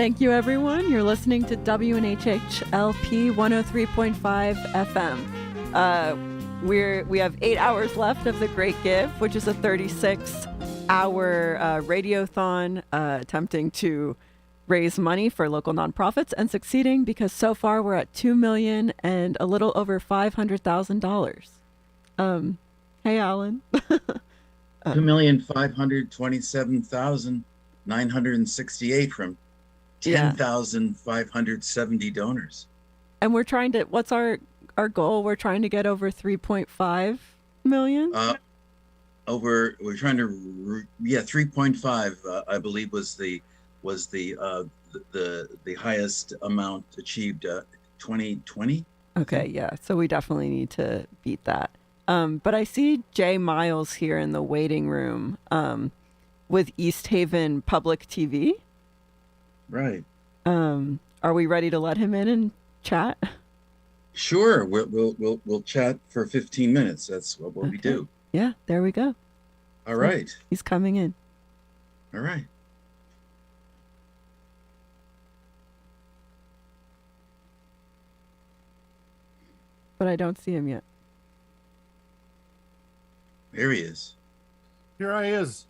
Thank you, everyone. You're listening to WNHHLP 103.5 FM. We have 8 hours left of The Great Give, which is a 36-hour radiothon attempting to raise money for local nonprofits and succeeding because so far we're at $2 million and a little over $500,000. Hey, Alan. 2,527,968 from 10,570 donors. And we're trying to, what's our goal? We're trying to get over 3.5 million? We're trying to, 3.5, I believe was the highest amount achieved 2020. Okay, yeah. So we definitely need to beat that. But I see Jay Miles here in the waiting room with East Haven Public TV. Right. Are we ready to let him in and chat? Sure. We'll chat for 15 minutes. That's what we do. Yeah, there we go. All right. He's coming in. All right. But I don't see him yet. There he is. Here I is.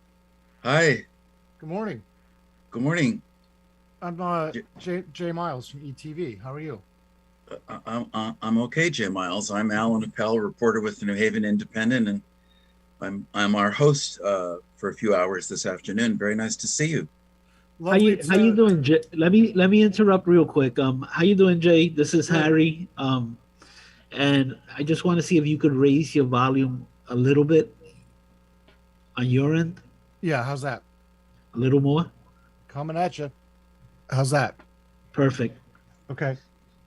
Hi. Good morning. Good morning. I'm Jay Miles from ETV. How are you? I'm okay, Jay Miles. I'm Alan Appel, reporter with the New Haven Independent, and I'm our host for a few hours this afternoon. Very nice to see you. How you doing, Jay? Let me interrupt real quick. How you doing, Jay? This is Harry. And I just want to see if you could raise your volume a little bit on your end. Yeah, how's that? A little more. Coming at you. How's that? Perfect. Okay.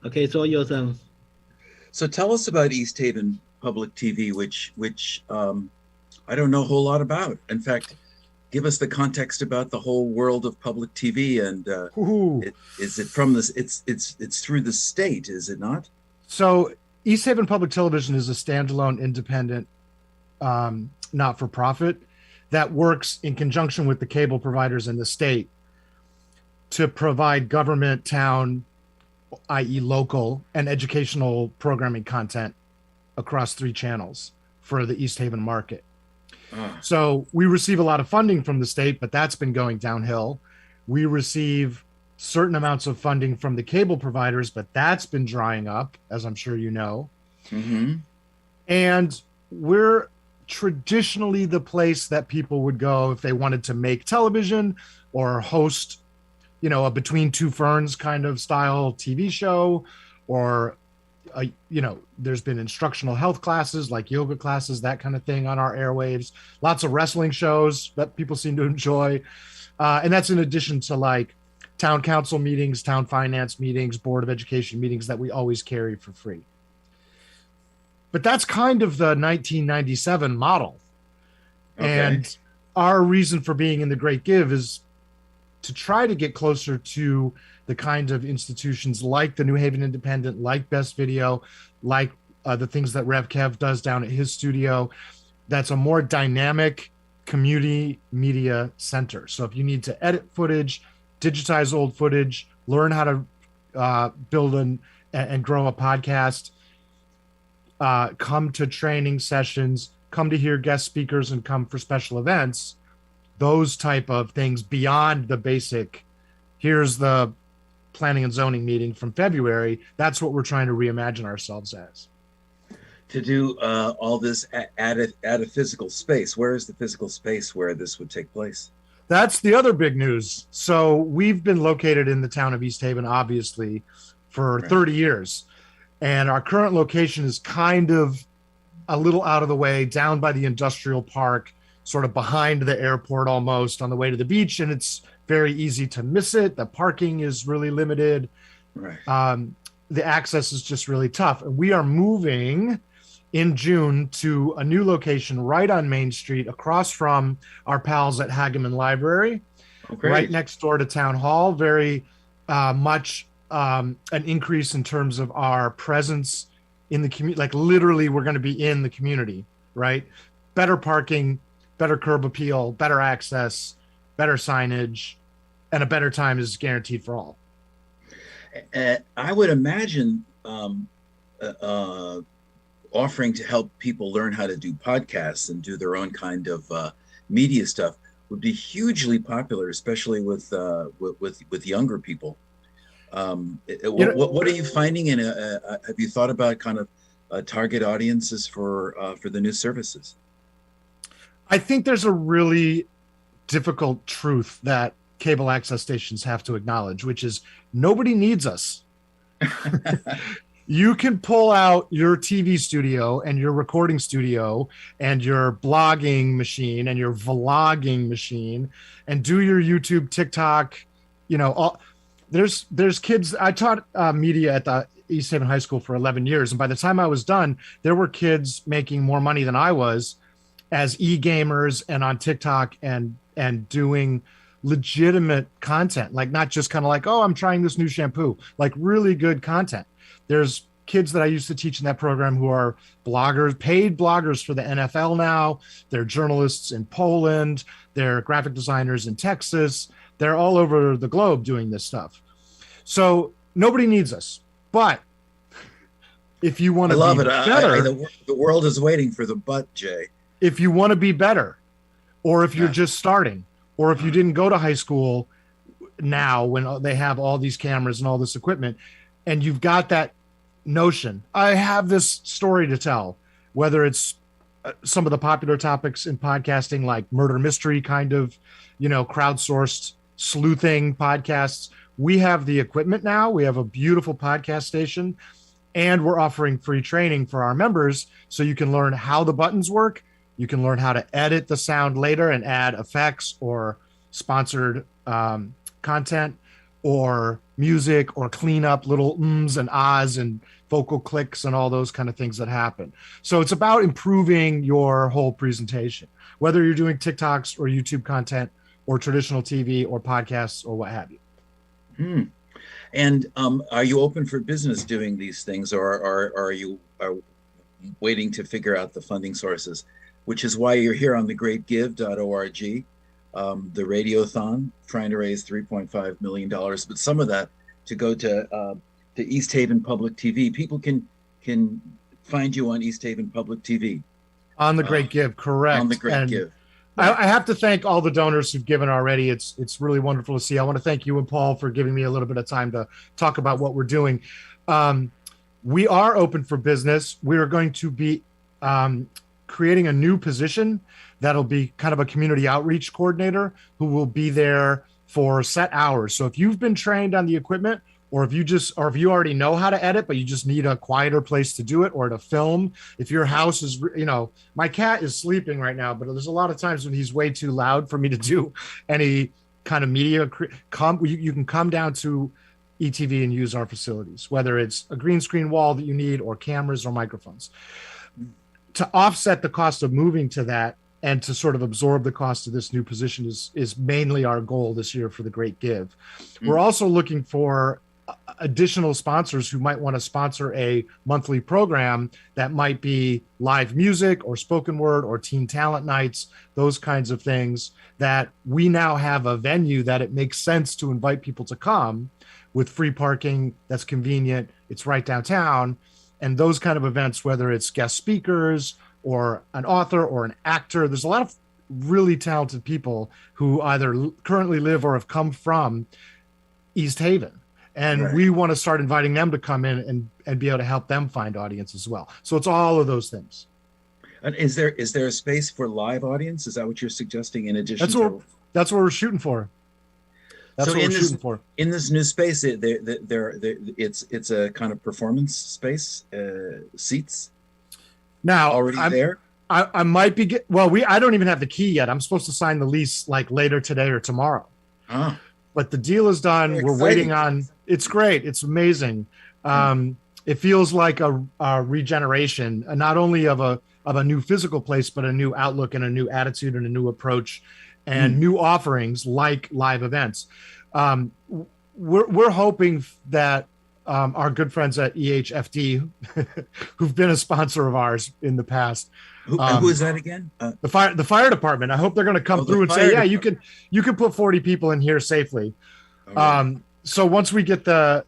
Okay, it's all yours, Alan. So tell us about East Haven Public TV, which I don't know a whole lot about. In fact, give us the context about the whole world of public TV, and is it from this? It's through the state, is it not? So East Haven Public Television is a standalone, independent, not-for-profit that works in conjunction with the cable providers in the state to provide government, town, i.e. local, and educational programming content across 3 channels for the East Haven market. So we receive a lot of funding from the state, but that's been going downhill. We receive certain amounts of funding from the cable providers, but that's been drying up, as I'm sure you know. Mm-hmm. And we're traditionally the place that people would go if they wanted to make television or host, a Between Two Ferns kind of style TV show, or, there's been instructional health classes like yoga classes, that kind of thing on our airwaves, lots of wrestling shows that people seem to enjoy. And that's in addition to like town council meetings, town finance meetings, board of education meetings that we always carry for free. But that's kind of the 1997 model. Okay. And our reason for being in the Great Give is to try to get closer to the kind of institutions like the New Haven Independent, like Best Video, like the things that Rev Kev does down at his studio. That's a more dynamic community media center. So if you need to edit footage, digitize old footage, learn how to build and grow a podcast, come to training sessions, come to hear guest speakers, and come for special events, those type of things beyond the basic, here's the planning and zoning meeting from February, that's what we're trying to reimagine ourselves as. To do all this at a physical space. Where is the physical space where this would take place? That's the other big news. So we've been located in the town of East Haven, obviously, for 30 years. And our current location is kind of a little out of the way, down by the industrial park, sort of behind the airport almost, on the way to the beach. And it's very easy to miss it. The parking is really limited. Right. The access is just really tough. And we are moving in June to a new location right on Main Street, across from our pals at Hageman Library, right next door to Town Hall. Very much an increase in terms of our presence in the community. Like literally, we're going to be in the community, right? Better parking, better curb appeal, better access, better signage, and a better time is guaranteed for all. I would imagine offering to help people learn how to do podcasts and do their own kind of media stuff would be hugely popular, especially with younger people. What are you finding? Have you thought about kind of target audiences for the new services? I think there's a really difficult truth that cable access stations have to acknowledge, which is nobody needs us. You can pull out your TV studio and your recording studio and your blogging machine and your vlogging machine and do your YouTube, TikTok, there's kids. I taught media at the East Haven High School for 11 years. And by the time I was done, there were kids making more money than I was as e-gamers and on TikTok and doing legitimate content, like not just kind of like, oh, I'm trying this new shampoo, like really good content. There's kids that I used to teach in that program who are bloggers, paid bloggers for the NFL now. They're journalists in Poland. They're graphic designers in Texas. They're all over the globe doing this stuff. So nobody needs us. But if you want to be better, the world is waiting for the but, Jay. If you want to be better, or if you're just starting, or if you didn't go to high school now when they have all these cameras and all this equipment, and you've got that notion, I have this story to tell, whether it's some of the popular topics in podcasting, like murder mystery kind of, crowdsourced sleuthing podcasts. We have the equipment now. We have a beautiful podcast station, and we're offering free training for our members so you can learn how the buttons work. You can learn how to edit the sound later and add effects or sponsored content or music, or clean up little ums and ahs and vocal clicks and all those kind of things that happen. So it's about improving your whole presentation, whether you're doing TikToks or YouTube content or traditional TV or podcasts or what have you. And are you open for business doing these things, or are you waiting to figure out the funding sources, which is why you're here on thegreatgive.org, the Radiothon, trying to raise $3.5 million, but some of that to go to East Haven Public TV. People can find you on East Haven Public TV. On the Great Give, correct. On the Great Give. I have to thank all the donors who've given already. It's really wonderful to see. I want to thank you and Paul for giving me a little bit of time to talk about what we're doing. We are open for business. We are going to be creating a new position that'll be kind of a community outreach coordinator who will be there for set hours. So if you've been trained on the equipment, or if you already know how to edit, but you just need a quieter place to do it, or to film, if your house is, my cat is sleeping right now, but there's a lot of times when he's way too loud for me to do any kind of media. You can come down to ETV and use our facilities, whether it's a green screen wall that you need, or cameras or microphones. To offset the cost of moving to that and to sort of absorb the cost of this new position is mainly our goal this year for the Great Give. We're also looking for additional sponsors who might want to sponsor a monthly program that might be live music or spoken word or teen talent nights, those kinds of things, that we now have a venue that it makes sense to invite people to come with free parking that's convenient. It's right downtown. And those kind of events, whether it's guest speakers or an author or an actor, there's a lot of really talented people who either currently live or have come from East Haven. And we want to start inviting them to come in and be able to help them find audience as well. So it's all of those things. And is there a space for live audience? Is that what you're suggesting in addition that's what we're shooting for. That's what we're shooting for. In this new space, it's a kind of performance space, seats. Now already there. I might be I don't even have the key yet. I'm supposed to sign the lease like later today or tomorrow. But the deal is done. We're waiting on. It's great. It's amazing. It feels like a regeneration, not only of a new physical place, but a new outlook and a new attitude and a new approach and new offerings like live events. We're hoping that our good friends at EHFD, who've been a sponsor of ours in the past, Who is that again? The fire department. I hope they're going to come through and say, yeah, you can put 40 people in here safely. Right. So once we get the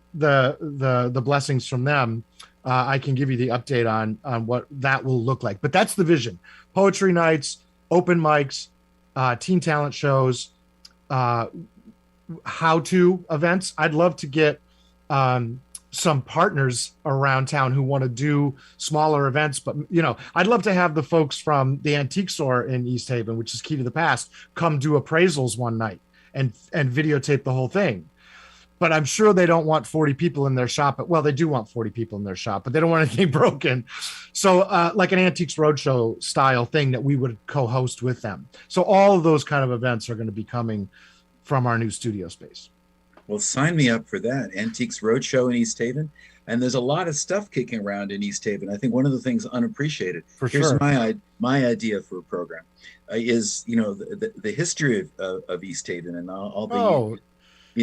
blessings from them, I can give you the update on what that will look like. But that's the vision: poetry nights, open mics, teen talent shows, how-to events. I'd love to get some partners around town who want to do smaller events, but I'd love to have the folks from the antique store in East Haven, which is Key to the Past, come do appraisals one night and videotape the whole thing. But I'm sure they don't want 40 people in their shop. Well, they do want 40 people in their shop, but they don't want anything broken. So like an Antiques Roadshow style thing that we would co-host with them. So all of those kind of events are going to be coming from our new studio space. Well, sign me up for that. Antiques Roadshow in East Haven. And there's a lot of stuff kicking around in East Haven. I think one of the things unappreciated. Here's my idea for a program is, the history of East Haven and all the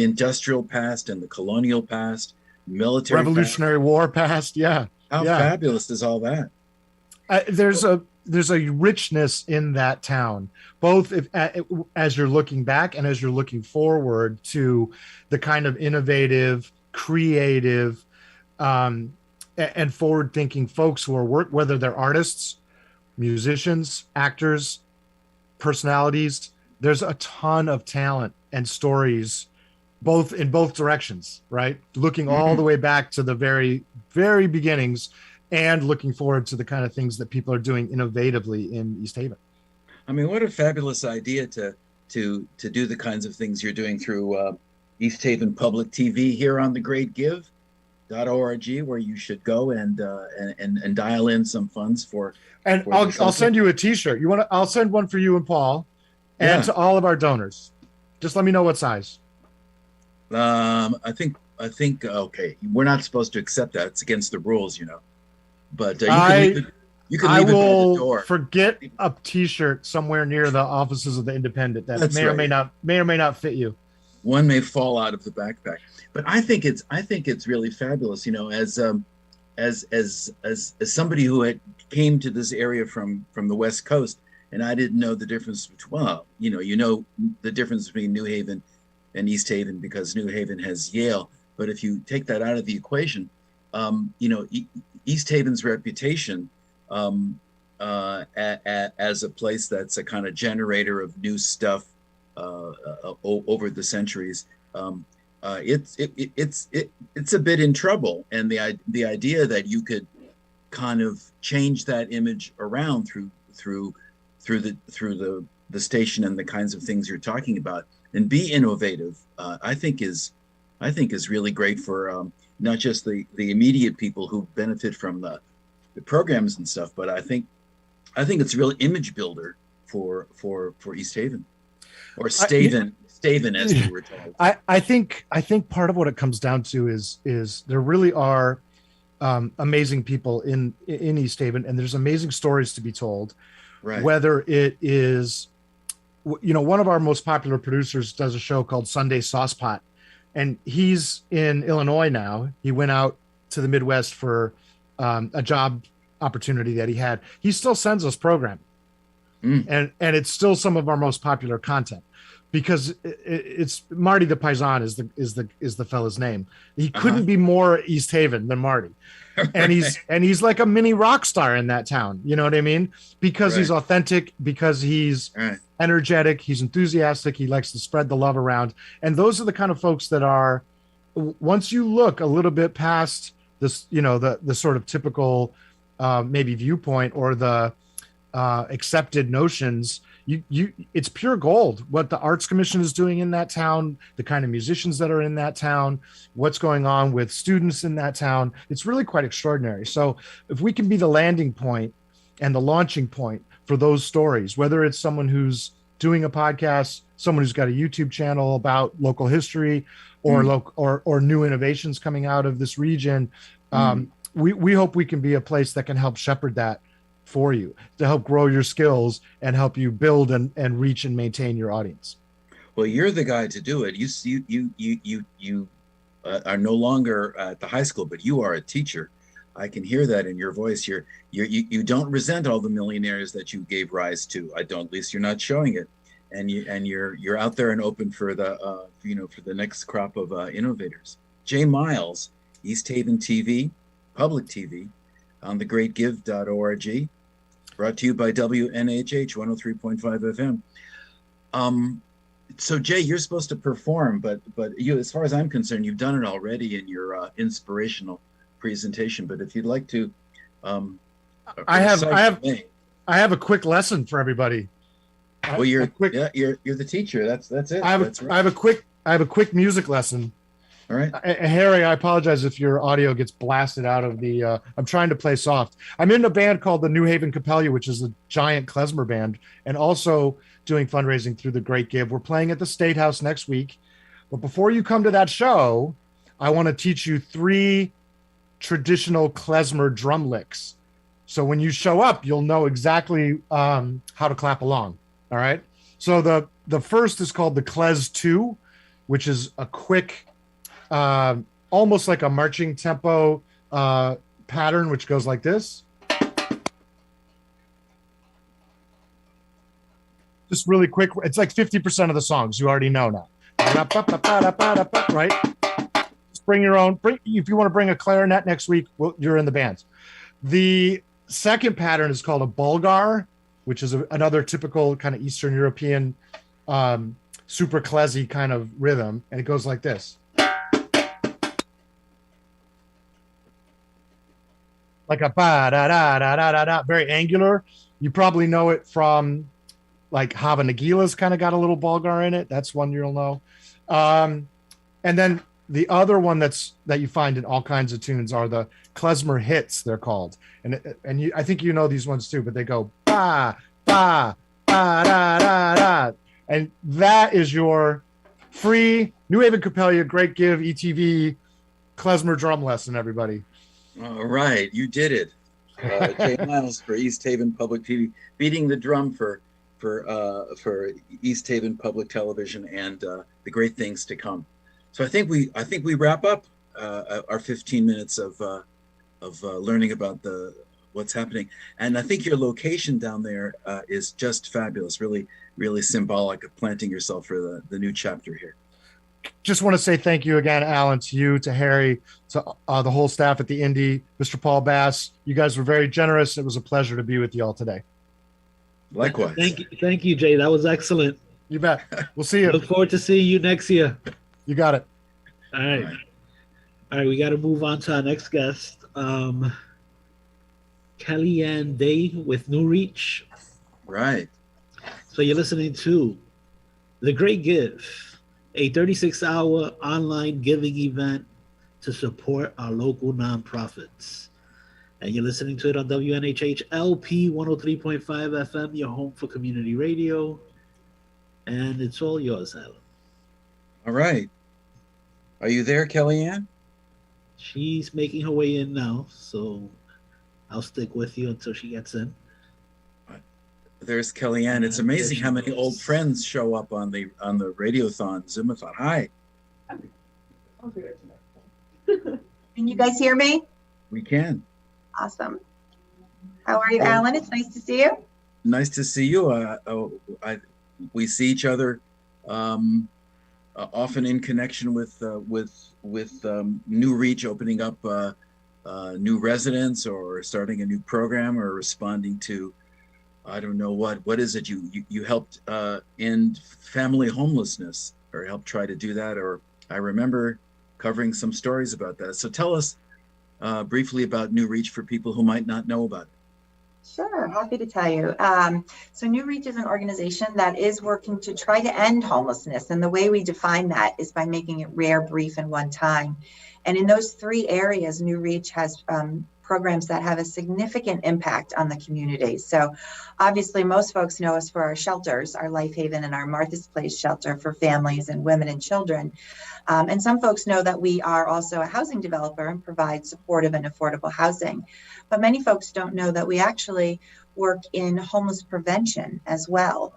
industrial past and the colonial past, military Revolutionary War past. Yeah. How fabulous is all that? There's a richness in that town, both as you're looking back and as you're looking forward to the kind of innovative, creative, and forward-thinking folks who are whether they're artists, musicians, actors, personalities. There's a ton of talent and stories, in both directions, right? Looking all the way back to the very, very beginnings, and looking forward to the kind of things that people are doing innovatively in East Haven. I mean, what a fabulous idea to do the kinds of things you're doing through East Haven Public TV here on theGreatGive.org, where you should go and dial in some funds for. And I'll send you a T-shirt. I'll send one for you and Paul, and to all of our donors. Just let me know what size. I think okay. We're not supposed to accept that. It's against the rules, But you can leave it by the door. Forget a T-shirt somewhere near the offices of the Independent that may or may not fit you. One may fall out of the backpack, but I think it's really fabulous. As somebody who came to this area from the West Coast, and I didn't know the difference between the difference between New Haven and East Haven because New Haven has Yale. But if you take that out of the equation, East Haven's reputation as a place that's a kind of generator of new stuff over the centuries, it's a bit in trouble. And the idea that you could kind of change that image around through the station and the kinds of things you're talking about and be innovative, I think is really great for not just the immediate people who benefit from the programs and stuff, but I think it's a real image builder for East Haven, or Staven as we were told. I think part of what it comes down to is there really are amazing people in East Haven, and there's amazing stories to be told. Right. Whether it is, one of our most popular producers does a show called Sunday Saucepot. And he's in Illinois now. He went out to the Midwest for a job opportunity that he had. He still sends us programming, and it's still some of our most popular content because it's Marty the Paisan is the fella's name. He couldn't be more East Haven than Marty, and he's like a mini rock star in that town. You know what I mean? Because he's authentic, because he's energetic, he's enthusiastic, he likes to spread the love around. And those are the kind of folks that are, once you look a little bit past this, the sort of typical maybe viewpoint or the accepted notions, it's pure gold what the Arts Commission is doing in that town, the kind of musicians that are in that town, what's going on with students in that town. It's really quite extraordinary. So if we can be the landing point and the launching point for those stories, whether it's someone who's doing a podcast, someone who's got a YouTube channel about local history or new innovations coming out of this region, we hope we can be a place that can help shepherd that for you, to help grow your skills and help you build and reach and maintain your audience. Well, you're the guy to do it. You are no longer at the high school, but you are a teacher. I can hear that in your voice. You don't resent all the millionaires that you gave rise to. I don't. At least you're not showing it, and you're out there and open for the for the next crop of innovators. Jay Miles, East Haven TV, public TV, on thegreatgive.org, brought to you by WNHH 103.5 FM. So Jay, you're supposed to perform, but you, as far as I'm concerned, you've done it already in your inspirational presentation. But if you'd like to, I have a quick lesson for everybody. Well, you're the teacher. That's it. I have a quick music lesson. All right. Harry, I apologize if your audio gets blasted out of the. I'm trying to play soft. I'm in a band called the New Haven Capella, which is a giant klezmer band, and also doing fundraising through the Great Give. We're playing at the State House next week. But before you come to that show, I want to teach you 3 traditional klezmer drum licks. So when you show up, you'll know exactly how to clap along. All right. So the first is called the Klez 2, which is a quick, almost like a marching tempo pattern, which goes like this. Just really quick. It's like 50% of the songs you already know now. Right? Just bring your own. If you want to bring a clarinet next week, you're in the band. The second pattern is called a Bulgar, which is another typical kind of Eastern European super klezzy kind of rhythm. And it goes like this. Like a ba-da-da-da-da-da-da, very angular. You probably know it from like Hava Nagila's kind of got a little Bulgar in it. That's one you'll know. And then the other one that you find in all kinds of tunes are the klezmer hits, they're called. And I think you know these ones too, but they go ba, ba, ba, da, da, da. And that is your free New Haven Capella Great Give ETV klezmer drum lesson, everybody. All right, you did it. Jay Miles for East Haven Public TV, beating the drum for East Haven Public Television and the great things to come. So I think we wrap up our 15 minutes of learning about what's happening, and I think your location down there is just fabulous. Really, really symbolic of planting yourself for the new chapter here. Just want to say thank you again, Alan, to you, to Harry, to the whole staff at the Indy, Mr. Paul Bass. You guys were very generous. It was a pleasure to be with you all today. Likewise. Thank you, Jay. That was excellent. You bet. We'll see you. Look forward to seeing you next year. You got it. All right. We got to move on to our next guest. Kellyanne Day with New Reach. Right. So you're listening to The Great Give, a 36-hour online giving event to support our local nonprofits. And you're listening to it on WNHH LP 103.5 FM, your home for community radio. And it's all yours, Alan. All right. Are you there, Kellyanne? She's making her way in now, so I'll stick with you until she gets in. There's Kellyanne. It's amazing how many old friends show up on the Radiothon, Zoomathon. Hi. Can you guys hear me? We can. Awesome. How are you, Alan? It's nice to see you. Nice to see you. We see each other often in connection with New Reach opening up new residents or starting a new program or responding to, I don't know what is it you helped end family homelessness or helped try to do that, or I remember covering some stories about that. So tell us briefly about New Reach for people who might not know about it. Sure, happy to tell you. So New Reach is an organization that is working to try to end homelessness. And the way we define that is by making it rare, brief, and one time. And in those 3 areas, New Reach has programs that have a significant impact on the community. So obviously most folks know us for our shelters, our Life Haven and our Martha's Place shelter for families and women and children. And some folks know that we are also a housing developer and provide supportive and affordable housing. But many folks don't know that we actually work in homeless prevention as well.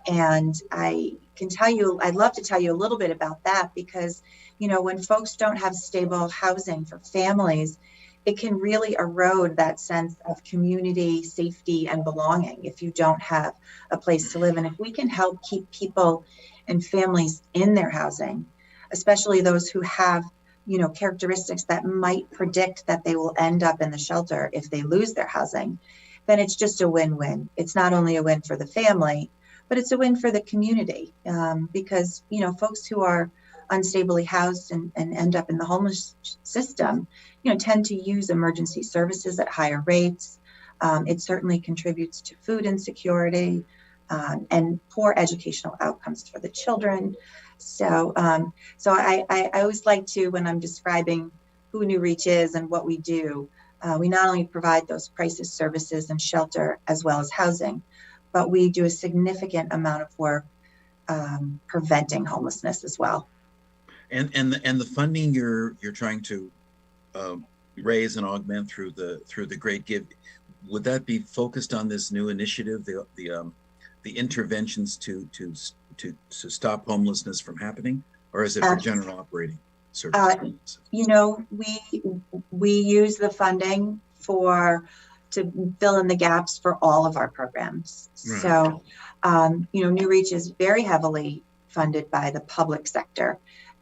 And I'd love to tell you a little bit about that because, when folks don't have stable housing for families, it can really erode that sense of community, safety, and belonging if you don't have a place to live. And if we can help keep people and families in their housing, especially those who have, characteristics that might predict that they will end up in the shelter if they lose their housing, then it's just a win-win. It's not only a win for the family, but it's a win for the community, because, folks who are unstably housed and end up in the homeless system, tend to use emergency services at higher rates. It certainly contributes to food insecurity and poor educational outcomes for the children. So I always like to, when I'm describing who New Reach is and what we do, we not only provide those crisis services and shelter as well as housing, but we do a significant amount of work preventing homelessness as well. And the funding you're trying to raise and augment through the Great Give, would that be focused on this new initiative, the interventions to stop homelessness from happening, or is it for general operating services? We use the funding to fill in the gaps for all of our programs. Right. So, New Reach is very heavily funded by the public sector,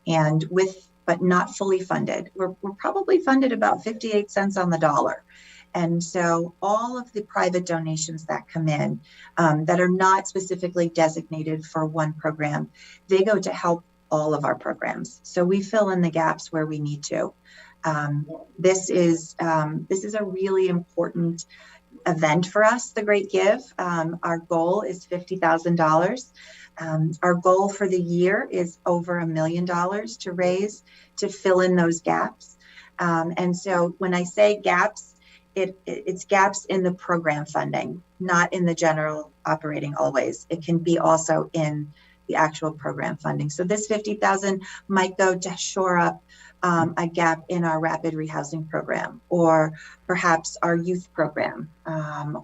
but not fully funded. We're probably funded about 58 cents on the dollar. And so all of the private donations that come in that are not specifically designated for one program, they go to help all of our programs. So we fill in the gaps where we need to. This is a really important event for us, the Great Give. Our goal is $50,000. Our goal for the year is over $1 million to raise to fill in those gaps. And so when I say gaps, it's gaps in the program funding, not in the general operating always. It can be also in the actual program funding. So this $50,000 might go to shore up a gap in our rapid rehousing program, or perhaps our youth program,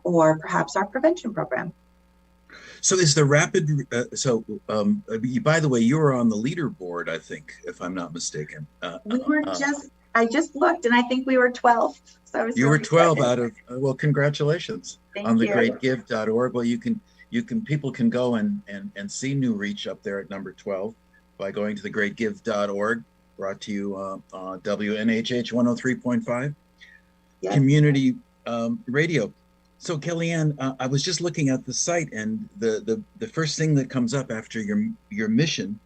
or perhaps our prevention program. So is the rapid, by the way, you were on the leaderboard, I think, if I'm not mistaken. I just looked, and I think we were 12. So you were 12 out of, well, congratulations. Thank on you. thegreatgive.org. Well, people can go and see New Reach up there at number 12 by going to thegreatgive.org, brought to you on WNHH 103.5 community radio. So Kellyanne, I was just looking at the site, and the first thing that comes up after your mission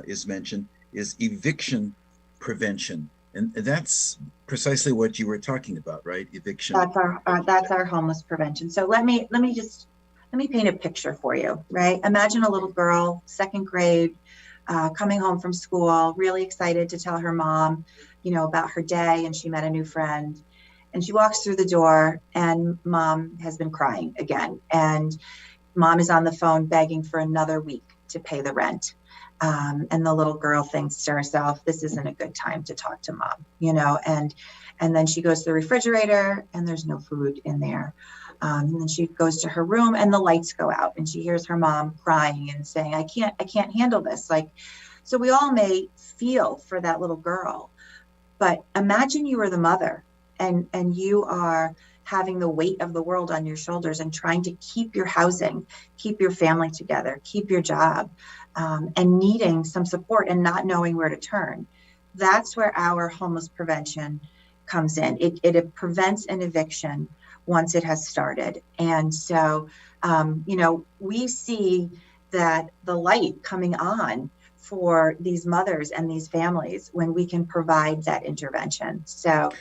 is mentioned is eviction prevention. And that's precisely what you were talking about, right? Eviction. That's our homeless prevention. So let me paint a picture for you, right? Imagine a little girl, second grade, coming home from school, really excited to tell her mom, about her day, and she met a new friend. And she walks through the door, and mom has been crying again. And mom is on the phone begging for another week to pay the rent. And the little girl thinks to herself, this isn't a good time to talk to mom, and then she goes to the refrigerator, and there's no food in there. And then she goes to her room, and the lights go out, and she hears her mom crying and saying, I can't handle this. So we all may feel for that little girl, but imagine you were the mother, and you are having the weight of the world on your shoulders and trying to keep your housing, keep your family together, keep your job, and needing some support and not knowing where to turn. That's where our homeless prevention comes in. It prevents an eviction once it has started. And so, we see that the light coming on for these mothers and these families when we can provide that intervention. So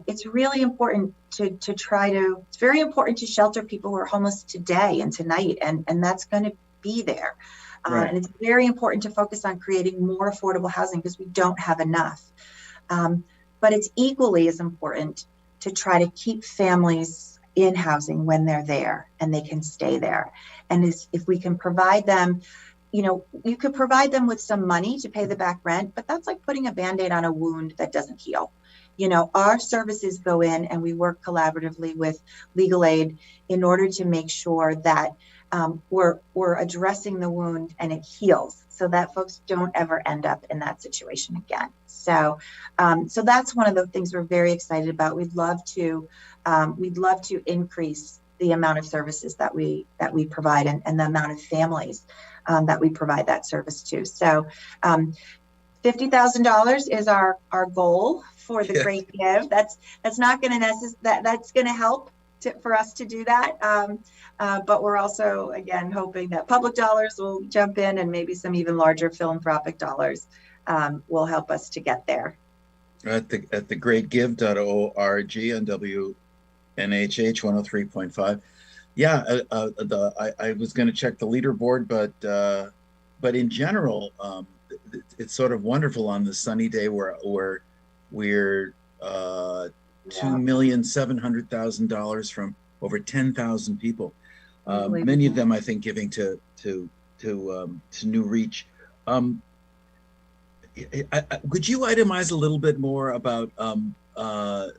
it's really important it's very important to shelter people who are homeless today and tonight, and that's going to be there. Right. And it's very important to focus on creating more affordable housing because we don't have enough. But it's equally as important to try to keep families in housing when they're there and they can stay there. And if we can provide them, you could provide them with some money to pay the back rent, but that's like putting a Band-Aid on a wound that doesn't heal. Our services go in and we work collaboratively with legal aid in order to make sure that we're addressing the wound and it heals so that folks don't ever end up in that situation again. So, so that's one of the things we're very excited about. We'd love to increase the amount of services that we provide and the amount of families that we provide that service to. So, $50,000 is our goal for the Great Give. That's not going to that's going to help for us to do that. But we're also, again, hoping that public dollars will jump in and maybe some even larger philanthropic dollars will help us to get there. At the greatgive.org on WNHH 103.5. Yeah, I was going to check the leaderboard, but in general, it's sort of wonderful on the sunny day where we're $2,700,000 from over 10,000 people. Many of them, I think, giving to New Reach. Could you itemize a little bit more about? I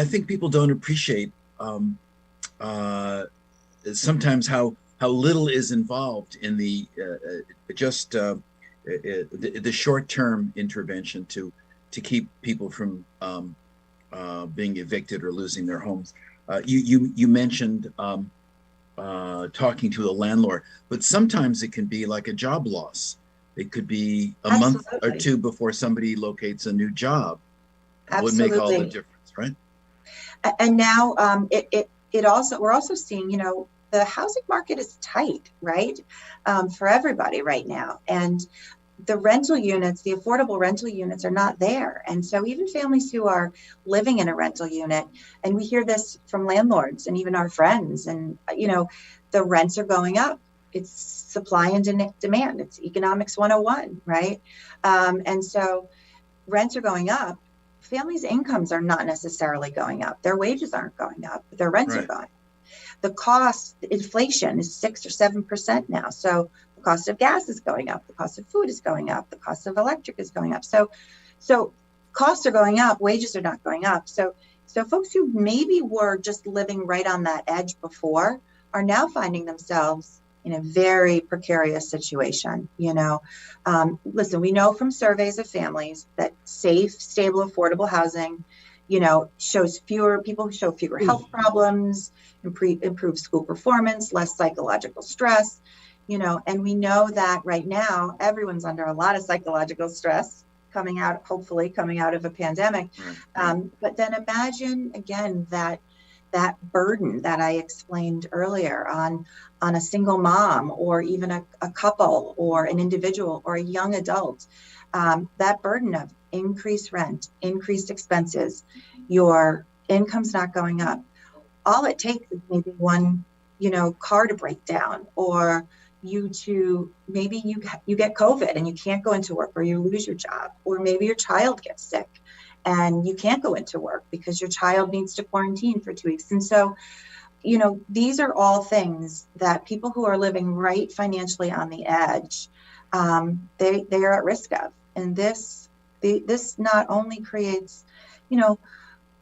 think people don't appreciate sometimes how little is involved in the short-term intervention to keep people from being evicted or losing their homes. You mentioned talking to the landlord, but sometimes it can be like a job loss. It could be a month or two before somebody locates a new job. Would make all the difference, right? And now it also, we're also seeing, the housing market is tight, right? For everybody right now. And the rental units, the affordable rental units are not there. And so even families who are living in a rental unit, and we hear this from landlords and even our friends, and, the rents are going up. It's supply and demand. It's economics 101, right? And so rents are going up. Families' incomes are not necessarily going up. Their wages aren't going up, but their rents are going up. The cost, inflation is 6 or 7% now. So the cost of gas is going up. The cost of food is going up. The cost of electric is going up. So costs are going up. Wages are not going up. So folks who maybe were just living right on that edge before are now finding themselves in a very precarious situation. Listen, we know from surveys of families that safe, stable, affordable housing, shows fewer health problems, improve school performance, less psychological stress, and we know that right now everyone's under a lot of psychological stress hopefully coming out of a pandemic. But then imagine again that burden that I explained earlier on a single mom, or even a couple, or an individual, or a young adult, that burden of increased rent, increased expenses, your income's not going up. All it takes is maybe one, car to break down, or maybe you get COVID and you can't go into work, or you lose your job, or maybe your child gets sick and you can't go into work because your child needs to quarantine for 2 weeks. And so, these are all things that people who are living right financially on the edge, they are at risk of. And this not only creates,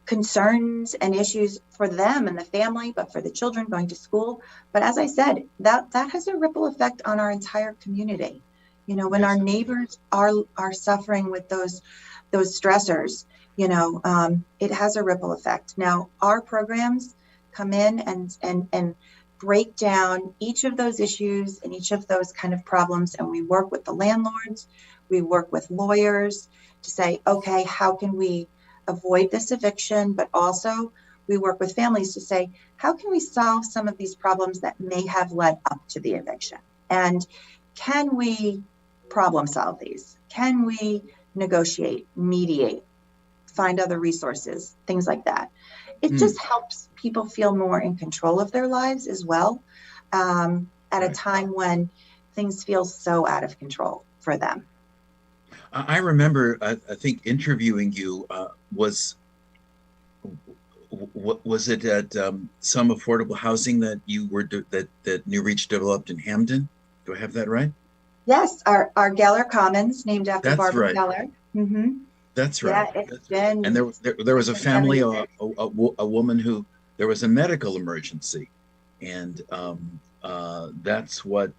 concerns and issues for them and the family, but for the children going to school. But as I said, that has a ripple effect on our entire community. When our neighbors are suffering with those stressors, it has a ripple effect. Now, our programs come in and break down each of those issues and each of those kind of problems. And we work with the landlords, we work with lawyers to say, okay, how can we avoid this eviction? But also we work with families to say, how can we solve some of these problems that may have led up to the eviction? And can we problem solve these? Can we negotiate, mediate, find other resources, things like that? It just helps people feel more in control of their lives as well, at a time when things feel so out of control for them. I remember, I think interviewing you was it at some affordable housing that you were that New Reach developed in Hamden? Do I have that right? Yes, our Geller Commons, named after Barbara right. Geller. Mm-hmm. That's right. Yeah, it's been. And there was a family, a woman who, there was a medical emergency, and that's what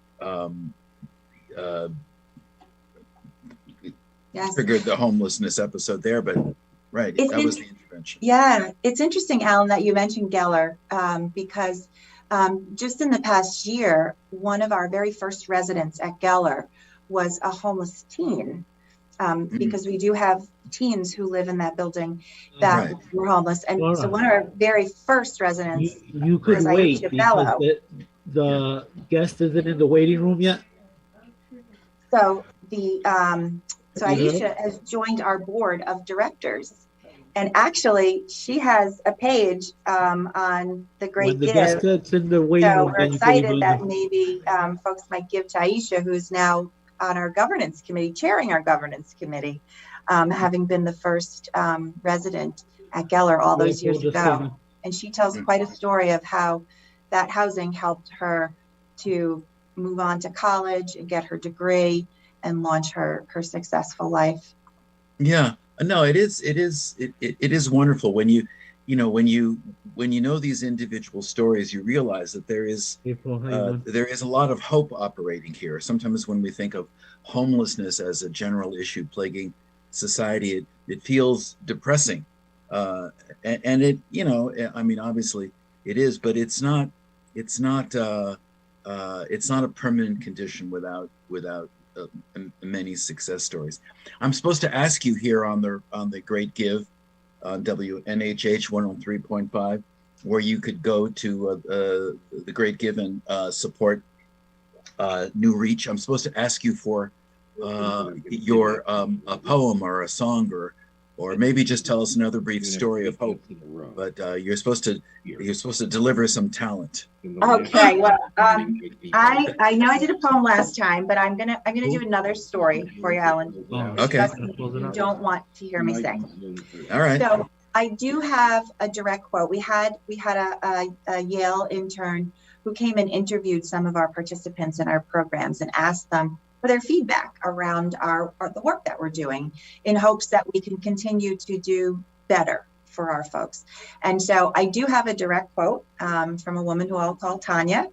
Yes. triggered the homelessness episode there. But right, It's that was the intervention. Yeah, it's interesting, Alan, that you mentioned Geller, because just in the past year, one of our very first residents at Geller was a homeless teen, because we do have teens who live in that building that Right. were homeless. And so Laura, one of our very first residents, you could was wait Aisha because Bello. the guest isn't in the waiting room yet. so the so You heard? Aisha has joined our board of directors. And actually, she has a page on the Great When the Give. guest gets in the waiting So room, we're then you can excited leave that them. maybe folks might give to Aisha, who's now on our governance committee, chairing our governance committee, having been the first resident at Geller all those years ago. And she tells quite a story of how that housing helped her to move on to college and get her degree and launch her successful life. Yeah, no, it is wonderful when you know these individual stories, you realize that there is April, how you doing? there is a lot of hope operating here. Sometimes when we think of homelessness as a general issue plaguing society, it feels depressing, and it, I mean, obviously it is, but it's not a permanent condition without many success stories. I'm supposed to ask you here on the Great Give on WNHH 103.5, where you could go to the Great Give and support New Reach. I'm supposed to ask you for your a poem or a song, or maybe just tell us another brief story of hope. But you're supposed to deliver some talent. Okay, well, I know I did a poem last time, but I'm gonna do another story for you, Alan. Okay. Trust me, you don't want to hear me sing. All right. So I do have a direct quote. We had a Yale intern who came and interviewed some of our participants in our programs and asked them for their feedback around the work that we're doing, in hopes that we can continue to do better for our folks. And so I do have a direct quote from a woman who I'll call Tanya,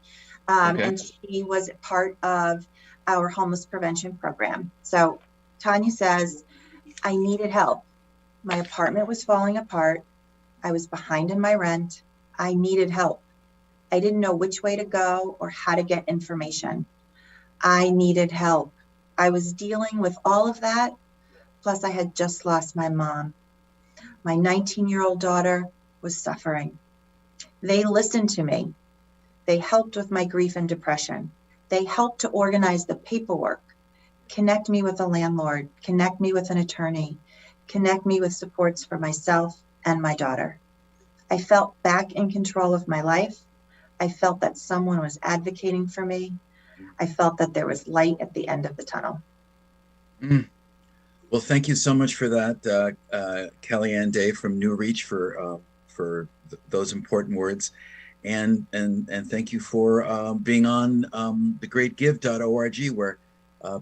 Okay. and she was part of our homeless prevention program. So Tanya says, I needed help. My apartment was falling apart. I was behind in my rent. I needed help. I didn't know which way to go or how to get information. I needed help. I was dealing with all of that. Plus, I had just lost my mom. My 19-year-old daughter was suffering. They listened to me. They helped with my grief and depression. They helped to organize the paperwork, connect me with a landlord, connect me with an attorney, connect me with supports for myself and my daughter. I felt back in control of my life. I felt that someone was advocating for me. I felt that there was light at the end of the tunnel. Well, thank you so much for that, Kellyanne Day from New Reach, for those important words, and thank you for being on thegreatgive.org, where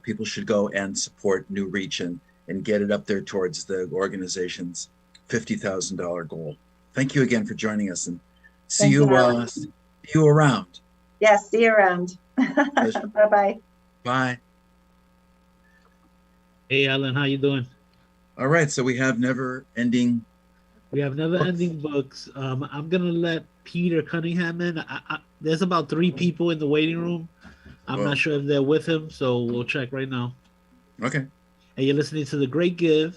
people should go and support New Reach and get it up there towards the organization's $50,000 goal. Thank you again for joining us, and see you around. Yes, see you around. Bye-bye. Bye. Hey, Alan, how you doing? All right, so we have never-ending. We have never-ending books. I'm gonna let Peter Cunningham in. There's about 3 people in the waiting room. I'm not sure if they're with him, so we'll check right now. Okay. And you're listening to The Great Give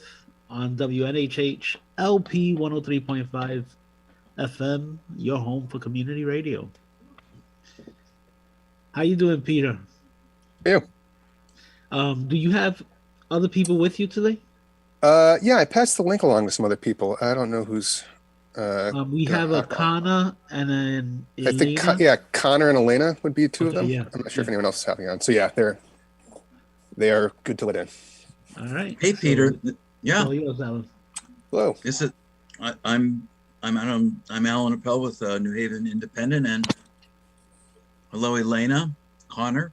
on WNHH LP 103.5 FM, your home for community radio. How you doing, Peter? Yeah. Do you have other people with you today? Yeah, I passed the link along to some other people. I don't know who's. We have a Connor and then I think, Elena. Connor and Elena would be 2 of them. Yeah. I'm not sure if anyone else is having on. So yeah, they are good to let in. All right. Hey, Peter. Yeah. Oh, yours, Alan. Hello. This is I'm Alan Appel with New Haven Independent, and hello, Elena, Connor.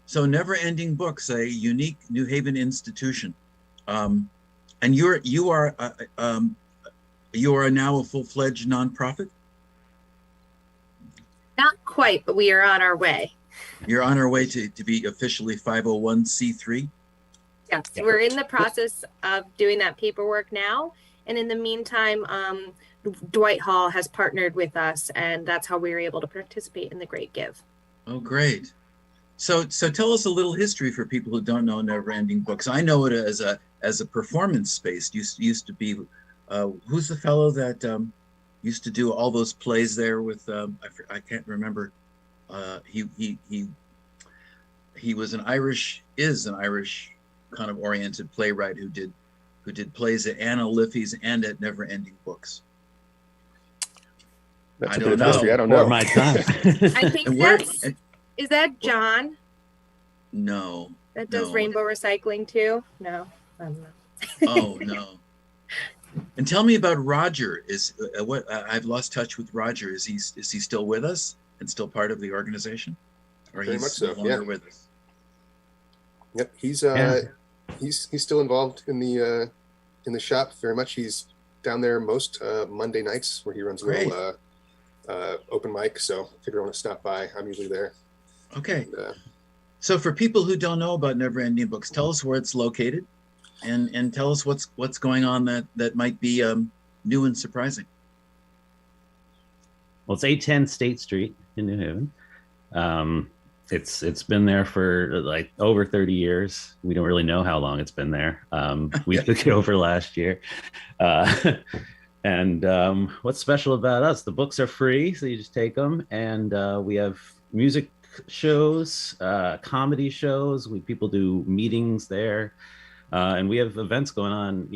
So, Never Ending Books, a unique New Haven institution, and you are now a full-fledged nonprofit. Not quite, but we are on our way. You're on our way to be officially 501c3. Yes, we're in the process of doing that paperwork now. And in the meantime, Dwight Hall has partnered with us, and that's how we were able to participate in the Great Give. Oh, great. So tell us a little history for people who don't know Never Ending Books. I know it as a performance space. Used to be, who's the fellow that used to do all those plays there with I can't remember. He was an Irish kind of oriented playwright who did plays at Anna Liffey's and at Never Ending Books. That's I a don't bit of know. history. I don't For know. my time. I think And where- is that John No. that does No. rainbow recycling too? No, I don't know. Oh no. And tell me about Roger. I've lost touch with Roger. Is he still with us and still part of the organization, or Very he's much so, no longer yeah. with us? Yep, he's Yeah. he's still involved in the shop very much. He's down there most Monday nights where he runs a little open mic. So if you want to stop by, I'm usually there. Okay. And, So for people who don't know about Never Ending Books, tell us where it's located, and tell us what's going on that might be new and surprising. Well, it's 810 State Street in New Haven. It's been there for like over 30 years. We don't really know how long it's been there. We took it over last year. And what's special about us? The books are free, so you just take them. And we have music shows, comedy shows. People do meetings there. And we have events going on,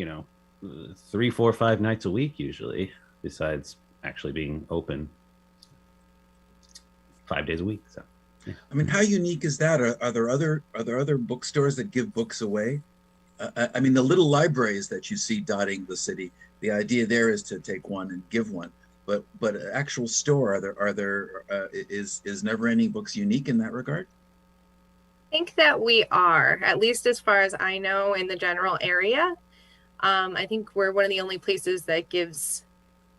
3, 4, 5 nights a week usually, besides actually being open 5 days a week. So, yeah. I mean, how unique is that? Are there other bookstores that give books away? I mean, the little libraries that you see dotting the city. The idea there is to take one and give one. But an actual store, is Never Ending Books unique in that regard? I think that we are, at least as far as I know, in the general area. I think we're one of the only places that gives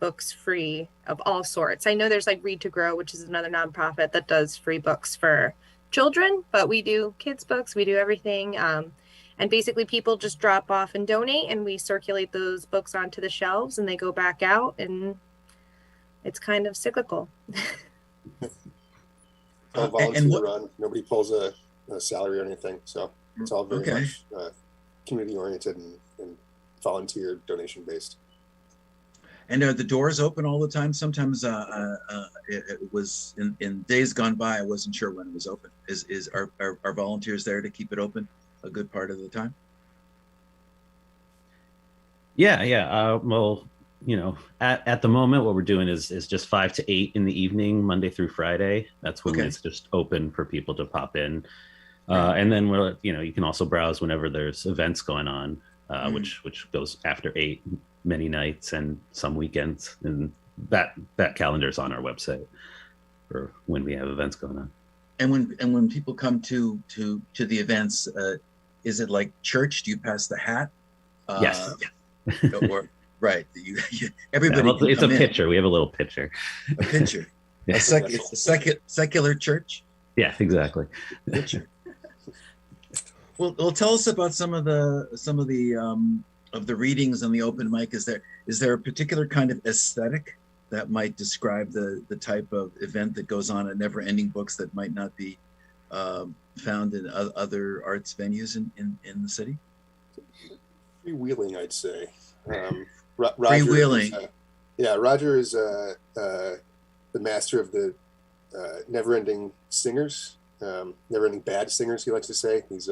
books free of all sorts. I know there's like Read to Grow, which is another nonprofit that does free books for children, but we do kids books, we do everything. And basically people just drop off and donate, and we circulate those books onto the shelves, and they go back out, and it's kind of cyclical. all And volunteer what- run. Nobody pulls a salary or anything. So it's all very Okay. much community oriented and volunteer donation based. And are the doors open all the time? Sometimes it was in days gone by. I wasn't sure when it was open. Are volunteers there to keep it open a good part of the time? Yeah. Well, at the moment, what we're doing is just 5 to 8 in the evening, Monday through Friday. That's when Okay. it's just open for people to pop in. And then you can also browse whenever there's events going on, which goes after 8 many nights and some weekends. And that calendar is on our website for when we have events going on. And when people come to the events, is it like church? Do you pass the hat? Yes. Or right, everybody. Yeah, well, can it's a come in. pitcher. We have a little pitcher. A pitcher. Yeah. It's a secular church. Yeah, exactly. Pitcher. Well, tell us about some of the readings on the open mic. Is there a particular kind of aesthetic that might describe the type of event that goes on at Never Ending Books that might not be found in other arts venues in the city? Freewheeling, I'd say. Freewheeling. Roger is the master of the never-ending singers, never-ending bad singers, he likes to say. He's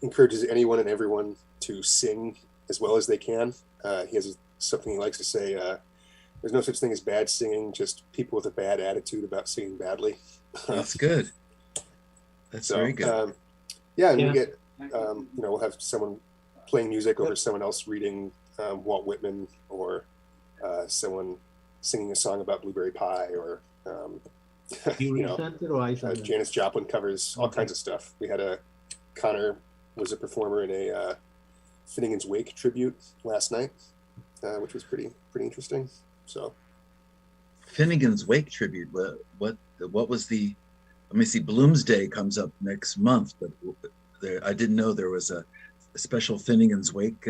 encourages anyone and everyone to sing as well as they can. He has something he likes to say, there's no such thing as bad singing, just people with a bad attitude about singing badly. That's good. That's very good. And we get, we'll have someone playing music over someone else reading Walt Whitman, or someone singing a song about blueberry pie, or You read something or I something? Janis Joplin covers all kinds of stuff. We had Connor was a performer in a Finnegan's Wake tribute last night, which was pretty interesting. So Finnegan's Wake tribute. What was the? Let me see. Bloomsday comes up next month, but I didn't know there was a special Finnegan's Wake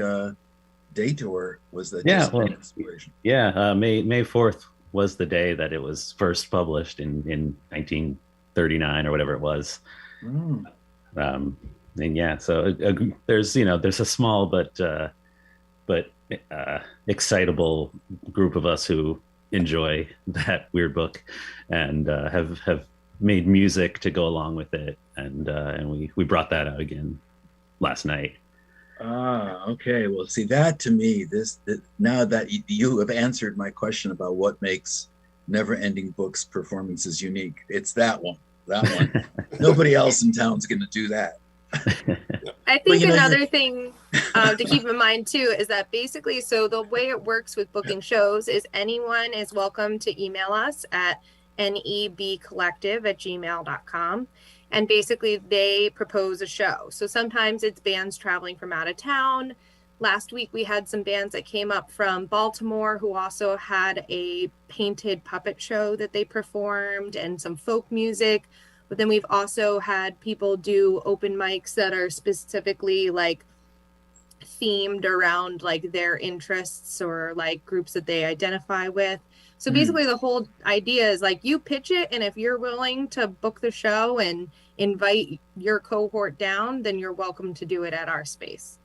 date, or was that just an inspiration? Yeah, May 4th was the day that it was first published in 1939 or whatever it was. Mm. And yeah, so there's a small but excitable group of us who enjoy that weird book and have made music to go along with it, and we brought that out again last night. Okay. Well, see, that to me, now that you have answered my question about what makes Never Ending Books performances unique, it's that one. Nobody else in town's going to do that. I think another thing to keep in mind too is that basically, so the way it works with booking shows is anyone is welcome to email us at nebcollective@gmail.com. And basically they propose a show. So sometimes it's bands traveling from out of town. Last week we had some bands that came up from Baltimore who also had a painted puppet show that they performed and some folk music. But then we've also had people do open mics that are specifically like themed around like their interests or like groups that they identify with. So basically the whole idea is like you pitch it, and if you're willing to book the show and invite your cohort down, then you're welcome to do it at our space.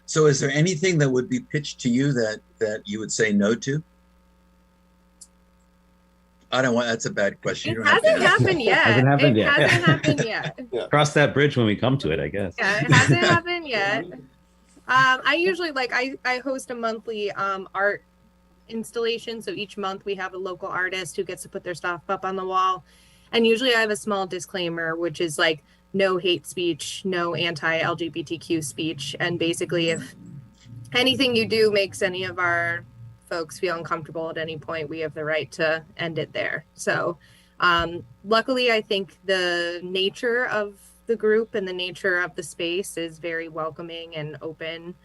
So is there anything that would be pitched to you that you would say no to? I don't want, that's a bad question. It hasn't happened yet. Hasn't happened yet. Hasn't happened yet. Yeah. Cross that bridge when we come to it, I guess. Yeah, it hasn't happened yet. I usually I host a monthly art installation. So each month we have a local artist who gets to put their stuff up on the wall. And usually I have a small disclaimer, which is like no hate speech, no anti-LGBTQ speech. And basically if anything you do makes any of our folks feel uncomfortable at any point, we have the right to end it there. So luckily, I think the nature of the group and the nature of the space is very welcoming and open.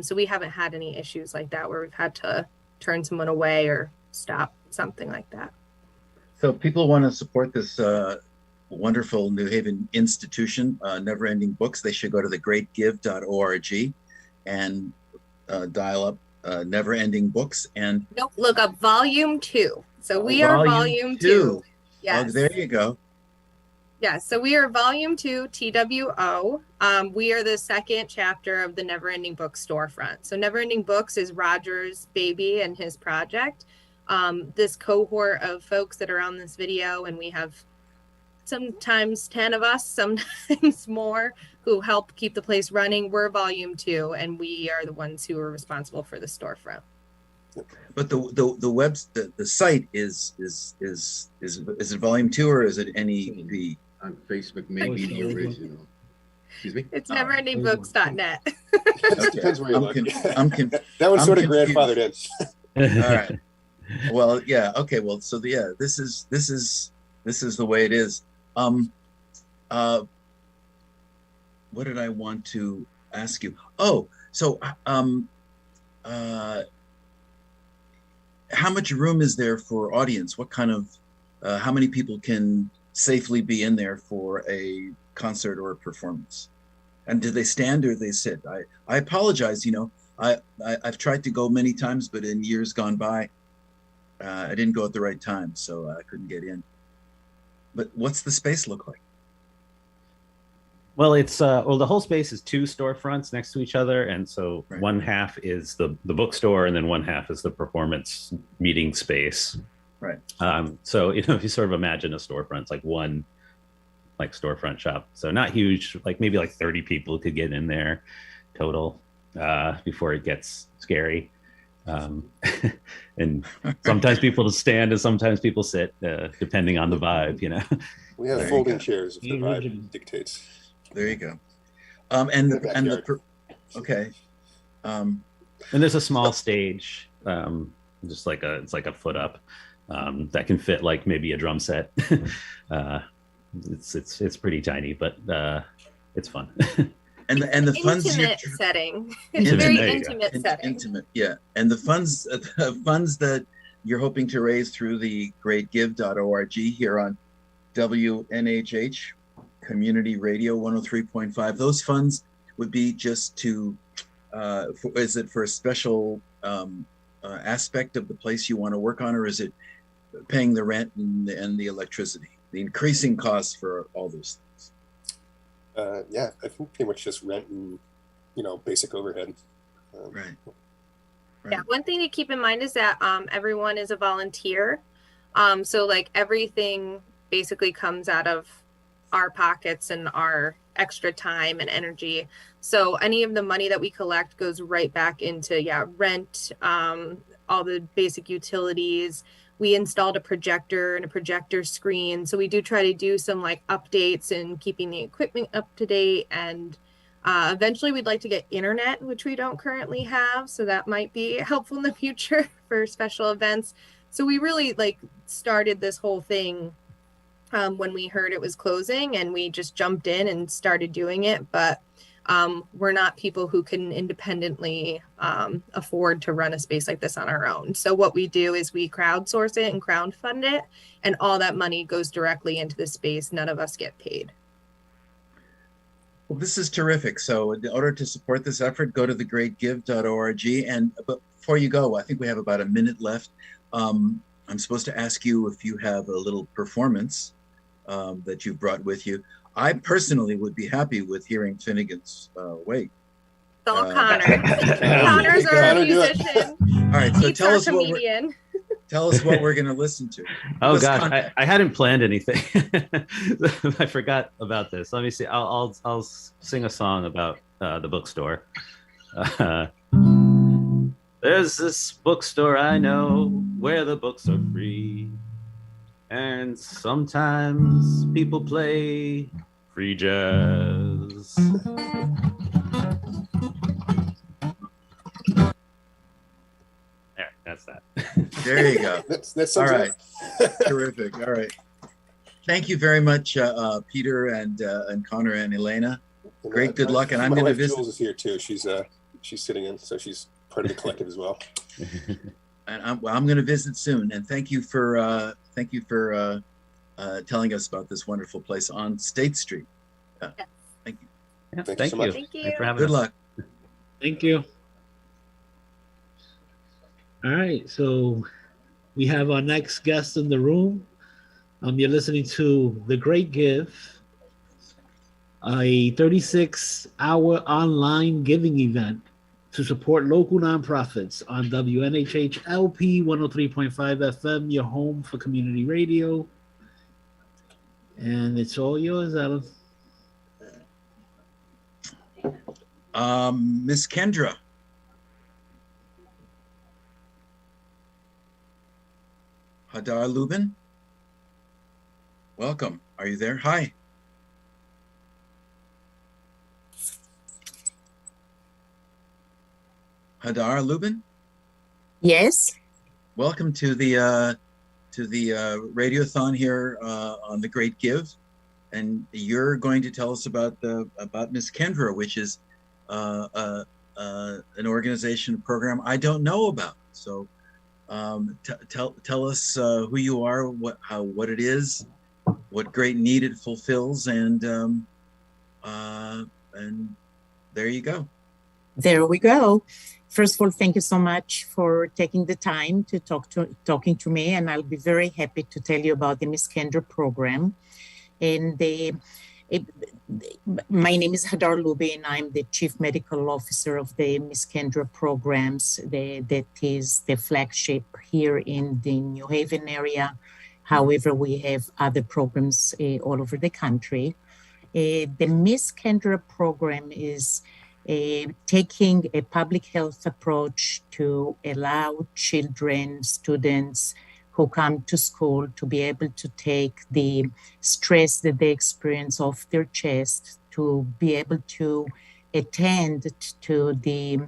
So we haven't had any issues like that where we've had to turn someone away or stop something like that. So if people want to support this wonderful New Haven institution, Never Ending Books, they should go to thegreatgive.org and dial up Never Ending Books and look up volume 2. So we are volume 2. Yes. Oh, there you go. Yeah, so we are volume 2, TWO. We are the second chapter of the Never Ending Books storefront. So Never Ending Books is Roger's baby and his project. This cohort of folks that are on this video, and we have sometimes 10 of us, sometimes more, who help keep the place running. We're volume 2, and we are the ones who are responsible for the storefront. But the site is it volume 2 or is it NEB? On Facebook, maybe the original. Excuse me? It's neverendingbooks.net. Depends where you look. That That sort of grandfathered in. All right. Well, yeah. Okay. Well, so this is the way it is. What did I want to ask you? Oh, so how much room is there for audience? What kind of how many people can safely be in there for a concert or a performance? And do they stand or do they sit? I apologize. I've tried to go many times, but in years gone by, I didn't go at the right time, so I couldn't get in. But what's the space look like? Well, it's the whole space is 2 storefronts next to each other, and so Right. one half is the bookstore, and then one half is the performance meeting space. Right. So if you sort of imagine a storefront, it's like one like storefront shop, so not huge, like maybe like 30 people could get in there total before it gets scary. And sometimes people stand and sometimes people sit, depending on the vibe, We have There you folding go. chairs if the vibe dictates. There you go. Okay. And there's a small stage, just like it's like a foot up, that can fit like maybe a drum set. It's pretty tiny, but it's fun. And the funds Intimate setting. It's a very There you go. intimate setting. Intimate, yeah. And the funds that you're hoping to raise through the greatgive.org here on WNHH Community Radio 103.5. Those funds would be just to, is it for a special aspect of the place you want to work on, or is it paying the rent and the electricity, the increasing costs for all those things? Yeah, I think pretty much just rent and, basic overhead. Right. Yeah, one thing to keep in mind is that everyone is a volunteer. So like everything basically comes out of our pockets and our extra time and energy. So any of the money that we collect goes right back into, rent, all the basic utilities. We installed a projector and a projector screen. So we do try to do some like updates and keeping the equipment up to date. And eventually we'd like to get internet, which we don't currently have. So that might be helpful in the future for special events. So we really started this whole thing when we heard it was closing, and we just jumped in and started doing it. But we're not people who can independently afford to run a space like this on our own. So what we do is we crowdsource it and crowdfund it, and all that money goes directly into the space. None of us get paid. Well, this is terrific. So in order to support this effort, go to thegreatgive.org. And before you go, I think we have about a minute left. I'm supposed to ask you if you have a little performance that you brought with you. I personally would be happy with hearing Finnegan's Wake. It's all Connor. Connor's our musician. All right, so He's our comedian. Tell us what we're going to listen to. Oh gosh, I hadn't planned anything. I forgot about this. Let me see. I'll sing a song about the bookstore. There's this bookstore I know where the books are free, and sometimes people play free jazz. There, that's that. There you go. That's all right. Terrific. All right. Thank you very much, Peter and Connor and Elena. Great. Good luck. And I'm going to visit. Jules is here too. She's sitting in, so she's part of the collective as well. And I'm going to visit soon. And thank you for telling us about this wonderful place on State Street. Yes. Thank you. Yeah, Thank you so much. Thank you. Thanks for having Good us. luck. Thank you. All right, so we have our next guest in the room. You're listening to The Great Give, a 36-hour online giving event to support local nonprofits on WNHH LP 103.5 FM, your home for community radio. And it's all yours, Alan. Miss Kendra. Hadar Lubin. Welcome. Are you there? Hi. Hadar Lubin. Yes. Welcome to the radiothon here on The Great Give, and you're going to tell us about Miss Kendra, which is an organization program I don't know about. So tell us who you are, what it is, what great need it fulfills, and there you go. There we go. First of all, thank you so much for taking the time to talking to me, and I'll be very happy to tell you about the Miss Kendra program. And my name is Hadar Lubin. I'm the Chief Medical Officer of the Miss Kendra programs. That is the flagship here in the New Haven area. However, we have other programs all over the country. The Miss Kendra program is taking a public health approach to allow children, students who come to school to be able to take the stress that they experience off their chest, to be able to attend to the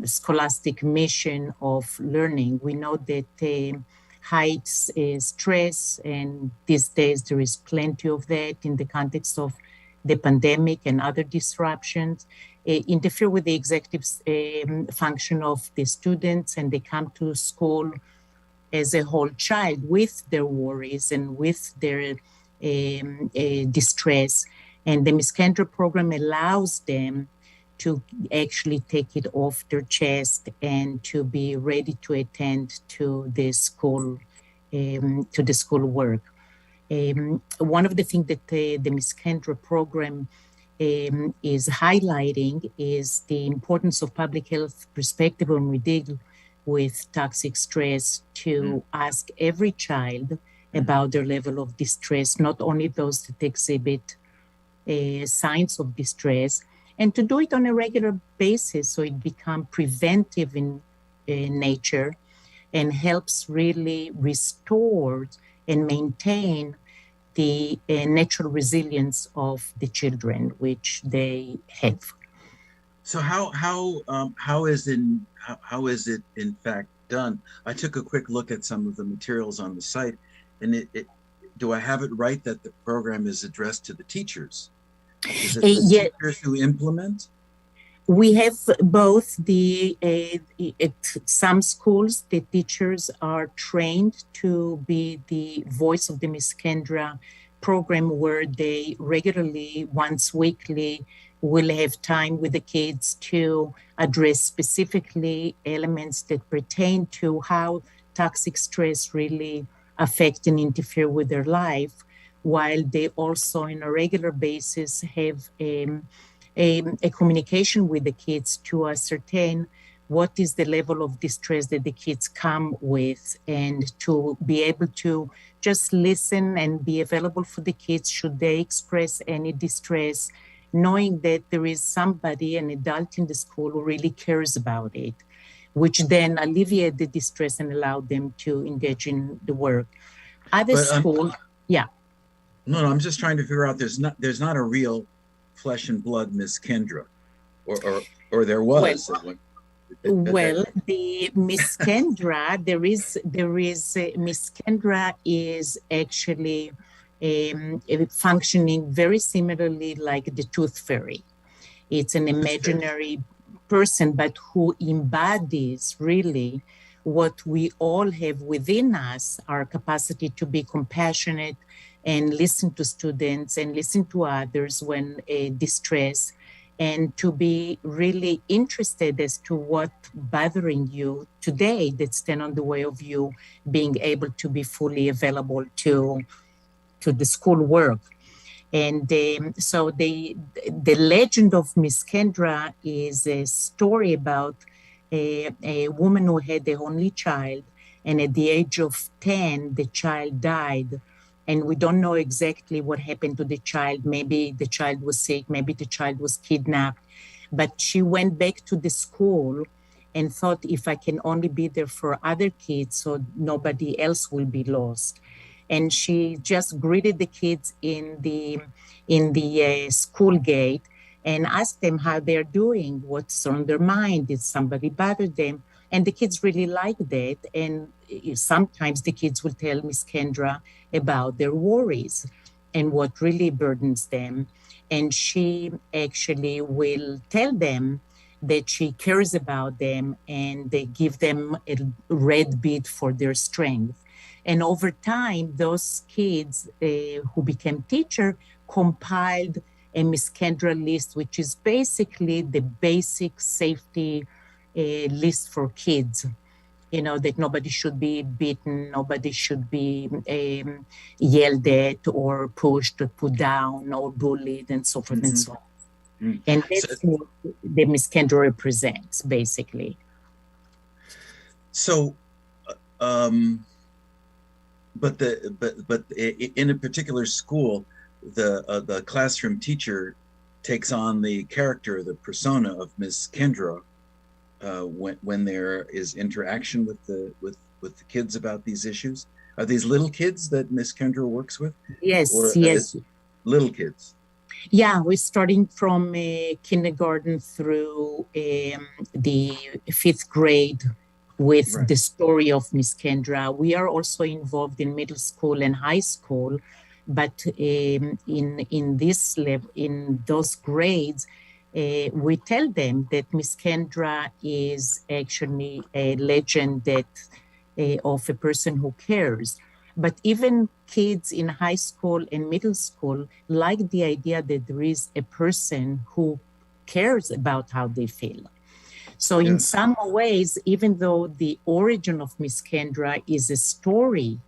scholastic mission of learning. We know that heights is stress, and these days there is plenty of that in the context of the pandemic and other disruptions, interfere with the executive function of the students, and they come to school as a whole child with their worries and with their distress. And the Miss Kendra program allows them to actually take it off their chest and to be ready to attend to the school work. One of the things that the Miss Kendra program is highlighting is the importance of public health perspective when we deal with toxic stress, to ask every child about their level of distress, not only those that exhibit signs of distress, and to do it on a regular basis so it becomes preventive in nature and helps really restore and maintain the natural resilience of the children which they have. So how is it in fact done? I took a quick look at some of the materials on the site, and do I have it right that the program is addressed to the teachers? Is it the teachers who implement? We have both. At some schools, the teachers are trained to be the voice of the Miss Kendra program, where they regularly, once weekly, will have time with the kids to address specifically elements that pertain to how toxic stress really affect and interfere with their life, while they also on a regular basis have a communication with the kids to ascertain what is the level of distress that the kids come with, and to be able to just listen and be available for the kids should they express any distress, knowing that there is somebody, an adult in the school, who really cares about it, which then alleviate the distress and allow them to engage in the work. Other schools, No, I'm just trying to figure out. There's not a real flesh and blood Miss Kendra, or there was. Well, the Miss Kendra, there is Miss Kendra is actually functioning very similarly like the Tooth Fairy. It's an imaginary person, but who embodies really what we all have within us, our capacity to be compassionate and listen to students and listen to others when distress, and to be really interested as to what bothering you today that stand on the way of you being able to be fully available to the school work. And so the legend of Miss Kendra is a story about a woman who had the only child, and at the age of 10, the child died. And we don't know exactly what happened to the child. Maybe the child was sick, maybe the child was kidnapped. But she went back to the school and thought, if I can only be there for other kids so nobody else will be lost. And she just greeted the kids in the school gate and asked them how they're doing, what's on their mind, did somebody bother them? And the kids really liked that. And sometimes the kids will tell Miss Kendra about their worries and what really burdens them. And she actually will tell them that she cares about them, and they give them a red bead for their strength. And over time, those kids who became teacher compiled a Miss Kendra list, which is basically the basic safety list for kids. You know, that nobody should be beaten, nobody should be yelled at or pushed or put down or bullied and so forth and so on. Mm-hmm. And that's what the Miss Kendra represents, basically. So, but in a particular school, the classroom teacher takes on the character, the persona of Miss Kendra. When there is interaction with the kids about these issues. Are these little kids that Miss Kendra works with? Yes, or, yes. Little kids. Yeah, we're starting from kindergarten through the 5th grade with the story of Miss Kendra. We are also involved in middle school and high school, but in this level, in those grades, we tell them that Miss Kendra is actually a legend that of a person who cares. But even kids in high school and middle school like the idea that there is a person who cares about how they feel. So in some ways, even though the origin of Miss Kendra is a story,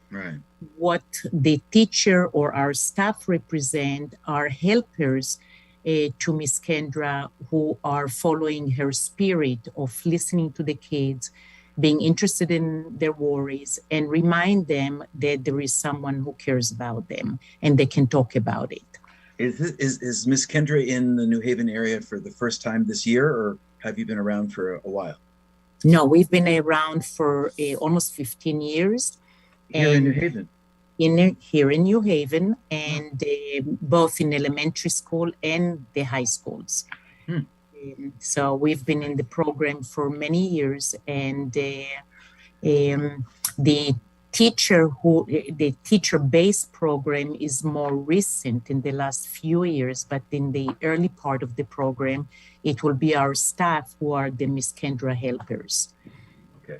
right, what the teacher or our staff represent are helpers to Miss Kendra who are following her spirit of listening to the kids, being interested in their worries, and remind them that there is someone who cares about them and they can talk about it. Is Miss Kendra in the New Haven area for the first time this year, or have you been around for a while? No, we've been around for almost 15 years. Here in New Haven? Here in New Haven, and both in elementary school and the high schools. So we've been in the program for many years, and the teacher-based program is more recent in the last few years, but in the early part of the program, it will be our staff who are the Miss Kendra helpers. Okay,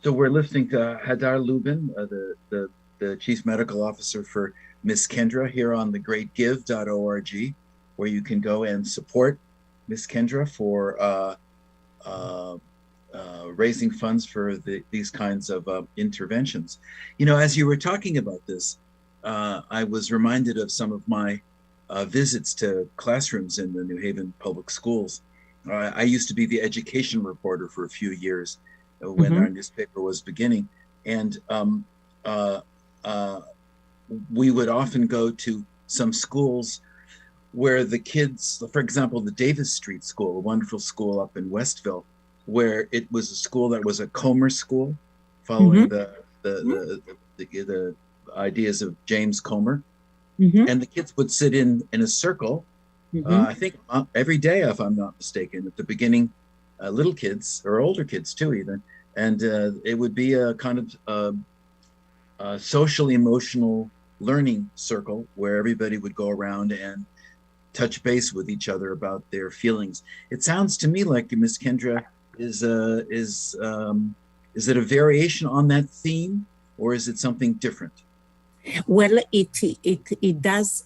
so we're listening to Hadar Lubin, the Chief Medical Officer for Miss Kendra here on thegreatgive.org, where you can go and support Miss Kendra for raising funds for these kinds of interventions. You know, as you were talking about this, I was reminded of some of my visits to classrooms in the New Haven public schools. I used to be the education reporter for a few years when our newspaper was beginning. And we would often go to some schools where the kids, for example, the Davis Street School, a wonderful school up in Westville, where it was a school that was a Comer school, following the ideas of James Comer. And the kids would sit in a circle, I think every day, if I'm not mistaken, at the beginning, little kids or older kids too, even. And it would be a kind of social emotional learning circle where everybody would go around and touch base with each other about their feelings. It sounds to me like Miss Kendra is it a variation on that theme, or is it something different? Well, it does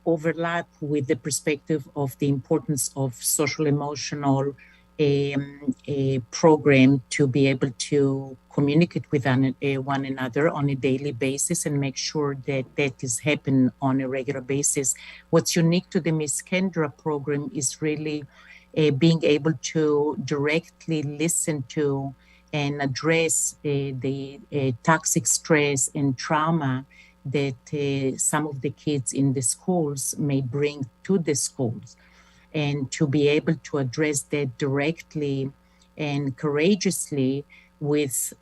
overlap with the perspective of the importance of social emotional a program to be able to communicate with one another on a daily basis and make sure that that is happening on a regular basis. What's unique to the Miss Kendra program is really being able to directly listen to and address the toxic stress and trauma that some of the kids in the schools may bring to the schools, and to be able to address that directly and courageously with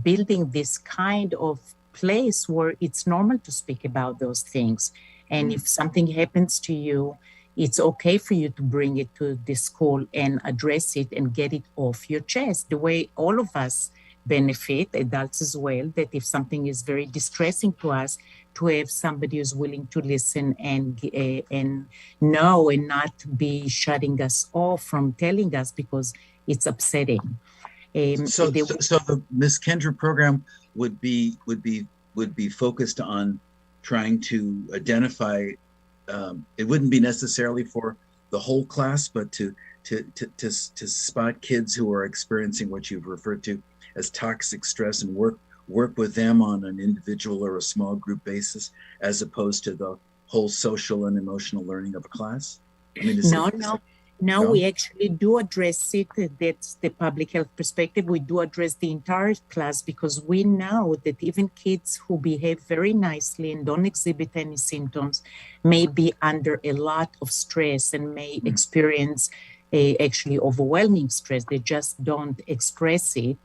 building this kind of place where it's normal to speak about those things. And if something happens to you, it's okay for you to bring it to the school and address it and get it off your chest, the way all of us benefit, adults as well, that if something is very distressing to us, to have somebody who's willing to listen and know and not be shutting us off from telling us because it's upsetting. So the Miss Kendra program would be focused on trying to identify. It wouldn't be necessarily for the whole class, but to spot kids who are experiencing what you've referred to as toxic stress and work with them on an individual or a small group basis, as opposed to the whole social and emotional learning of a class? I mean, No, we actually do address it. That's the public health perspective. We do address the entire class because we know that even kids who behave very nicely and don't exhibit any symptoms may be under a lot of stress and may experience actually overwhelming stress. They just don't express it.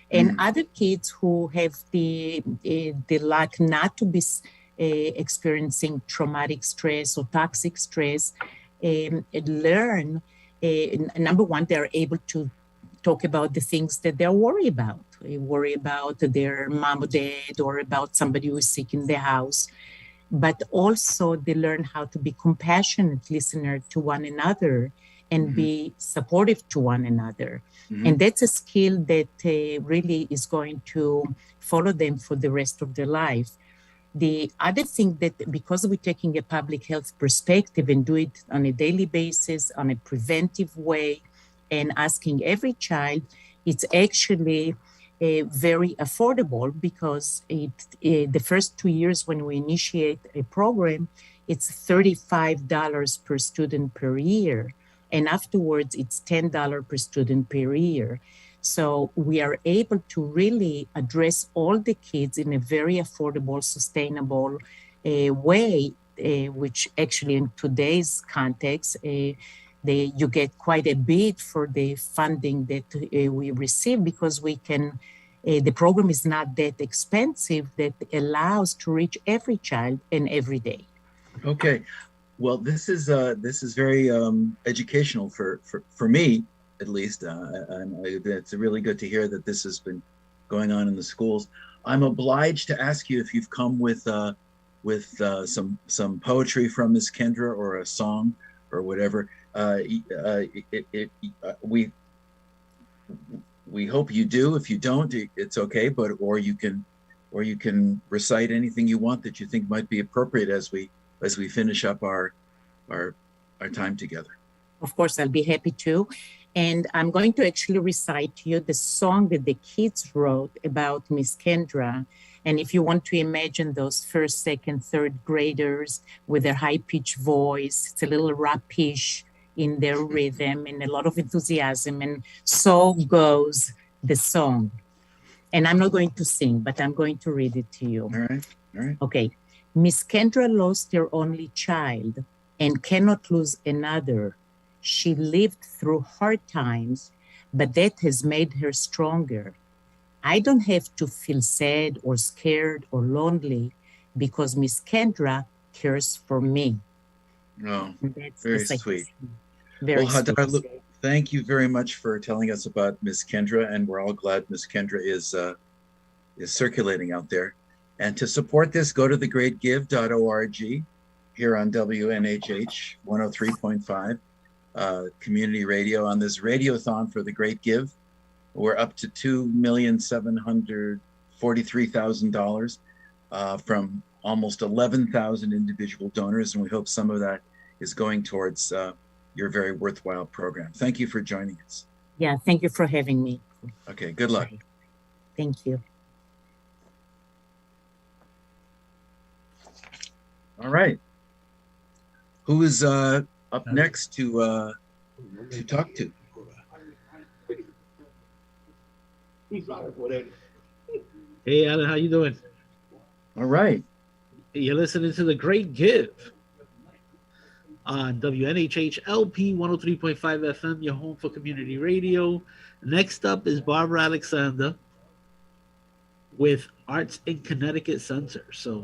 And other kids who have the luck not to be experiencing traumatic stress or toxic stress learn, number one, they're able to talk about the things that they're worried about. They worry about their mom or dad or about somebody who is sick in the house. But also they learn how to be compassionate listener to one another and be supportive to one another. Mhm. And that's a skill that really is going to follow them for the rest of their life. The other thing that, because we're taking a public health perspective and do it on a daily basis, on a preventive way, and asking every child, it's actually very affordable, because the first 2 years when we initiate a program, it's $35 per student per year. And afterwards, it's $10 per student per year. So we are able to really address all the kids in a very affordable, sustainable way, which actually in today's context, you get quite a bit for the funding that we receive, because we can, the program is not that expensive, that allows to reach every child and every day. Okay, well, this is very educational for me, at least. It's really good to hear that this has been going on in the schools. I'm obliged to ask you if you've come with some poetry from Miss Kendra, or a song or whatever. We hope you do. If you don't, it's okay. But or you can recite anything you want that you think might be appropriate as we finish up our time together. Of course, I'll be happy to. And I'm going to actually recite to you the song that the kids wrote about Miss Kendra. And if you want to imagine those first, second, third graders with their high-pitched voice, it's a little rapish in their rhythm and a lot of enthusiasm. And so goes the song. And I'm not going to sing, but I'm going to read it to you. All right, all right. Okay. Miss Kendra lost her only child and cannot lose another. She lived through hard times, but that has made her stronger. I don't have to feel sad or scared or lonely, because Miss Kendra cares for me. Oh, That's very the sweet. Very Well, Hadar, sweet. thank you very much for telling us about Miss Kendra, and we're all glad Miss Kendra is circulating out there. And to support this, go to thegreatgive.org here on WNHH 103.5 community radio on this radiothon for the Great Give. We're up to $2,743,000 from almost 11,000 individual donors, and we hope some of that is going towards your very worthwhile program. Thank you for joining us. Yeah, thank you for having me. Okay, good luck. Thank you. All right. Who is up next to talk to? Hey, Alan, how you doing? All right. You're listening to The Great Give on WNHH LP 103.5 FM, your home for community radio. Next up is Barbara Alexander with Arts in Connecticut Center. So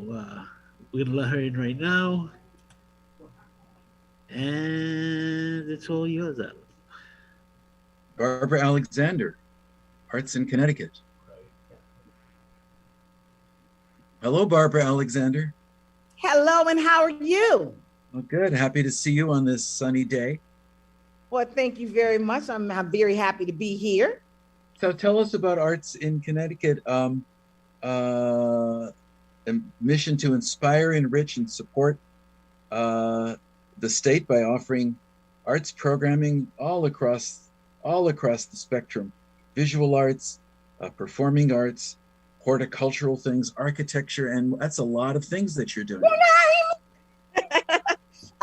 we're going to let her in right now. And it's all yours, Alan. Barbara Alexander, Arts in Connecticut. Hello, Barbara Alexander. Hello, and how are you? Well, good. Happy to see you on this sunny day. Well, thank you very much. I'm very happy to be here. So tell us about Arts in Connecticut. A mission to inspire, enrich, and support the state by offering arts programming all across the spectrum: visual arts, performing arts, horticultural things, architecture, and that's a lot of things that you're doing.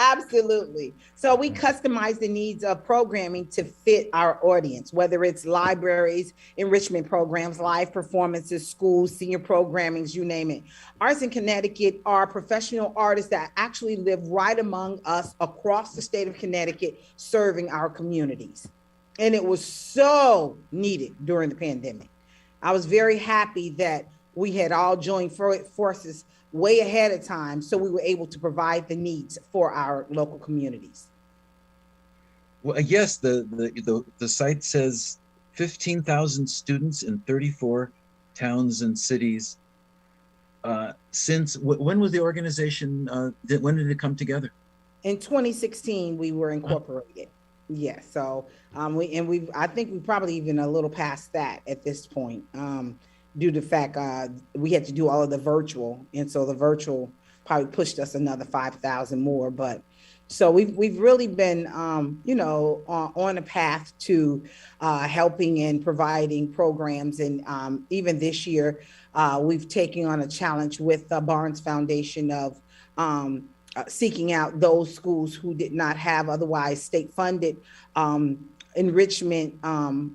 Absolutely. So we customize the needs of programming to fit our audience, whether it's libraries, enrichment programs, live performances, schools, senior programmings, you name it. Arts in Connecticut are professional artists that actually live right among us across the state of Connecticut, serving our communities. And it was so needed during the pandemic. I was very happy that we had all joined forces way ahead of time, so we were able to provide the needs for our local communities. Well, yes, the site says 15,000 students in 34 towns and cities. Since when was the organization? When did it come together? In 2016, we were incorporated. Yeah, so I think we probably even a little past that at this point, due to the fact we had to do all of the virtual, and so the virtual probably pushed us another 5,000 more. But so we've really been on a path to helping and providing programs, and even this year we've taken on a challenge with the Barnes Foundation of seeking out those schools who did not have otherwise state-funded enrichment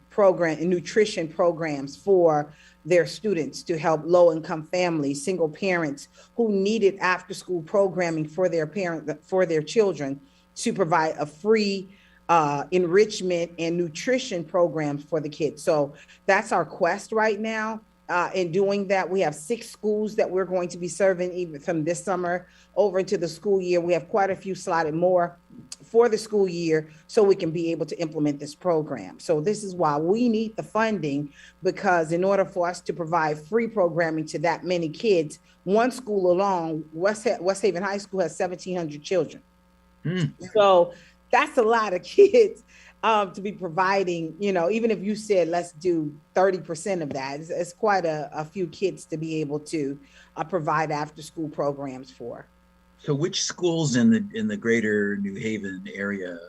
program and nutrition programs for their students, to help low-income families, single parents who needed after-school programming for their children, to provide a free enrichment and nutrition programs for the kids. So that's our quest right now. In doing that, we have 6 schools that we're going to be serving even from this summer over into the school year. We have quite a few slotted more for the school year so we can be able to implement this program. So this is why we need the funding, because in order for us to provide free programming to that many kids, one school alone, West Haven High School, has 1,700 children. So that's a lot of kids to be providing, even if you said, let's do 30% of that, it's quite a few kids to be able to provide after school programs for. So which schools in the greater New Haven area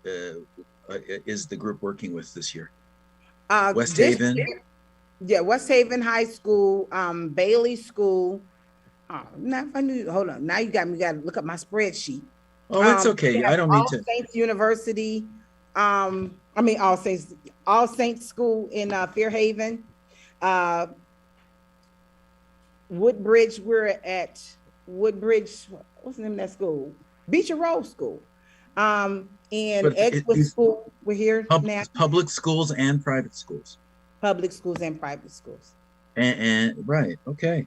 is the group working with this year? West Haven? Yeah, West Haven High School, Bailey School. Hold on. Now you got to look up my spreadsheet. Oh, it's okay. I don't mean to. All Saints University. All Saints School in Fairhaven. Woodbridge, we're at Woodbridge, what's the name of that school? Beecher Road School. And Edgewood School, we're here now. Public schools and private schools. Public schools and private schools. And right, okay.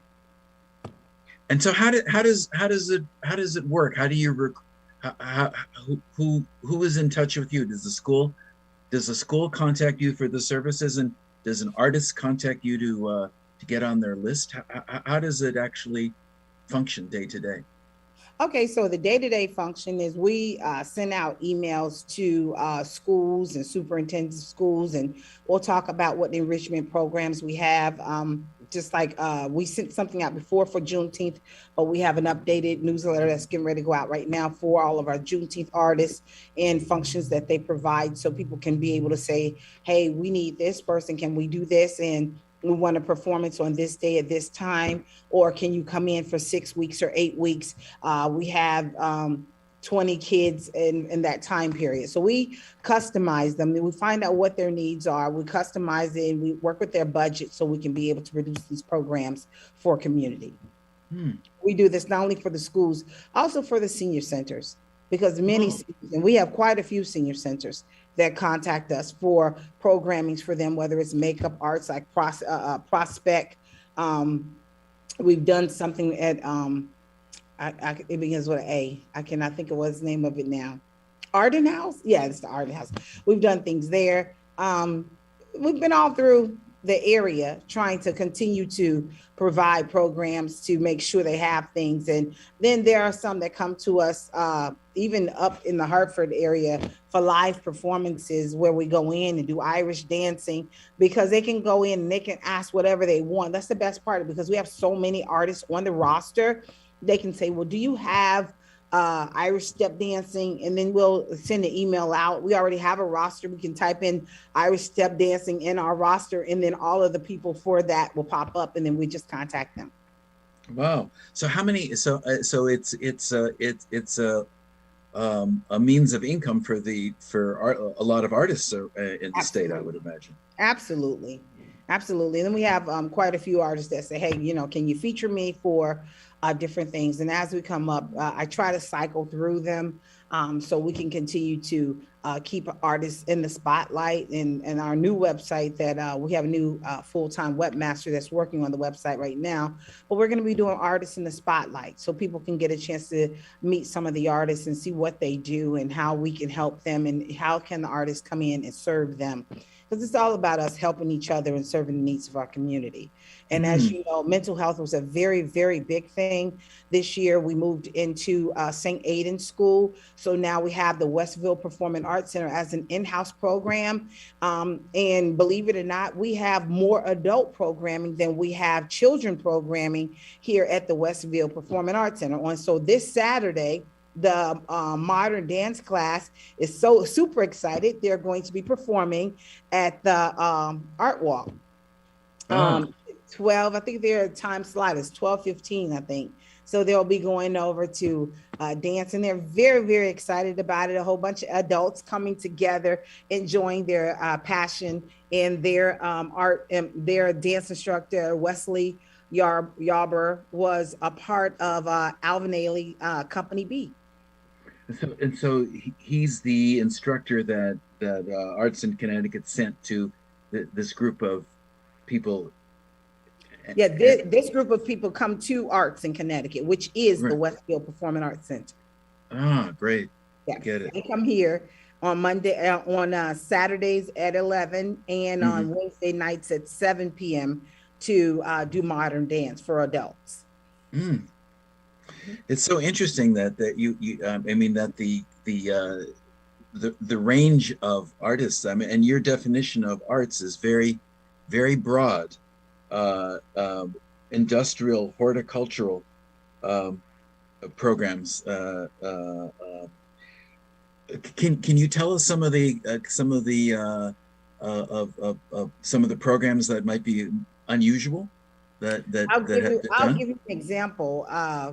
And so how does it work? How do you who is in touch with you? Does the school contact you for the services, and does an artist contact you to get on their list? How does it actually function day to day? Okay, so the day-to-day function is we send out emails to schools and superintendents of schools, and we'll talk about what enrichment programs we have. Just like we sent something out before for Juneteenth, but we have an updated newsletter that's getting ready to go out right now for all of our Juneteenth artists and functions that they provide, so people can be able to say, hey, we need this person, can we do this? And we want a performance on this day at this time, or can you come in for 6 weeks or 8 weeks? We have 20 kids in that time period. So we customize them, and we find out what their needs are. We customize it, and we work with their budget so we can be able to produce these programs for community. We do this not only for the schools, also for the senior centers, because and we have quite a few senior centers that contact us for programmings for them, whether it's makeup arts like Prospect. We've done something at, it begins with an A. I cannot think of what's the name of it now. Arden House? Yeah, it's the Arden House. We've done things there. We've been all through the area trying to continue to provide programs to make sure they have things. And then there are some that come to us even up in the Hartford area for live performances, where we go in and do Irish dancing, because they can go in and they can ask whatever they want. That's the best part, because we have so many artists on the roster. They can say, well, do you have Irish step dancing? And then we'll send an email out. We already have a roster. We can type in Irish step dancing in our roster, and then all of the people for that will pop up, and then we just contact them. Wow. So how many? So it's a means of income for a lot of artists in the state, I would imagine. Absolutely. And then we have quite a few artists that say, hey, can you feature me for different things? And as we come up, I try to cycle through them so we can continue to keep artists in the spotlight. And our new website that we have a new full-time webmaster that's working on the website right now, but we're going to be doing artists in the spotlight so people can get a chance to meet some of the artists and see what they do and how we can help them, and how can the artists come in and serve them because it's all about us helping each other and serving the needs of our community. And as you know, mental health was a very, very big thing. This year, we moved into St. Aidan School. So now we have the Westville Performing Arts Center as an in-house program. And believe it or not, we have more adult programming than we have children programming here at the Westville Performing Arts Center. And so this Saturday, the modern dance class is so super excited. They're going to be performing at the Art Walk. 12, I think their time slot is 12:15, I think. So they'll be going over to dance, and they're very, very excited about it. A whole bunch of adults coming together, enjoying their passion, and their art. And their dance instructor, Wesley Yarber, was a part of Alvin Ailey Company B. So he's the instructor that Arts in Connecticut sent to this group of people. Yeah, this group of people come to Arts in Connecticut, which is the Westville Performing Arts Center. Ah, great. Yeah, get it. They come here on Saturdays at 11 and on Wednesday nights at 7 p.m. to do modern dance for adults. It's so interesting that you I mean that the range of artists, I mean, and your definition of arts is very, very broad. Industrial, horticultural programs. Can you tell us some of the programs that might be unusual I'll give you an example.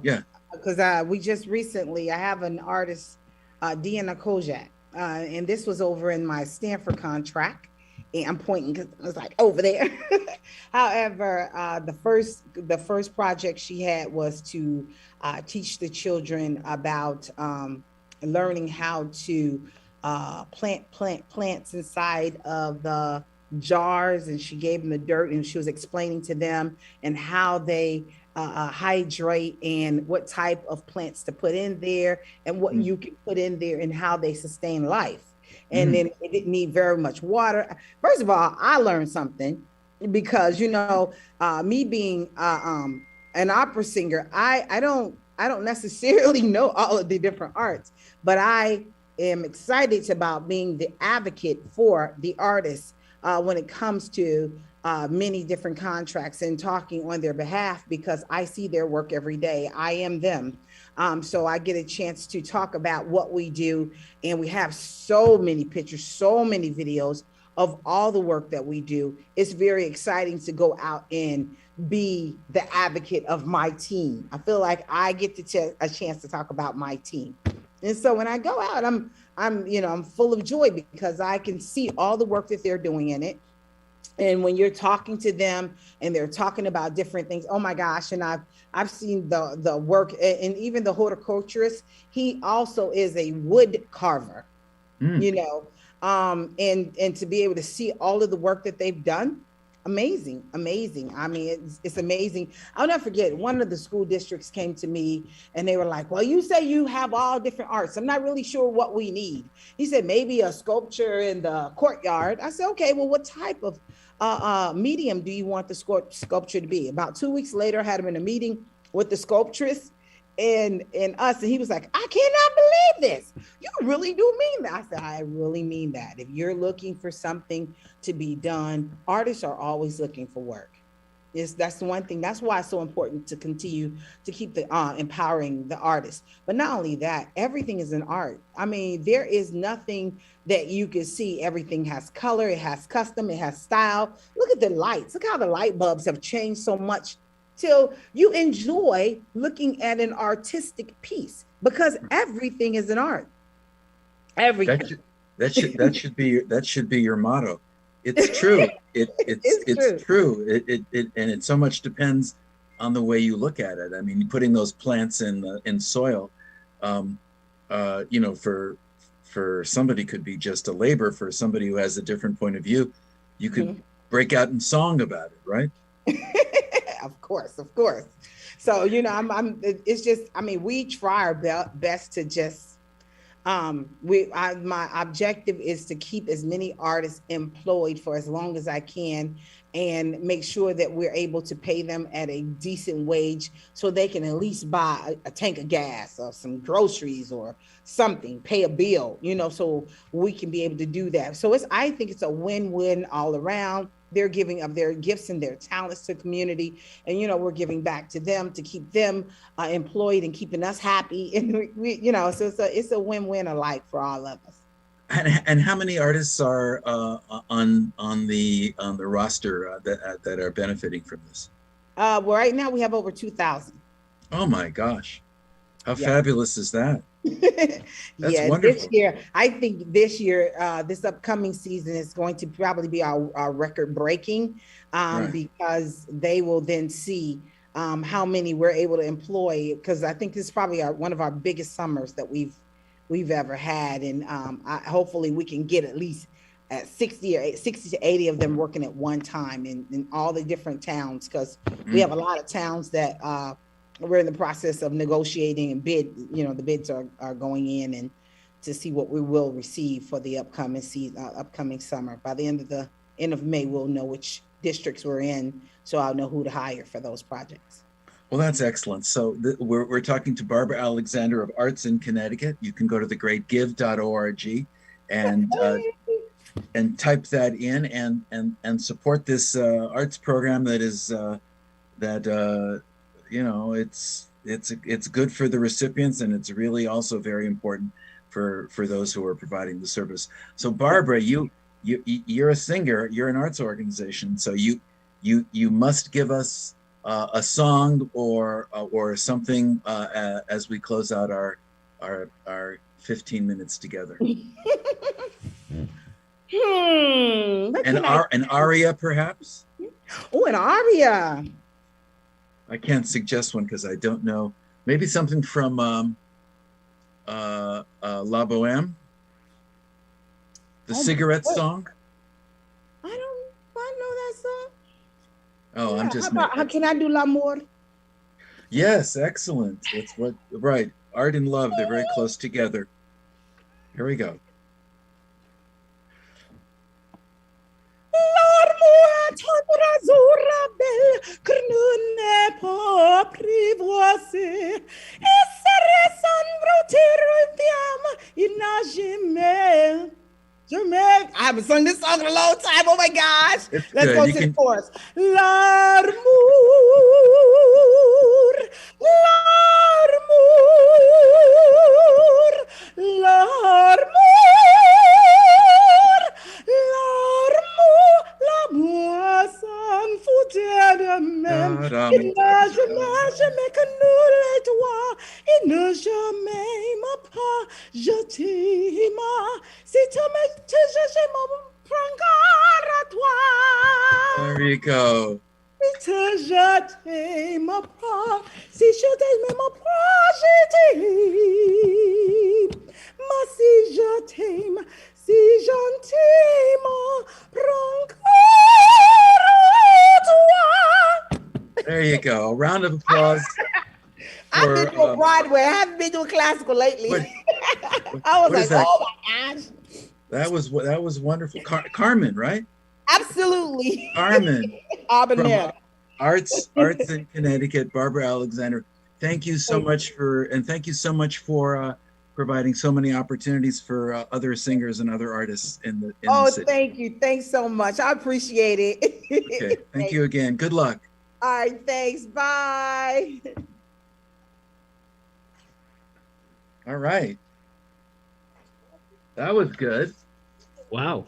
Yeah. Because we just recently, I have an artist, Deanna Kojak, and this was over in my Stanford contract. And I'm pointing because I was like over there. However, the first project she had was to teach the children about learning how to plant plants inside of the jars, and she gave them the dirt, and she was explaining to them and how they hydrate and what type of plants to put in there and what you can put in there and how they sustain life. And then it didn't need very much water. First of all, I learned something because, you know, me being an opera singer, I don't necessarily know all of the different arts, but I am excited about being the advocate for the artists when it comes to many different contracts and talking on their behalf, because I see their work every day. I am them. So I get a chance to talk about what we do. And we have so many pictures, so many videos of all the work that we do. It's very exciting to go out and be the advocate of my team. I feel like I get a chance to talk about my team. And so when I go out, I'm full of joy because I can see all the work that they're doing in it. And when you're talking to them and they're talking about different things, oh my gosh, and I've seen the work, and even the horticulturist, he also is a wood carver, you know, and to be able to see all of the work that they've done, amazing. I mean, it's amazing. I'll never forget, one of the school districts came to me and they were like, well, you say you have all different arts. I'm not really sure what we need. He said, maybe a sculpture in the courtyard. I said, okay, well, what type of medium do you want the sculpture to be? About 2 weeks later, I had him in a meeting with the sculptress and us, and he was like, I cannot believe this. You really do mean that. I said, I really mean that. If you're looking for something to be done, artists are always looking for work. That's the one thing. That's why it's so important to continue to keep the empowering the artists. But not only that, everything is an art. I mean, there is nothing that you can see. Everything has color, it has custom, it has style. Look at the lights. Look how the light bulbs have changed so much till you enjoy looking at an artistic piece, because everything is an art. Everything. That should be your motto. It's true. It's true. It and it so much depends on the way you look at it. I mean, putting those plants in soil, you know, for somebody could be just a labor. For somebody who has a different point of view, you could break out in song about it, right? Of course. So, you know, it's just, I mean, we try our best to just My objective is to keep as many artists employed for as long as I can, and make sure that we're able to pay them at a decent wage so they can at least buy a tank of gas or some groceries or something, pay a bill, so we can be able to do that. So I think it's a win-win all around. They're giving of their gifts and their talents to the community, and we're giving back to them to keep them employed and keeping us happy. And so it's a win-win alike for all of us. And how many artists are on the roster that are benefiting from this? Well, right now we have over 2,000. Oh my gosh, how fabulous is that? That's wonderful. This year, I think this upcoming season is going to probably be our record breaking, Right. because they will then see how many we're able to employ, because I think this is probably one of our biggest summers that we've ever had. And hopefully we can get at least at 60 to 80 of them working at one time in all the different towns, because we have a lot of towns that we're in the process of negotiating and the bids are going in, and to see what we will receive for the upcoming season, upcoming summer. By the end of May, we'll know which districts we're in, so I'll know who to hire for those projects. Well, that's excellent. So we're talking to Barbara Alexander of Arts in Connecticut. You can go to thegreatgive.org and type that in and support this arts program that is it's good for the recipients, and it's really also very important for those who are providing the service. So Barbara, you're a singer, you're an arts organization, so you must give us a song or something as we close out our 15 minutes together. An aria, perhaps? Oh, an aria. I can't suggest one because I don't know. Maybe something from La Boheme, the cigarette song. I know that song. Oh, yeah, I'm just. How can I do L'Amour? Yes, excellent. That's right. Art and love, they're very close together. Here we go. I haven't sung this song in a long time. Oh my gosh. Let's go to the chorus. L'amour, l'amour, l'amour, l'amour, l'amour s'en foutait de même. Il n'a jamais connu les doigts, il n'a jamais m'a pas jeté ma. Si tu me touches, je m'en prends à toi. There you go. Si tu jeté ma pas, si je t'aime ma pas, je t'aime. Ma si je t'aime, si je t'aime, prends à toi. There you go. A round of applause. I've been to Broadway. I haven't been to a classical lately. I was like, oh my gosh. That was wonderful. Carmen, right? Absolutely. Carmen. From Arts in Connecticut, Barbara Alexander. Thank you so much for providing so many opportunities for other singers and other artists in the city. Thank you. Thanks so much. I appreciate it. Okay. Thank you again. Good luck. All right. Thanks. Bye. All right. That was good. Wow.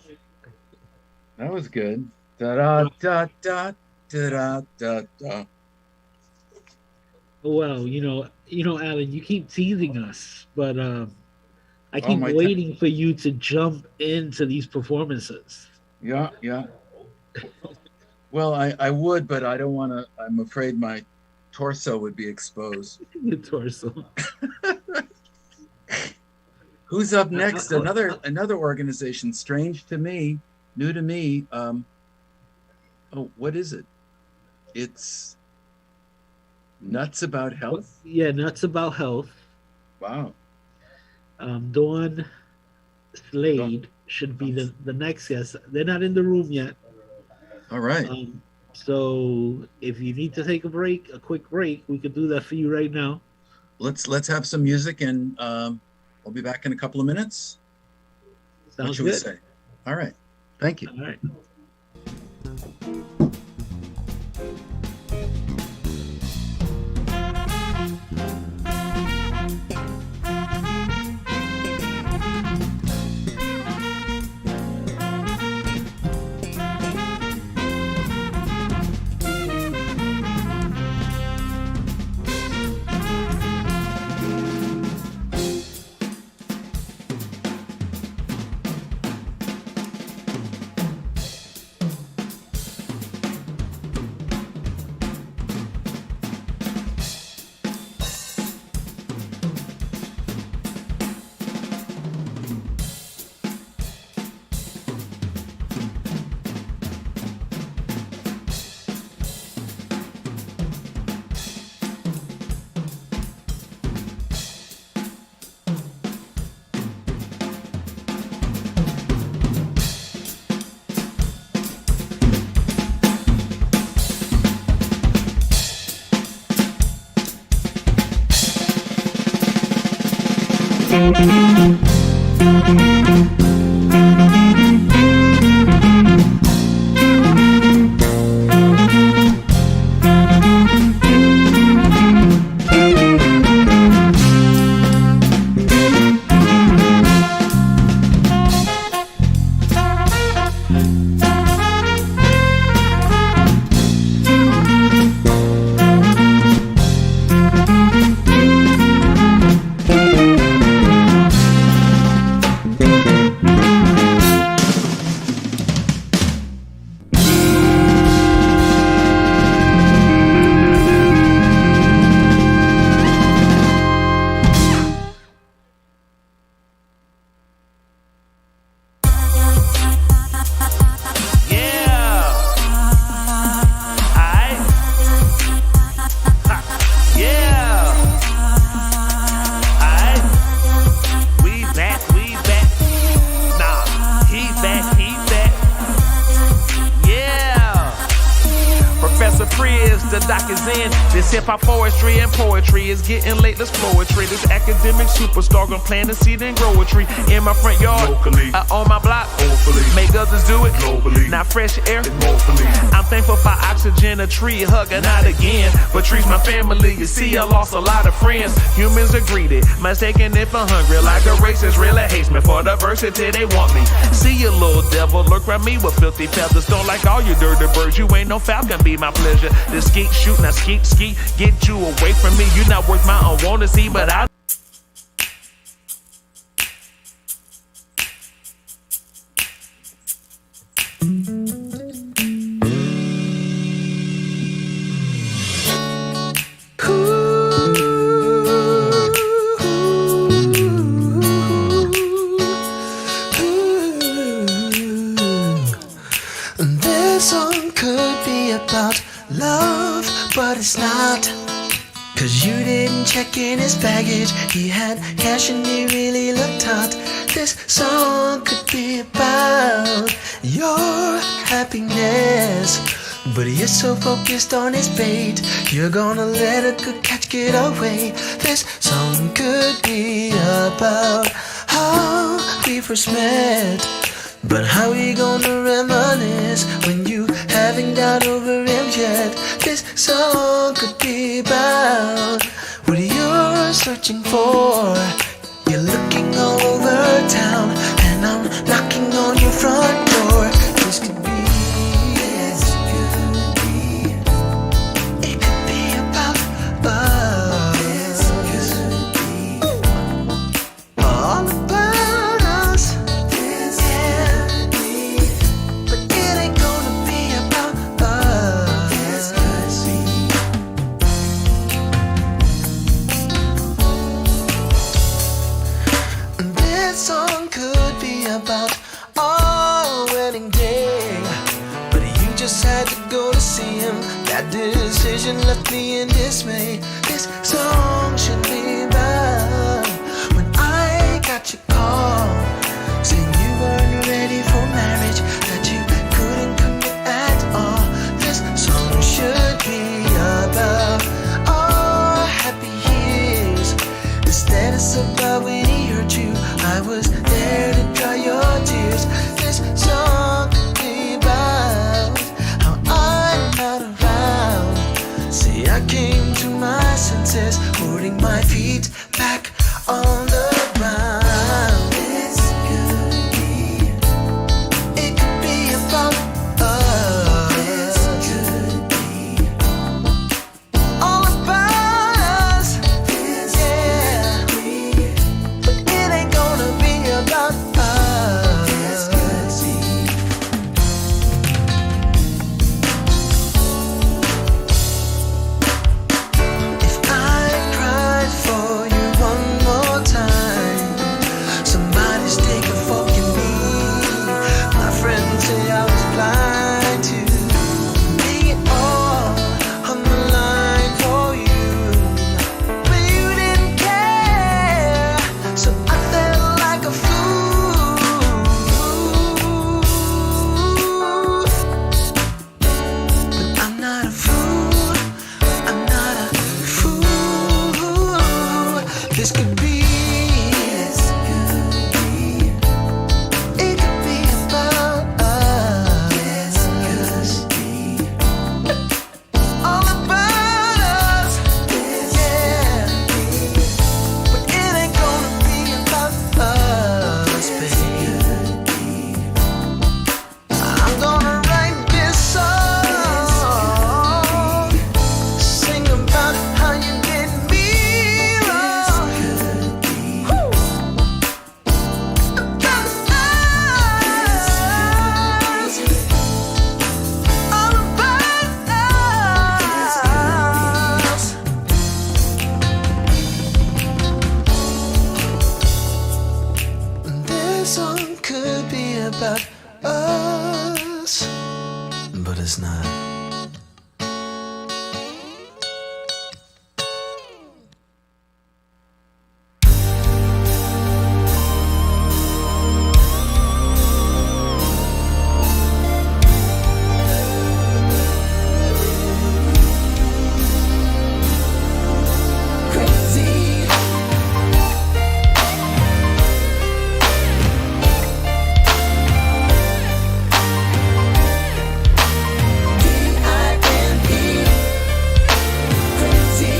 That was good. Da da da da da da da. Well, Alan, you keep teasing us, but I keep waiting for you to jump into these performances. Yeah. Well, I would, but I don't want to. I'm afraid my torso would be exposed. Your torso. Who's up next? Another organization, strange to me, new to me. What is it? It's Nuts About Health? Yeah, Nuts About Health. Wow. Dawn Slade should be the next guest. They're not in the room yet. All right. So if you need to take a break, a quick break, we could do that for you right now. Let's have some music, and I'll be back in a couple of minutes. Sounds what should good. we say? All right. Thank you. All right. Hip-hop forestry and poetry is getting late, let's flow a tree. This academic superstar gonna plant a seed and grow a tree. In my front yard, locally, on my block, hopefully, make others do it, globally, not fresh air, I'm thankful for oxygen, a tree hugging out again. But trees my family, you see I lost a lot of friends. Humans are greedy, mistaken if I'm hungry. Like a racist really hates me for diversity, they want me. See you little devil, look around me with filthy feathers. Don't like all you dirty birds, you ain't no falcon, be my pleasure. The skeet shoot, now skeet, get you away from me. You not worth my own want to see, but I This song could be about love, but it's not. Cause you didn't check in his baggage. He had cash and he really looked hot. This song could be about your happiness, but you're so focused on his bait, you're gonna let a good catch get away. This song could be about how we first met, but how we gonna reminisce when you haven't got over him yet. This song could be about what you're searching for. You're looking all over town, and I'm knocking on your front door. This could be, this could be, it could be about love. This could be all about us. This could be, but it ain't gonna be about love. This could be. This song could be about our wedding day, but you just had to go to see him. That decision left me in dismay. This song should be about when I got that you called, saying you weren't ready for marriage, that you couldn't commit at all. This song should be about our happy years. Instead it's about when he hurt you, I was there to dry your tears. This song could be about how I'm not around. See, I came to my senses, putting my feet back on the ground. This could be, it could be about us. This could be all about us. This could be, but it ain't gonna be about us. This could be. If I cried for you one more time, somebody's taking fork in me. My friends say I was blind to lay it all on the line for you, but you didn't care, so I felt like a fool. But I'm not a fool. I'm not a fool. This could be. It could be about us. All about us. Yeah. But it ain't gonna be about us, baby. I'm gonna write this song, sing about how you did me wrong. Woo. About us. All about us. This song could be about us, but it's not. Crazy. D-I-M-E. Crazy.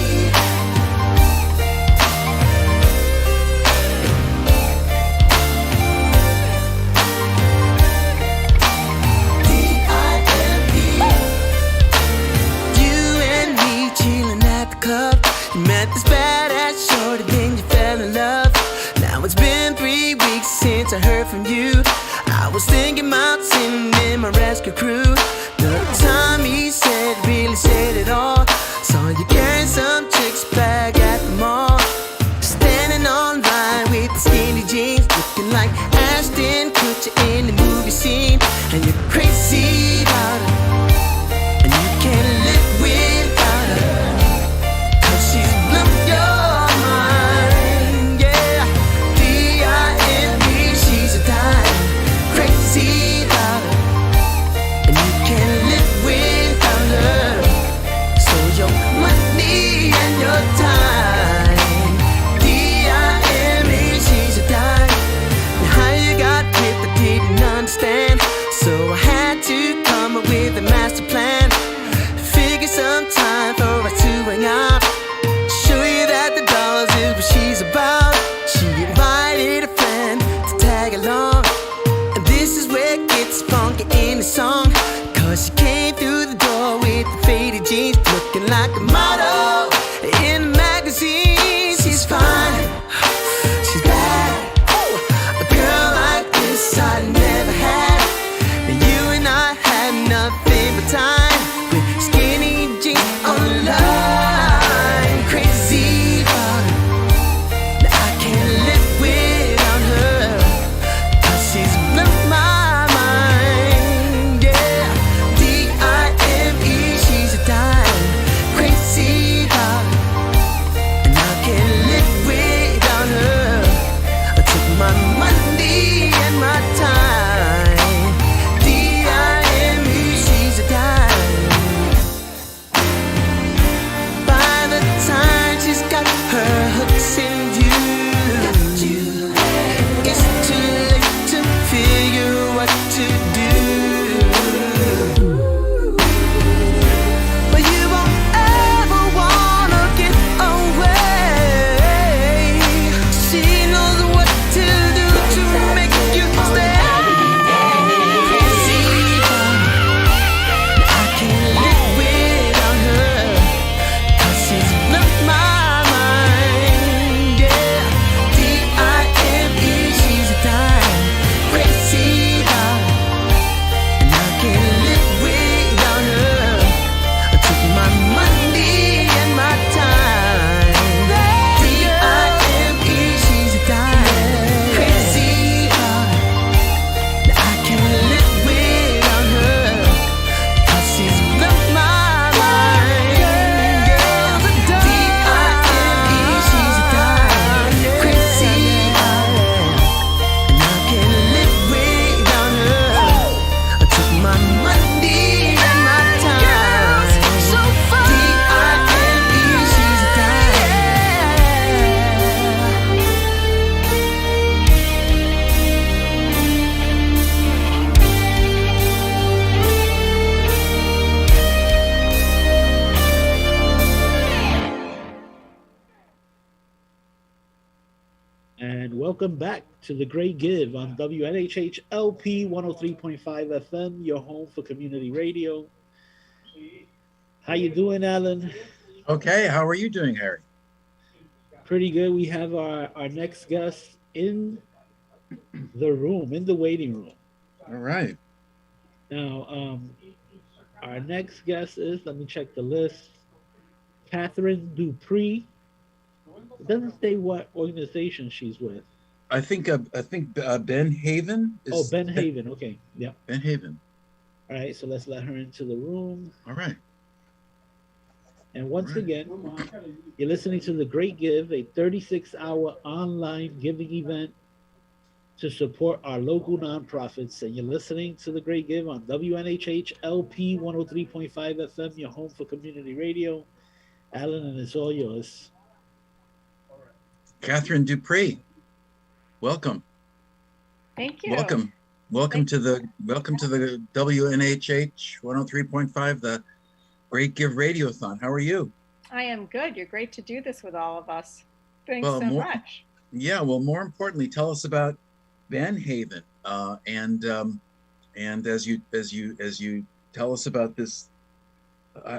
D-I-M-E. You and me chilling at the club. You met this badass shorty, then you fell in love. Now it's been 3 weeks since I heard from you. I was thinking about sending in my rescue crew. The time he said really said it all. Saw you carrying some chick's bag at the mall, standing on line with the skinny jeans, looking like Ashton Kutcher in the movie scene. And you're crazy about her, and you can't live without her, 'cause she's blew your mind, yeah. D-I-M-E, she's a dime, crazy about her, and you can't live without her. So your money and your time, D-I-M-E, she's a dime. Now how you got with, I didn't understand, so I had to come up with a master plan. Figure some time for us to hang out, show you that the dollars is what she's about. She invited a friend to tag along, and this is where it gets funky in the song, 'cause she came through the door with the faded jeans, looking like a model in a magazine. She's fine, she's bad, a girl like this I never had. You and I had nothing but time, with skinny jeans on the line. Crazy about her, now I can't live without her, 'cause she's blew my mind, yeah. D-I-M-E, she's a dime, crazy money and my time. D-I-M-E, she's a dime. By the time she's got her hooks in view, it's too late to figure what to do. But you won't ever wanna get away. She knows what to do to make you stay. Crazy, I can't live without her, 'cause she's blown my mind, yeah. D-I-M-E, she's a dime. Crazy, and I can't live without her. I took my money and my time. D-I-M-E, she's a dime. Crazy, I can't live without her, 'cause she's blown my mind, yeah. D-I-M-E, she's a dime. Crazy, and I can't live without her. I took my money and my time. D-I-M-E, she's a dime. And welcome back to The Great Give on WNHH LP 103.5 FM, your home for community radio. How you doing, Alan? Okay, how are you doing, Harry? Pretty good. We have our next guest in the room, in the waiting room. All right. Now, our next guest is, let me check the list, Catherine Dupree. It doesn't say what organization she's with. I think Ben Haven is. Oh, Ben Haven. Okay. Yeah. Ben Haven. All right. So let's let her into the room. All right. And once again, you're listening to The Great Give, a 36-hour online giving event to support our local nonprofits. And you're listening to The Great Give on WNHH LP 103.5 FM, your home for community radio. Alan, and it's all yours. Catherine Dupree, welcome. Thank you. Welcome to the WNHH 103.5, the Great Give Radiothon. How are you? I am good. You're great to do this with all of us. Thanks Well, so more- much. Yeah, well, more importantly, tell us about Ben Haven, and as you tell us about this,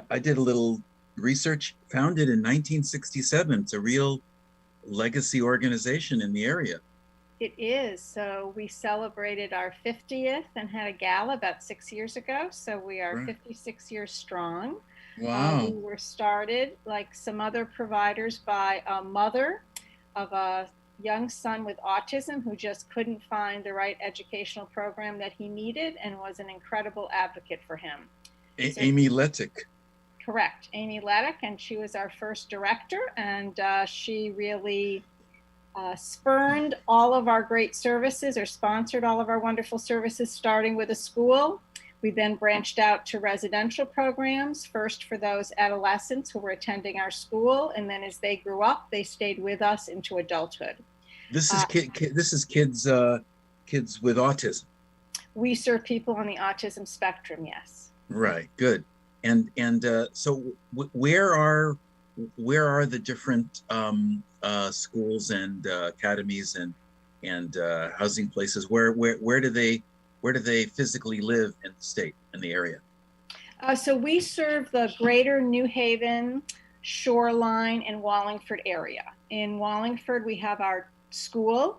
I did a little research. Founded in 1967, it's a real legacy organization in the area. It is. So we celebrated our 50th and had a gala about 6 years ago. So we are Right. 56 years strong. Wow. We were started, like some other providers, by a mother of a young son with autism who just couldn't find the right educational program that he needed, and was an incredible advocate for him. Amy Lettick. Correct, Amy Laddick, and she was our first director, and she really spurned all of our great services, or sponsored all of our wonderful services, starting with a school. We then branched out to residential programs, first for those adolescents who were attending our school, and then as they grew up, they stayed with us into adulthood. This is kids with autism. We serve people on the autism spectrum, yes. Right. Good. And so where are the different schools and academies and housing places? Where do they physically live in the state, in the area? So we serve the greater New Haven, Shoreline, and Wallingford area. In Wallingford, we have our school.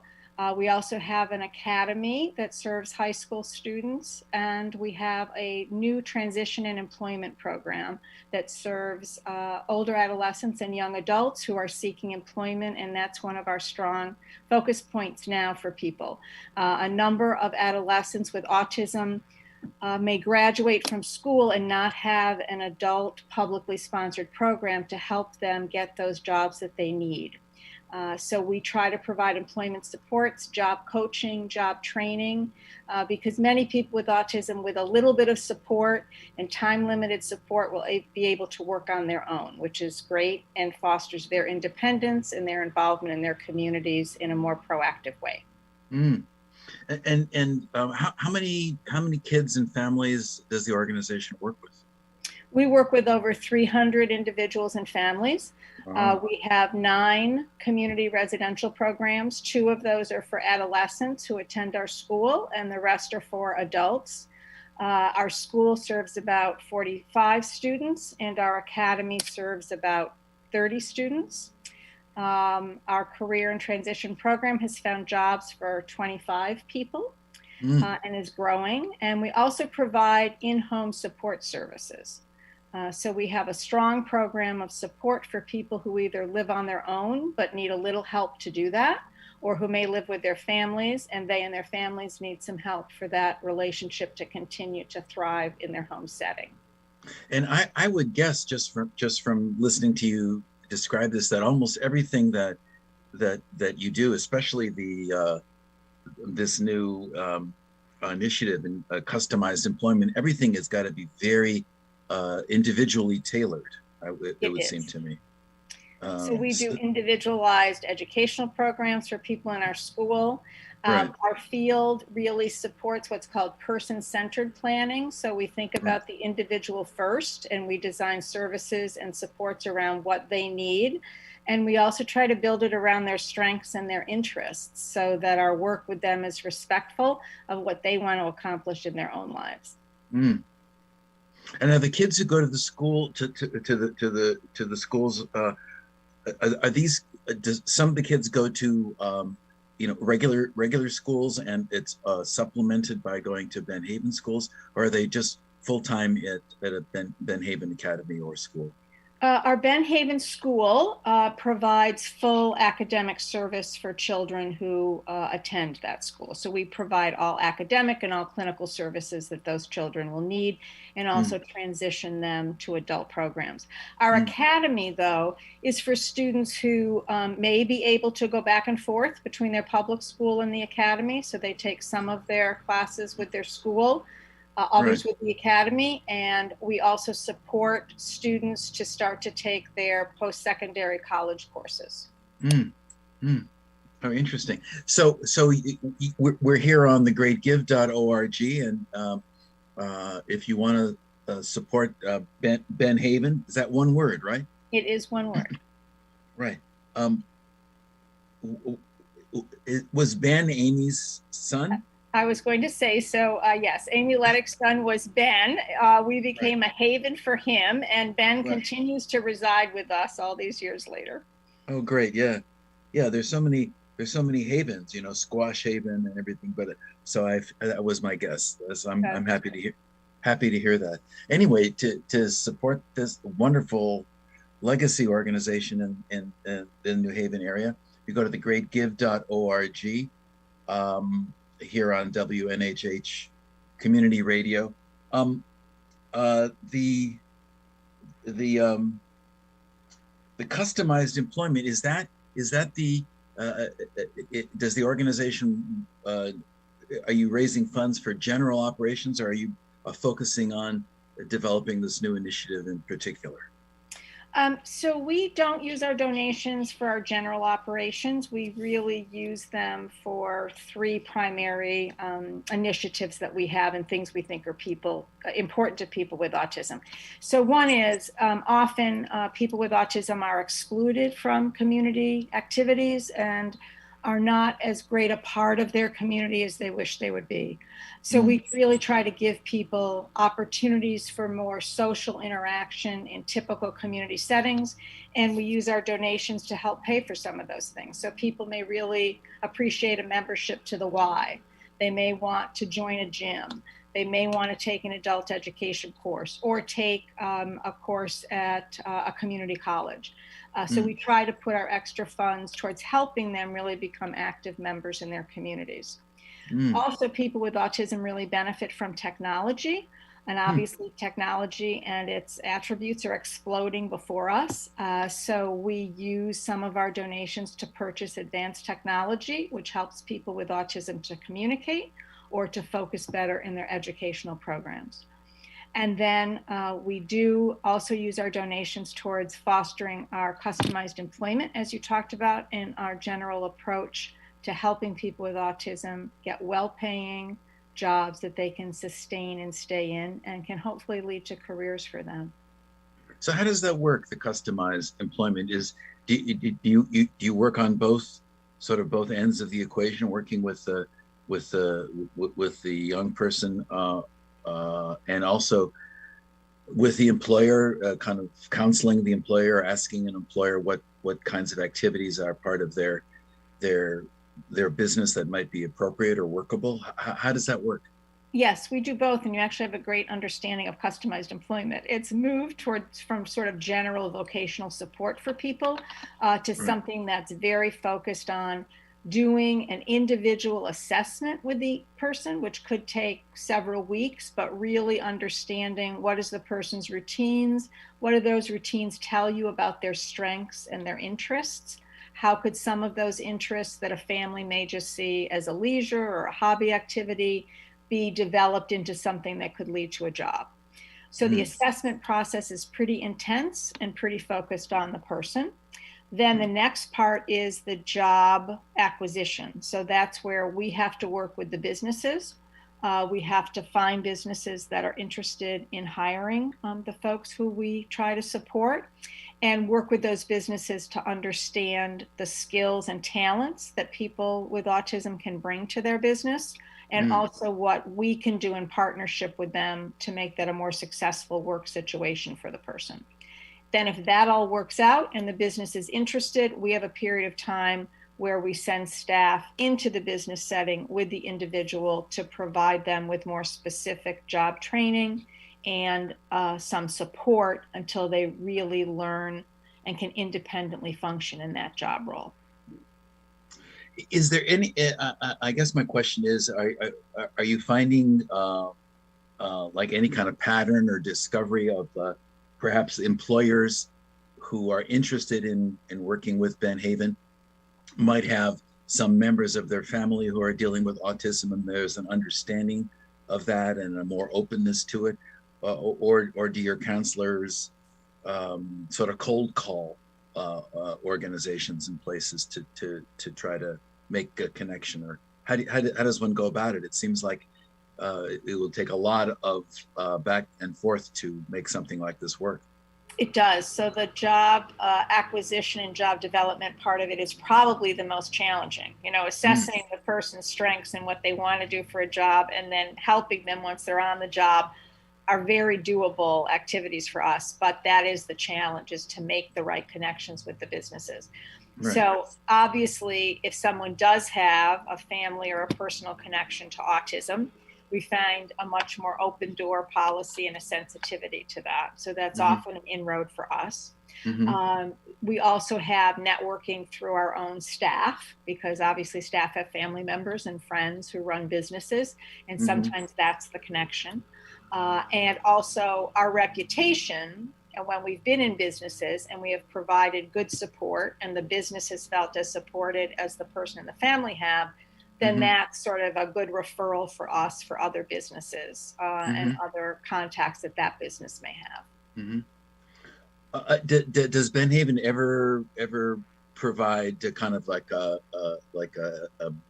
We also have an academy that serves high school students, and we have a new transition and employment program that serves older adolescents and young adults who are seeking employment, and that's one of our strong focus points now for people. A number of adolescents with autism may graduate from school and not have an adult publicly sponsored program to help them get those jobs that they need. So we try to provide employment supports, job coaching, job training, because many people with autism with a little bit of support and time limited support will be able to work on their own, which is great and fosters their independence and their involvement in their communities in a more proactive way. Mm. And how many kids and families does the organization work with? We work with over 300 individuals and families. We have 9 community residential programs. 2 of those are for adolescents who attend our school, and the rest are for adults. Our school serves about 45 students, and our academy serves about 30 students. Our career and transition program has found jobs for 25 people and is growing. And we also provide in-home support services. So we have a strong program of support for people who either live on their own but need a little help to do that, or who may live with their families and they and their families need some help for that relationship to continue to thrive in their home setting. And I would guess just from listening to you describe this, that almost everything that you do, especially this new initiative and customized employment, everything has got to be very individually tailored. It would seem to me. So we do individualized educational programs for people in our school. Right. Our field really supports what's called person-centered planning. So we think about the individual first, and we design services and supports around what they need. And we also try to build it around their strengths and their interests so that our work with them is respectful of what they want to accomplish in their own lives. Mm. And are the kids who go to the school to the schools? Are these? Does some of the kids go to regular schools and it's supplemented by going to Ben Haven schools, or are they just full time at a Ben Haven Academy or school? Our Ben Haven school provides full academic service for children who attend that school. So we provide all academic and all clinical services that those children will need, and also transition them to adult programs. Our academy, though, is for students who may be able to go back and forth between their public school and the academy. So they take some of their classes with their school, others with the academy, and we also support students to start to take their post-secondary college courses. Oh, interesting. So we're here on thegreatgive.org, and if you want to support Ben Haven, is that one word, right? It is one word. Right. Was Ben Amy's son? I was going to say, so yes, Amy Leddick's son was Ben. We became a haven for him, and Ben continues to reside with us all these years later. Oh, great. Yeah. There's so many havens, Squash Haven and everything, but that was my guess. So I'm happy to hear that. Anyway, to support this wonderful legacy organization in the New Haven area, you go to thegreatgive.org. Here on WNHH Community Radio. The customized employment, is that the does the organization are you raising funds for general operations, or are you focusing on developing this new initiative in particular? So we don't use our donations for our general operations. We really use them for 3 primary initiatives that we have and things we think are important to people with autism. So one is often people with autism are excluded from community activities and are not as great a part of their community as they wish they would be. So we really try to give people opportunities for more social interaction in typical community settings, and we use our donations to help pay for some of those things. So people may really appreciate a membership to the Y. They may want to join a gym. They may want to take an adult education course or take a course at a community college. So we try to put our extra funds towards helping them really become active members in their communities. Also, people with autism really benefit from technology. And obviously technology and its attributes are exploding before us. So we use some of our donations to purchase advanced technology, which helps people with autism to communicate or to focus better in their educational programs. And then we do also use our donations towards fostering our customized employment, as you talked about, in our general approach to helping people with autism get well-paying jobs that they can sustain and stay in and can hopefully lead to careers for them. So how does that work? The customized employment do you work on both ends of the equation, working with the young person and also with the employer, kind of counseling the employer, asking an employer what kinds of activities are part of their business that might be appropriate or workable? How does that work? Yes, we do both, and you actually have a great understanding of customized employment. It's moved from sort of general vocational support for people to something that's very focused on doing an individual assessment with the person, which could take several weeks, but really understanding what is the person's routines, what do those routines tell you about their strengths and their interests. How could some of those interests that a family may just see as a leisure or a hobby activity be developed into something that could lead to a job? So the assessment process is pretty intense and pretty focused on the person. Then the next part is the job acquisition. So that's where we have to work with the businesses. We have to find businesses that are interested in hiring the folks who we try to support, and work with those businesses to understand the skills and talents that people with autism can bring to their business, and also what we can do in partnership with them to make that a more successful work situation for the person. Then if that all works out and the business is interested, we have a period of time where we send staff into the business setting with the individual to provide them with more specific job training and some support until they really learn and can independently function in that job role. Is there any, I guess my question is, are you finding like any kind of pattern or discovery of perhaps employers who are interested in working with Benhaven might have some members of their family who are dealing with autism, and there's an understanding of that and a more openness to it? Or do your counselors sort of cold call organizations and places to try to make a connection? Or how does one go about it? It seems like it will take a lot of back and forth to make something like this work. It does. So the job acquisition and job development part of it is probably the most challenging. You know, assessing the person's strengths and what they want to do for a job, and then helping them once they're on the job, are very doable activities for us. But that is the challenge, is to make the right connections with the businesses. Right. So obviously, if someone does have a family or a personal connection to autism, we find a much more open door policy and a sensitivity to that. So that's often an inroad for us. We also have networking through our own staff, because obviously staff have family members and friends who run businesses, and sometimes that's the connection. And also our reputation, and when we've been in businesses and we have provided good support and the business has felt as supported as the person and the family have, then that's sort of a good referral for us for other businesses and other contacts that business may have. Does Benhaven ever provide kind of like a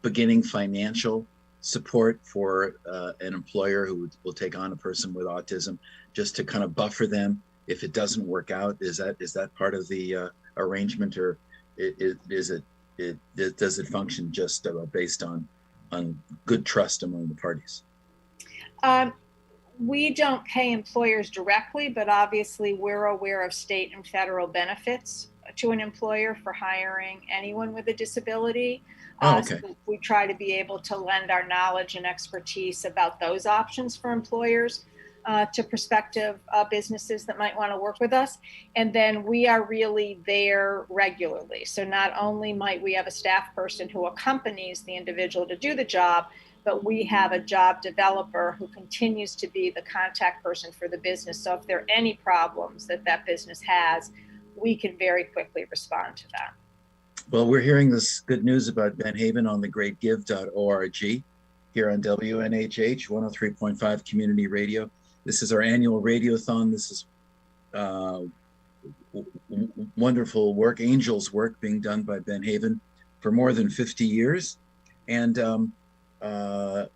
beginning financial support for an employer who will take on a person with autism, just to kind of buffer them if it doesn't work out? Is that part of the arrangement, or does it function just based on good trust among the parties? We don't pay employers directly, but obviously we're aware of state and federal benefits to an employer for hiring anyone with a disability. So we try to be able to lend our knowledge and expertise about those options for employers to prospective businesses that might want to work with us. And then we are really there regularly. So not only might we have a staff person who accompanies the individual to do the job, but we have a job developer who continues to be the contact person for the business. So if there are any problems that that business has, we can very quickly respond to that. Well, we're hearing this good news about Benhaven on thegreatgive.org here on WNHH 103.5 Community Radio. This is our annual radiothon. This is wonderful work, angels work being done by Benhaven for more than 50 years. And I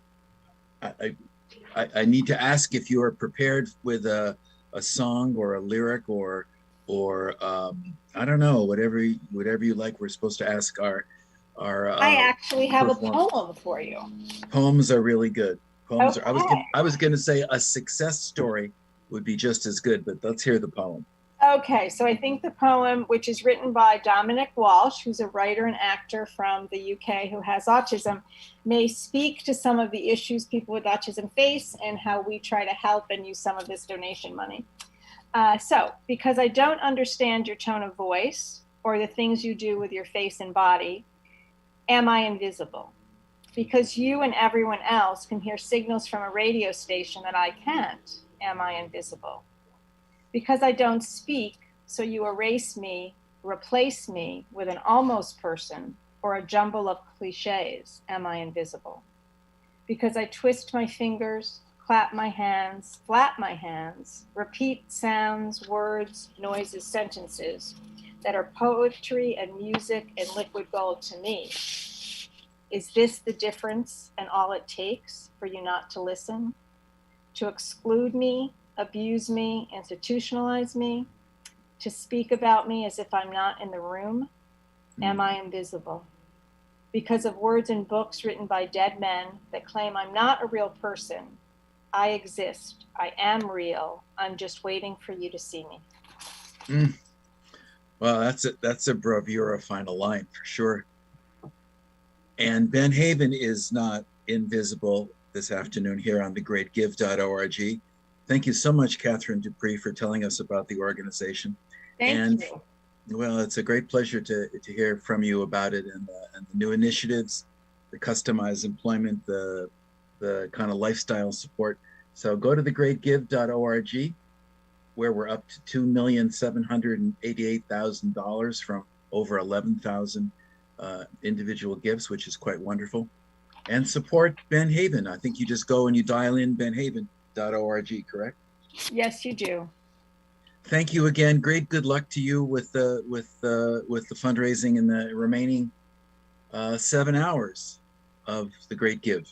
need to ask if you are prepared with a song or a lyric or I don't know, whatever you like. We're supposed to ask our I actually have a poem for you. Poems are really good. Poems Okay. are, I was going to say a success story would be just as good, but let's hear the poem. Okay, so I think the poem, which is written by Dominic Walsh, who's a writer and actor from the UK who has autism, may speak to some of the issues people with autism face and how we try to help and use some of this donation money. So, because I don't understand your tone of voice or the things you do with your face and body, am I invisible? Because you and everyone else can hear signals from a radio station that I can't, am I invisible? Because I don't speak, so you erase me, replace me with an almost person or a jumble of cliches, am I invisible? Because I twist my fingers, clap my hands, flap my hands, repeat sounds, words, noises, sentences that are poetry and music and liquid gold to me. Is this the difference and all it takes for you not to listen? To exclude me, abuse me, institutionalize me, to speak about me as if I'm not in the room? Am I invisible? Because of words and books written by dead men that claim I'm not a real person, I exist. I am real. I'm just waiting for you to see me. Well, that's a bravura final line for sure. And Benhaven is not invisible this afternoon here on thegreatgive.org. Thank you so much, Catherine Dupree, for telling us about the organization. Thank you. Well, it's a great pleasure to hear from you about it and the new initiatives, the customized employment, the kind of lifestyle support. So go to thegreatgive.org, where we're up to $2,788,000 from over 11,000 individual gifts, which is quite wonderful. And support Benhaven. I think you just go and you dial in benhaven.org, correct? Yes, you do. Thank you again. Great good luck to you with the fundraising in the remaining 7 hours of the Great Give.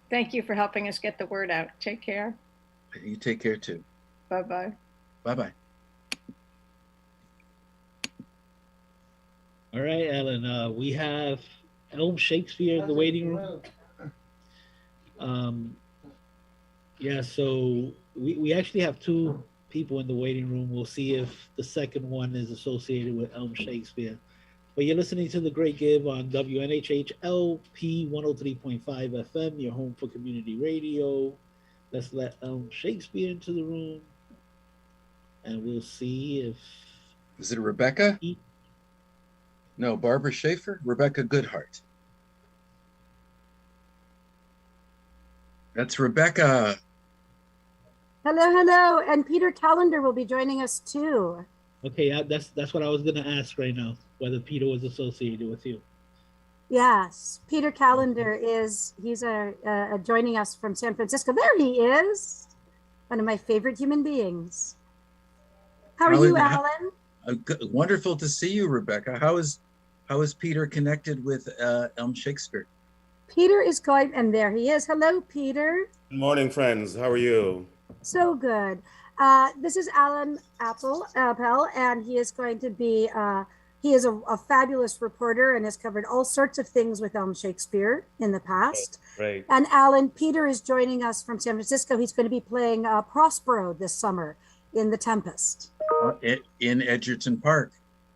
Thank you for helping us get the word out. Take care. You take care too. Bye-bye. Bye-bye. All right, Ellen. We have Elm Shakespeare in the waiting room. Yeah, so we actually have two people in the waiting room. We'll see if the second one is associated with Elm Shakespeare. But you're listening to The Great Give on WNHH LP 103.5 FM, your home for community radio. Let's let Elm Shakespeare into the room, and we'll see if... Is it Rebecca? No, Barbara Schaefer? Rebecca Goodhart. That's Rebecca. Hello, and Peter Callender will be joining us too. Okay, that's what I was gonna ask right now, whether Peter was associated with you. Yes, Peter Callender he's joining us from San Francisco. There he is, one of my favorite human beings. How are you, Alan? Wonderful to see you, Rebecca. How is Peter connected with Elm Shakespeare? Peter is going, and there he is. Hello, Peter. Good morning, friends. How are you? So good. This is Alan Appel, and he is going to be, he is a fabulous reporter and has covered all sorts of things with Elm Shakespeare in the past. Right. And Alan, Peter is joining us from San Francisco. He's going to be playing Prospero this summer in The Tempest. In Edgerton Park.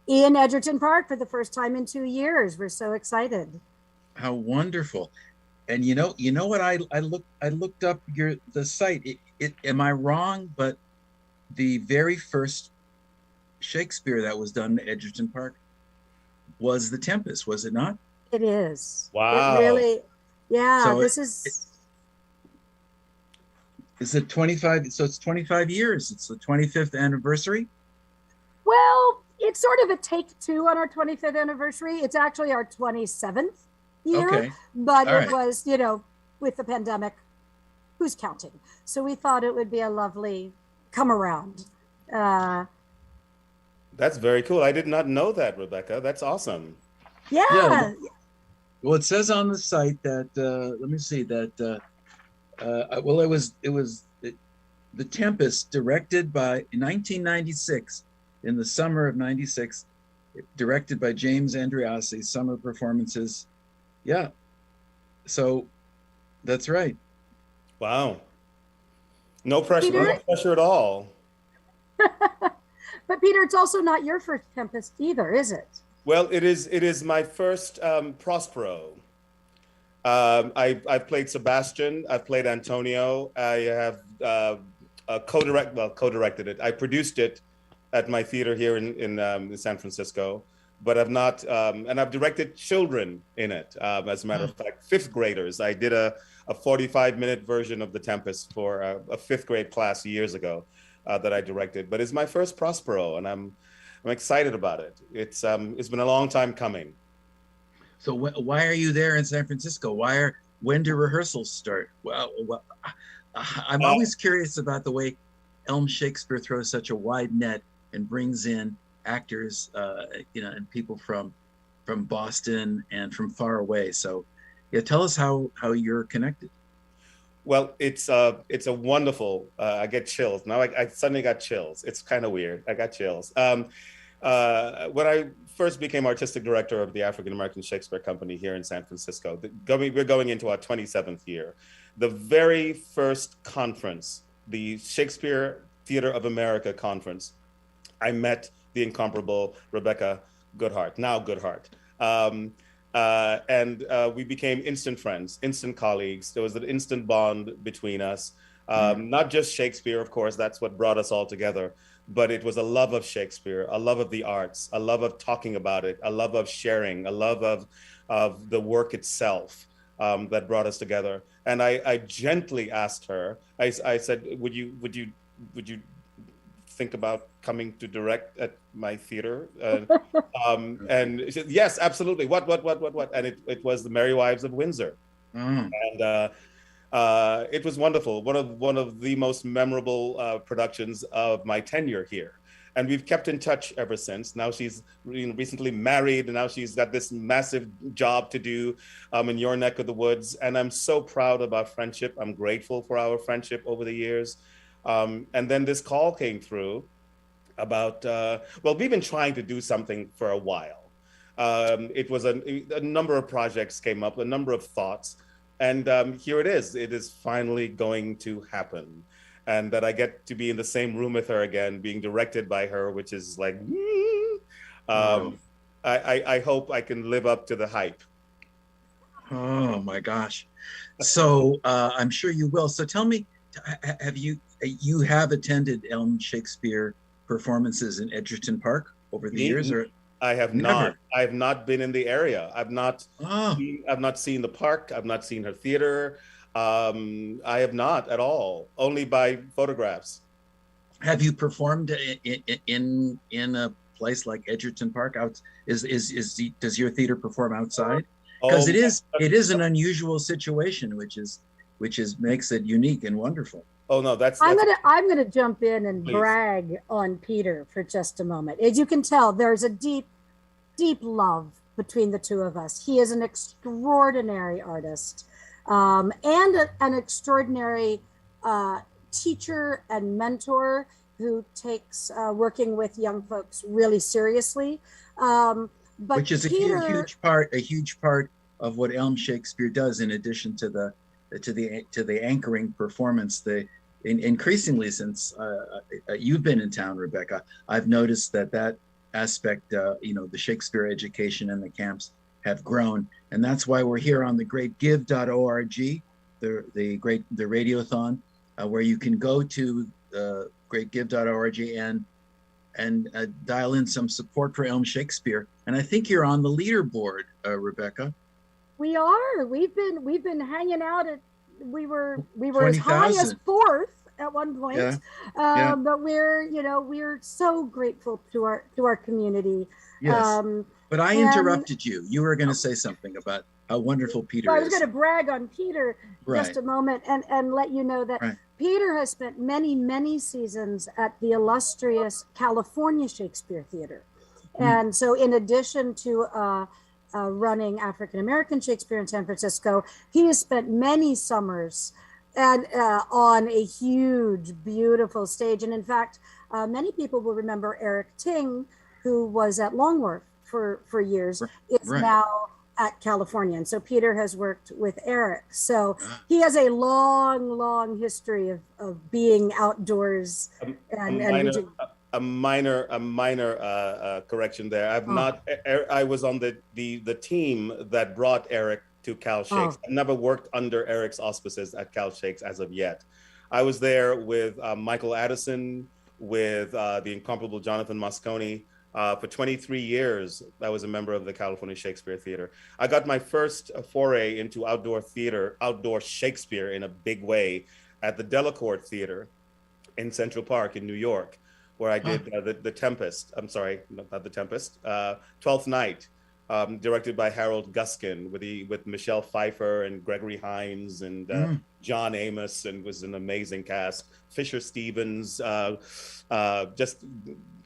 In Edgerton Park for the first time in 2 years. We're so excited. How wonderful. And you know what I looked up the site. Am I wrong? But the very first Shakespeare that was done in Edgerton Park was The Tempest, was it not? It is. Wow. It really, Yeah, So this is. Is it 25? So it's 25 years. It's the 25th anniversary. Well, it's sort of a take two on our 25th anniversary. It's actually our 27th year, Okay. but All it right. was, with the pandemic, who's counting? So we thought it would be a lovely come around. That's very cool. I did not know that, Rebecca. That's awesome. Yeah. Well, it says on the site that let me see that. Well, it was The Tempest, directed by in 1996, in the summer of '96, directed by James Andreassi. Summer performances. Yeah. So that's right. Wow. No pressure. Peter? No pressure at all. But Peter, it's also not your first Tempest either, is it? Well, it is my first Prospero. I've played Sebastian. I've played Antonio. I have co-directed it. I produced it at my theater here in San Francisco, but I've not, and I've directed children in it. As a matter of fact, fifth graders. I did a 45-minute version of The Tempest for a fifth grade class years ago that I directed. But it's my first Prospero, and I'm excited about it. It's been a long time coming. So why are you there in San Francisco? When do rehearsals start? Well, I'm always curious about the way Elm Shakespeare throws such a wide net and brings in actors, and people from Boston and from far away. So, yeah, tell us how you're connected. Well, it's a wonderful. I get chills now. I suddenly got chills. It's kind of weird. I got chills. When I first became artistic director of the African American Shakespeare Company here in San Francisco, we're going into our 27th year. The very first conference, the Shakespeare Theater of America conference, I met the incomparable Rebecca Goodhart, now Goodhart. And we became instant friends, instant colleagues. There was an instant bond between us. Not just Shakespeare, of course, that's what brought us all together, but it was a love of Shakespeare, a love of the arts, a love of talking about it, a love of sharing, a love of the work itself that brought us together. And I gently asked her, I said, would you think about coming to direct at my theater? And she said, yes, absolutely. What? And it was The Merry Wives of Windsor. And it was wonderful. One of the most memorable productions of my tenure here. And we've kept in touch ever since. Now she's recently married, and now she's got this massive job to do in your neck of the woods. And I'm so proud of our friendship. I'm grateful for our friendship over the years. And then this call came through about, we've been trying to do something for a while. It was a number of projects came up, a number of thoughts. And here it is. It is finally going to happen. And that I get to be in the same room with her again, being directed by her, which is like, I hope I can live up to the hype. Oh my gosh. So I'm sure you will. So tell me, have you attended Elm Shakespeare performances in Edgerton Park over the years, or? I have Never. not. I have not been in the area. I've not seen the park. I've not seen her theater. I have not at all. Only by photographs. Have you performed in a place like Edgerton Park? Does your theater perform outside? Because it is an unusual situation, which makes it unique and wonderful. Oh no, I'm gonna jump in and Please. brag on Peter for just a moment. As you can tell, there's a deep love between the two of us. He is an extraordinary artist, and an extraordinary teacher and mentor who takes working with young folks really seriously. But Which is Peter, a huge part of what Elm Shakespeare does, in addition to the anchoring performance. Increasingly since you've been in town, Rebecca, I've noticed that aspect, the Shakespeare education and the camps have grown, and that's why we're here on the greatgive.org, the radiothon, where you can go to greatgive.org and dial in some support for Elm Shakespeare. And I think you're on the leaderboard, Rebecca. We are. We've been hanging out at. We were as high as 20,000. fourth at one point. Yeah. Yeah. But we're so grateful to our community. Yes. But I and- interrupted you. You were going to say something about how wonderful Peter I is. was going to brag on Peter just Right. a moment and let you know that Right. Peter has spent many seasons at the illustrious California Shakespeare Theater. And so in addition to running African American Shakespeare in San Francisco, he has spent many summers and on a huge, beautiful stage. And in fact, many people will remember Eric Ting, who was at Longworth for years, is Right. now at California. And so Peter has worked with Eric. So he has a long history of being outdoors and reaching. A minor correction there. I was on the team that brought Eric to Cal Shakes. I've never worked under Eric's auspices at Cal Shakes as of yet. I was there with Michael Addison, with the incomparable Jonathan Moscone. For 23 years, I was a member of the California Shakespeare Theater. I got my first foray into outdoor theater, outdoor Shakespeare in a big way at the Delacorte Theater in Central Park in New York, where I did the Tempest. I'm sorry, not the Tempest. 12th Night, directed by Harold Guskin, with Michelle Pfeiffer and Gregory Hines and John Amos, and was an amazing cast. Fisher Stevens, just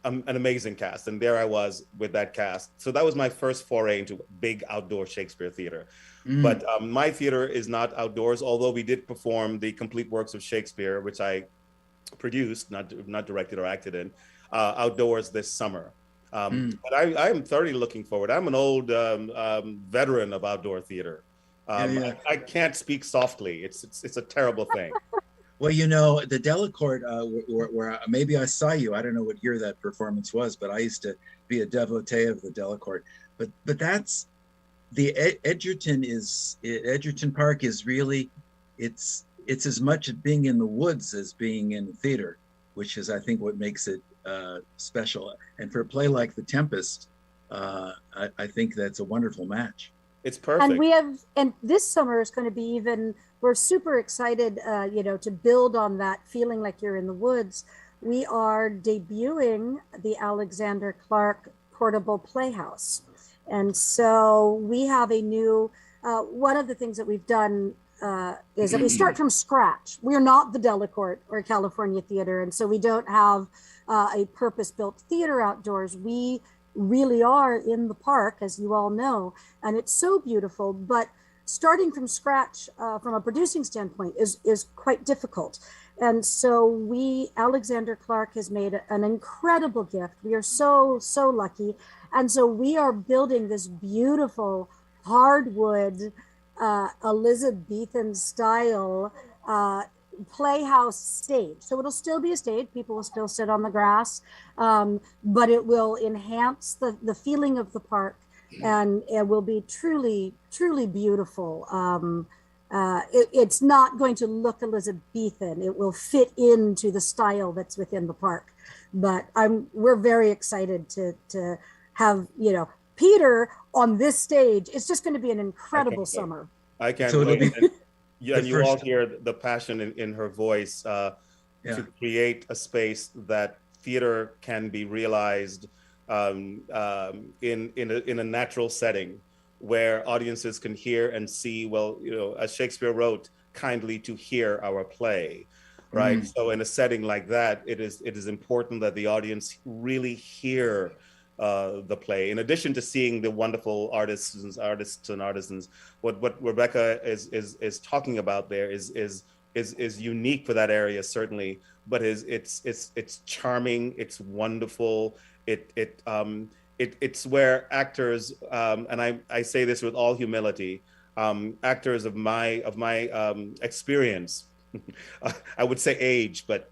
an amazing cast. And there I was with that cast. So that was my first foray into big outdoor Shakespeare theater. But my theater is not outdoors, although we did perform the complete works of Shakespeare, which I produced, not directed or acted in, outdoors this summer. But I am thoroughly looking forward. I'm an old veteran of outdoor theater. I can't speak softly. It's a terrible thing. Well, you know, the Delacorte, where maybe I saw you. I don't know what year that performance was, but I used to be a devotee of the Delacorte. But that's the Edgerton Park is really, it's as much being in the woods as being in the theater, which is, I think, what makes it special. And for a play like The Tempest, I think that's a wonderful match. It's perfect. And this summer is going to be even, we're super excited, to build on that feeling like you're in the woods. We are debuting the Alexander Clark Portable Playhouse. And so we have a new, one of the things that we've done is that we start from scratch. We're not the Delacorte or California Theater. And so we don't have a purpose-built theater outdoors. We really are in the park, as you all know, and it's so beautiful. But starting from scratch from a producing standpoint is quite difficult. And so Alexander Clark has made an incredible gift. We are so lucky. And so we are building this beautiful hardwood Elizabethan style playhouse stage. So it'll still be a stage. People will still sit on the grass, but it will enhance the feeling of the park, and it will be truly beautiful. It's not going to look Elizabethan. It will fit into the style that's within the park. But we're very excited to have Peter on this stage. It's just going to be an incredible summer. I can't So wait. And you all first- hear the passion in her voice to create a space that theater can be realized in a natural setting where audiences can hear and see, as Shakespeare wrote, kindly to hear our play, right? So in a setting like that, it is important that the audience really hear the play. In addition to seeing the wonderful artists and artisans, what Rebecca is talking about there is unique for that area, certainly, but it's charming, it's wonderful. It's where actors, and I say this with all humility, actors of my experience, I would say age, but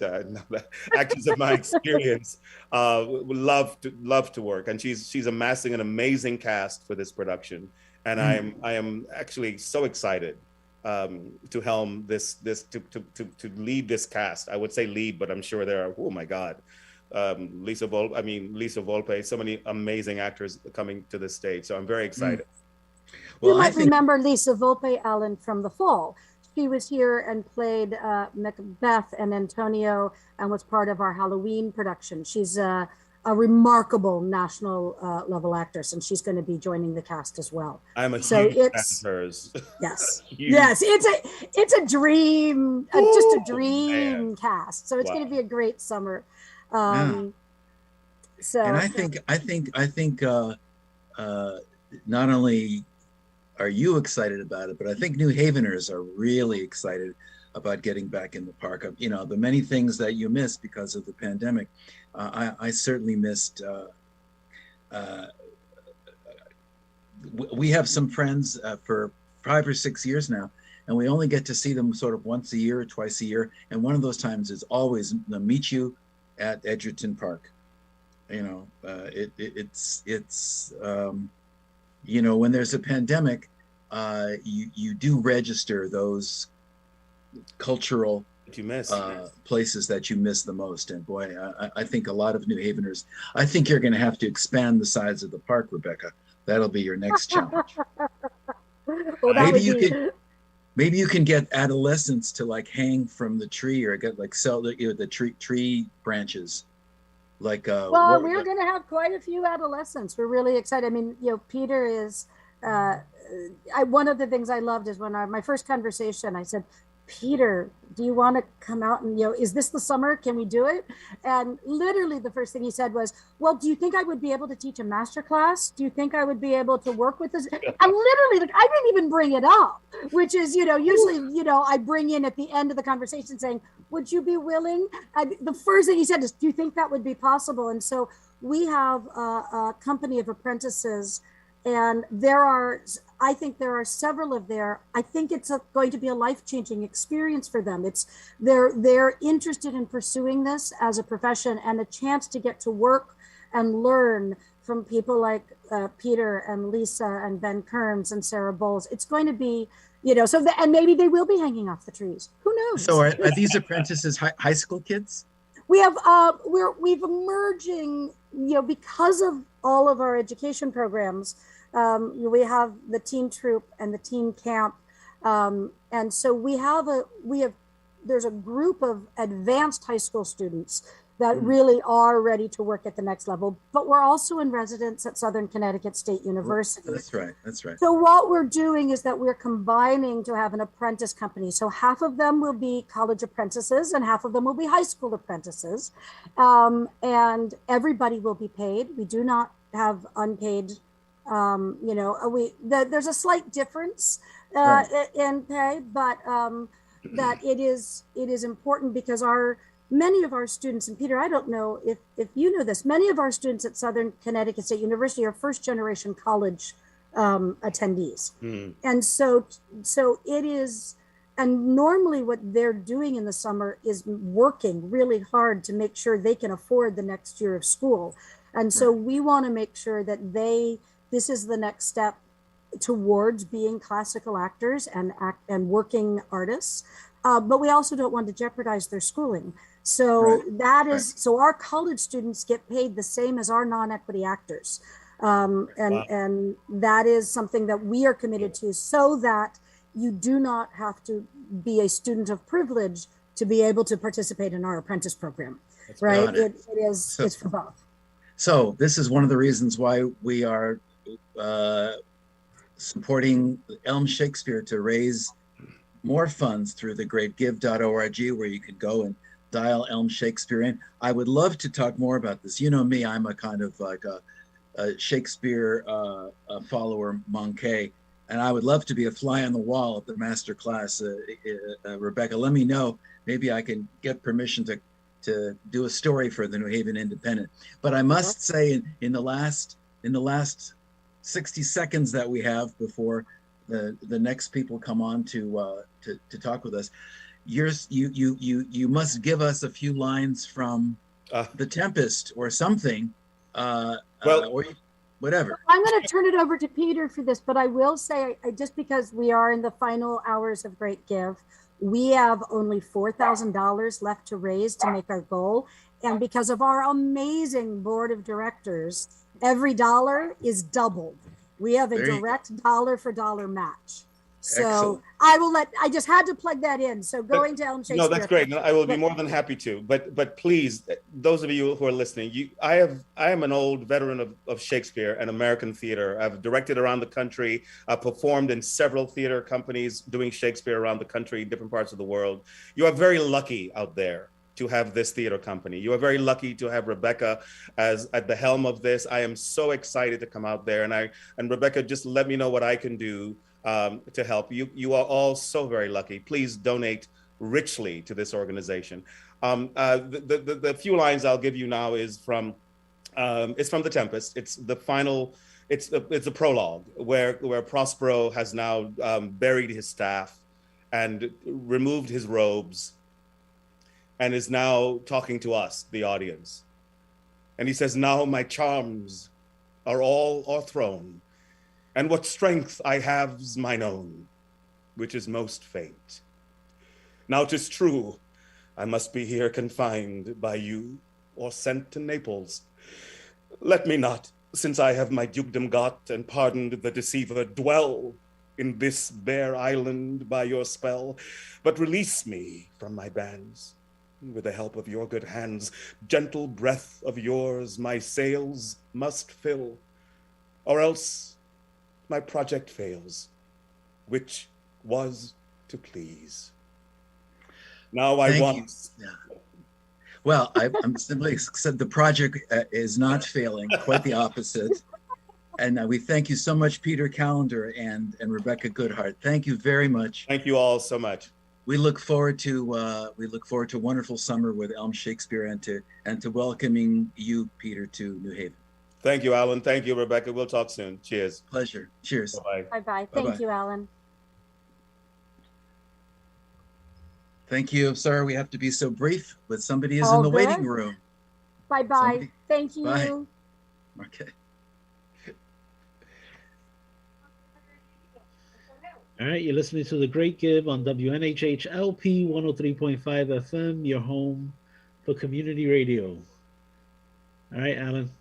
actors of my experience would love to work. And she's amassing an amazing cast for this production, and I am actually so excited to helm this to lead this cast. I would say lead, but I'm sure there are, oh my God, Lisa Volpe, so many amazing actors coming to this stage. So I'm very excited. Well, you I might think remember Lisa Volpe, Allen, from the fall. She was here and played Macbeth and Antonio and was part of our Halloween production. She's a remarkable national level actress, and she's going to be joining the cast as well. I'm a So huge fan it's of hers. yes, Huge. yes, it's a dream, just a Ooh, dream man. cast. So it's going Wow. to be a great summer. Yeah. So and I think not only are you excited about it, but I think New Haveners are really excited about getting back in the park. You know, the many things that you missed because of the pandemic. I certainly missed. We have some friends for 5 or 6 years now, and we only get to see them sort of once a year or twice a year. And one of those times is always to meet you at Edgerton Park. You know, it's you know, when there's a pandemic, you do register those cultural That you miss. places that you miss the most. And boy, I think a lot of New Haveners, I think you're going to have to expand the size of the park, Rebecca. That'll be your next challenge. well, that Maybe you can get adolescents to like hang from the tree or get like sell the tree branches. Like well, we're going to have quite a few adolescents. We're really excited. I mean, you know, Peter is one of the things I loved is when my first conversation, I said, Peter, do you want to come out and, you know, is this the summer? Can we do it? And literally the first thing he said was, well, do you think I would be able to teach a master class? Do you think I would be able to work with this? And literally, like, I didn't even bring it up, which is, you know, usually, you know, I bring in at the end of the conversation saying, would you be willing? The first thing he said is, do you think that would be possible? And so we have a company of apprentices, and I think there are several of there. I think it's going to be a life-changing experience for them. They're interested in pursuing this as a profession and a chance to get to work and learn from people like Peter and Lisa and Ben Kearns and Sarah Bowles. It's going to be, you know, and maybe they will be hanging off the trees. Who knows? So are these apprentices high school kids? We have we've emerging, you know, because of all of our education programs. We have the teen troop and the teen camp, and so there's a group of advanced high school students that really are ready to work at the next level. But we're also in residence at Southern Connecticut State University. That's right. That's right. So what we're doing is that we're combining to have an apprentice company. So half of them will be college apprentices and half of them will be high school apprentices, and everybody will be paid. We do not have unpaid. You know, there's a slight difference in pay, but that it is important because many of our students, and Peter, I don't know if you know this, many of our students at Southern Connecticut State University are first generation college attendees. And so it is, and normally what they're doing in the summer is working really hard to make sure they can afford the next year of school. And so we want to make sure that this is the next step towards being classical actors and working artists. But we also don't want to jeopardize their schooling. So so our college students get paid the same as our non-equity actors. And that is something that we are committed to so that you do not have to be a student of privilege to be able to participate in our apprentice program, right? It's for both. So this is one of the reasons why we are supporting Elm Shakespeare to raise more funds through the greatgive.org, where you could go and dial Elm Shakespeare in. I would love to talk more about this. You know me, I'm a kind of like a Shakespeare follower, monkey, and I would love to be a fly on the wall at the master class. Rebecca, let me know. Maybe I can get permission to do a story for the New Haven Independent. But I must say, in the last 60 seconds that we have before the next people come on to talk with us, you must give us a few lines from The Tempest or something, or whatever. I'm going to turn it over to Peter for this, but I will say, just because we are in the final hours of Great Give, we have only $4,000 left to raise to make our goal. And because of our amazing board of directors, every dollar is doubled. We have a There you direct dollar for dollar match. So Excellent. I just had to plug that in. So going to Elm Shakespeare. No, that's great. I will be more than happy to. But please, those of you who are listening, I am an old veteran of Shakespeare and American theater. I've directed around the country. I've performed in several theater companies doing Shakespeare around the country, different parts of the world. You are very lucky out there to have this theater company. You are very lucky to have Rebecca as at the helm of this. I am so excited to come out there, and Rebecca, just let me know what I can do to help you. You are all so very lucky. Please donate richly to this organization. The few lines I'll give you now is from it's from The Tempest. It's the final. It's a prologue where Prospero has now buried his staff and removed his robes and is now talking to us, the audience. And he says, "Now my charms are all o'erthrown, and what strength I have's mine own, which is most faint. Now 'tis true, I must be here confined by you, or sent to Naples. Let me not, since I have my dukedom got, and pardoned the deceiver, dwell in this bare island by your spell, but release me from my bands. With the help of your good hands, gentle breath of yours, my sails must fill, or else my project fails, which was to please. Now I Thank want..." you. Yeah. Well, I'm simply said the project is not failing, quite the opposite. And we thank you so much, Peter Callender and Rebecca Goodhart. Thank you very much. Thank you all so much. We look forward to a wonderful summer with Elm Shakespeare and to welcoming you, Peter, to New Haven. Thank you, Alan. Thank you, Rebecca. We'll talk soon. Cheers. Pleasure. Cheers. Bye-bye. Bye-bye. Thank you, Alan. Thank you. Sorry we have to be so brief, but somebody is All in the good. waiting room. Bye-bye. Somebody- Thank you. Bye. Okay. All right, you're listening to The Great Give on WNHH LP 103.5 FM, your home for community radio. All right, Alan.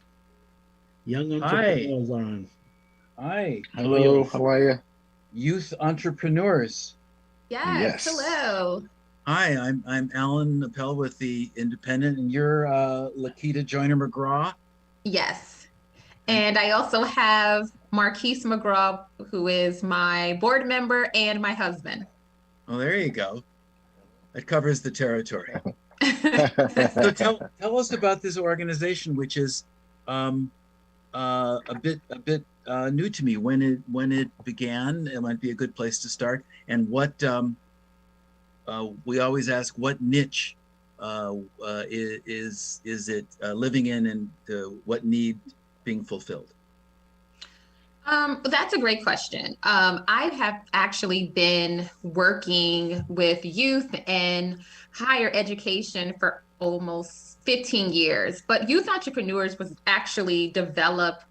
Young entrepreneurs are on. Hi. Hello, how are you? Youth entrepreneurs. Yes. Hello. Hi, I'm Alan Appel with The Independent, and you're Lakita Joyner McGraw. Yes. And I also have Marquise McGraw, who is my board member and my husband. Well, there you go. That covers the territory. So tell us about this organization, which is a bit new to me. When it began, it might be a good place to start. And what we always ask, what niche is it living in, and what need being fulfilled? That's a great question. I have actually been working with youth and higher education for almost 15 years, but Youth Entrepreneurs was actually developed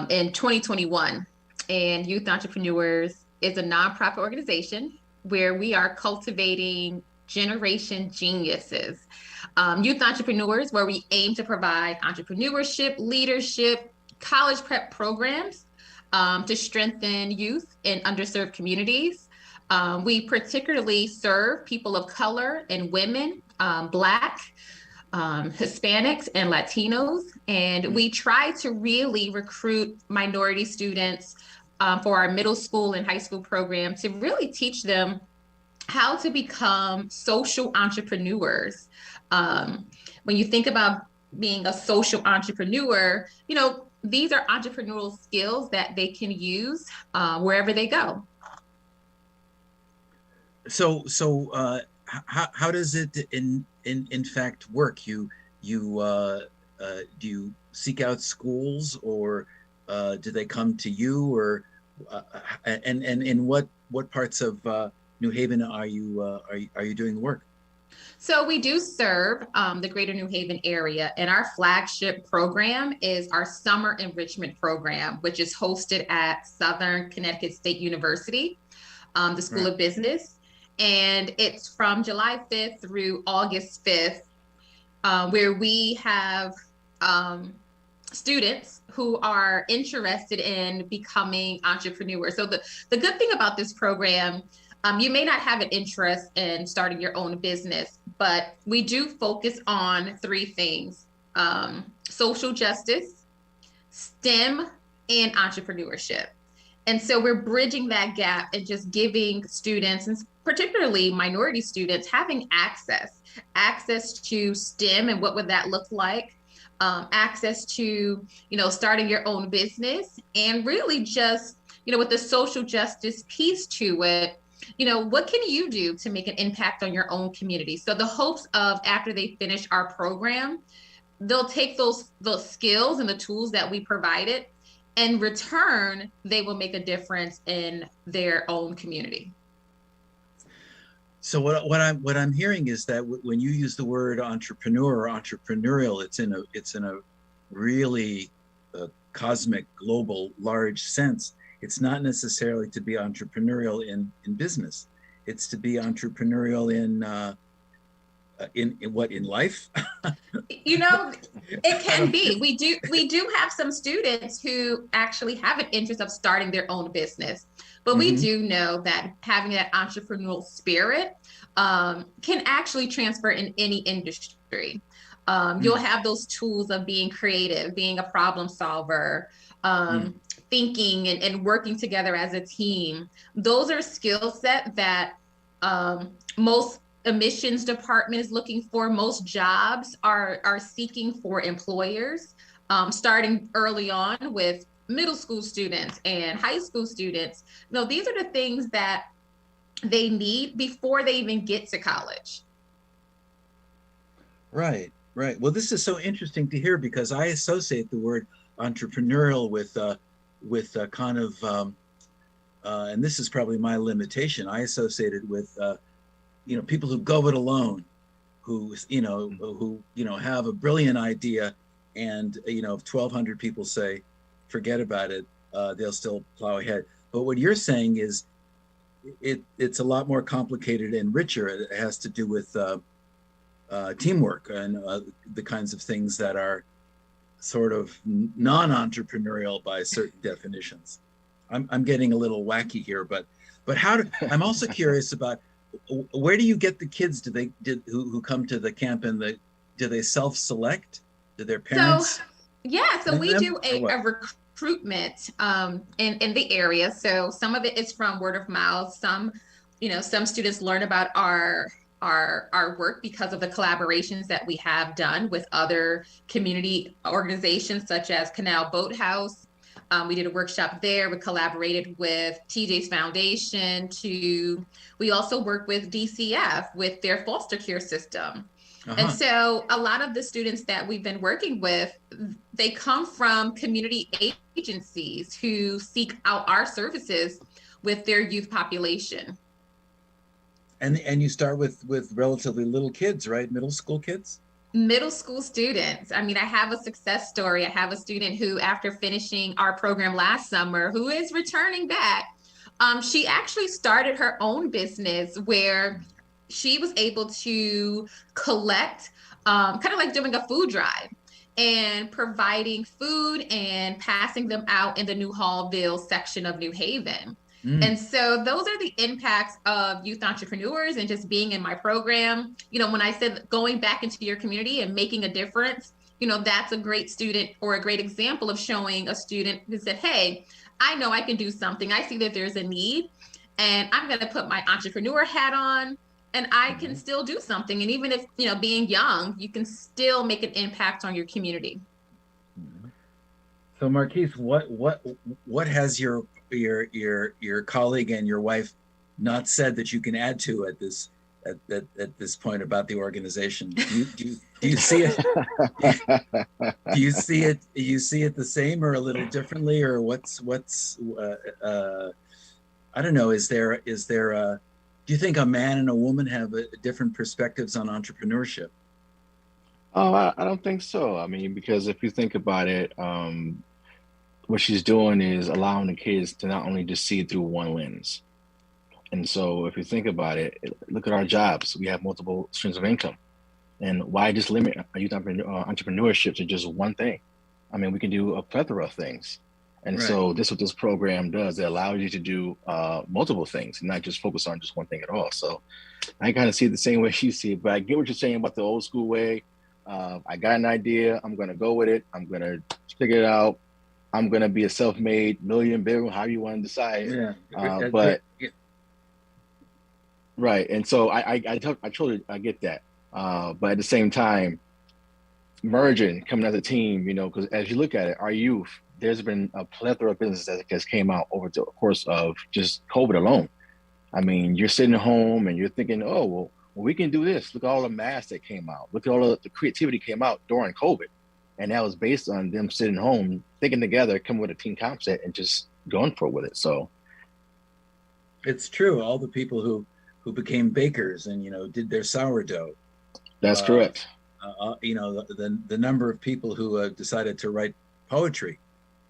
in 2021. And Youth Entrepreneurs is a nonprofit organization where we are cultivating generation geniuses. Youth Entrepreneurs, where we aim to provide entrepreneurship, leadership, college prep programs to strengthen youth in underserved communities. We particularly serve people of color and women, Black, Hispanics, and Latinos. And we try to really recruit minority students for our middle school and high school program to really teach them how to become social entrepreneurs. When you think about being a social entrepreneur, these are entrepreneurial skills that they can use wherever they go. So how does it in fact work? Do you seek out schools, or do they come to you, or and in what parts of New Haven are you doing the work? So we do serve the greater New Haven area, and our flagship program is our summer enrichment program, which is hosted at Southern Connecticut State University, the School of Business. And it's from July 5th through August 5th, where we have students who are interested in becoming entrepreneurs. So the good thing about this program, you may not have an interest in starting your own business, but we do focus on 3 things: social justice, STEM, and entrepreneurship. And so we're bridging that gap and just giving students, and particularly minority students, having access to STEM and what would that look like, access to, starting your own business, and really just, with the social justice piece to it, what can you do to make an impact on your own community? So the hopes of, after they finish our program, they'll take those skills and the tools that we provided. In return, they will make a difference in their own community. So what I'm hearing is that when you use the word entrepreneur or entrepreneurial, it's in a really cosmic, global, large sense. It's not necessarily to be entrepreneurial in business. It's to be entrepreneurial in life. It can be. We do have some students who actually have an interest of starting their own business, but we do know that having that entrepreneurial spirit can actually transfer in any industry. You'll have those tools of being creative, being a problem solver, thinking and working together as a team. Those are skill set that most admissions department is looking for. Most jobs are seeking for employers, starting early on with middle school students and high school students. These are the things that they need before they even get to college. Right. Well, this is so interesting to hear, because I associate the word entrepreneurial with kind of, and this is probably my limitation, I associate it with people who go it alone, who have a brilliant idea, and if 1,200 people say forget about it, they'll still plow ahead. But what you're saying is it's a lot more complicated and richer. It has to do with teamwork and the kinds of things that are sort of non-entrepreneurial by certain definitions. I'm getting a little wacky here, but I'm also curious about, where do you get the kids? Who come to the camp, and do they self-select? Do their parents? So we do a recruitment in the area. So some of it is from word of mouth. Some students learn about our work because of the collaborations that we have done with other community organizations, such as Canal Boathouse. We did a workshop there. We collaborated with TJ's Foundation. We also work with DCF with their foster care system. And so a lot of the students that we've been working with, they come from community agencies who seek out our services with their youth population. And you start with relatively little kids, right? Middle school kids? Middle school students. I mean, I have a success story. I have a student who, after finishing our program last summer, who is returning back. She actually started her own business where she was able to collect, kind of like doing a food drive, and providing food and passing them out in the New Hallville section of New Haven. And so those are the impacts of youth entrepreneurs and just being in my program. When I said going back into your community and making a difference, that's a great student or a great example of showing a student who said, hey, I know I can do something. I see that there's a need, and I'm going to put my entrepreneur hat on, and I can still do something. And even if, being young, you can still make an impact on your community. So Marquise, what has your colleague and your wife not said that you can add to at this point about the organization? Do you see it? Do you see it the same or a little differently, or what's I don't know. Is there do you think a man and a woman have different perspectives on entrepreneurship? Oh, I don't think so. I mean, because if you think about it, what she's doing is allowing the kids to not only just see it through one lens. And so if you think about it, look at our jobs. We have multiple streams of income. And why just limit youth entrepreneurship to just one thing? I mean, we can do a plethora of things. And so this is what this program does. It allows you to do multiple things and not just focus on just one thing at all. So I kind of see it the same way you see it, but I get what you're saying about the old school way. I got an idea. I'm going to go with it. I'm going to figure it out. I'm going to be a self-made million, billion, however you want to decide. Right. And so I totally get that. But at the same time, merging, coming as a team, you know, because as you look at it, our youth, there's been a plethora of businesses that has came out over the course of just COVID alone. I mean, you're sitting at home and you're thinking, oh, well, we can do this. Look at all the masks that came out. Look at all the creativity came out during COVID. And that was based on them sitting home, thinking together, coming with a team concept and just going for it with it. So it's true. All the people who became bakers and, you know, did their sourdough. That's correct. You know, the number of people who decided to write poetry.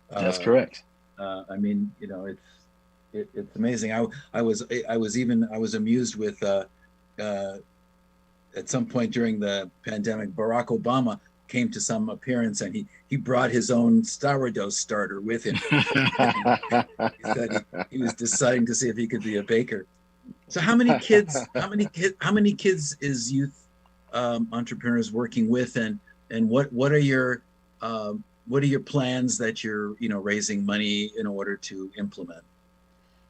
That's correct. I mean, you know, it's amazing. I was amused with at some point during the pandemic, Barack Obama came to some appearance and he brought his own sourdough starter with him. He said he was deciding to see if he could be a baker. So how many kids is Youth Entrepreneurs working with, and what are your plans that you're, you know, raising money in order to implement?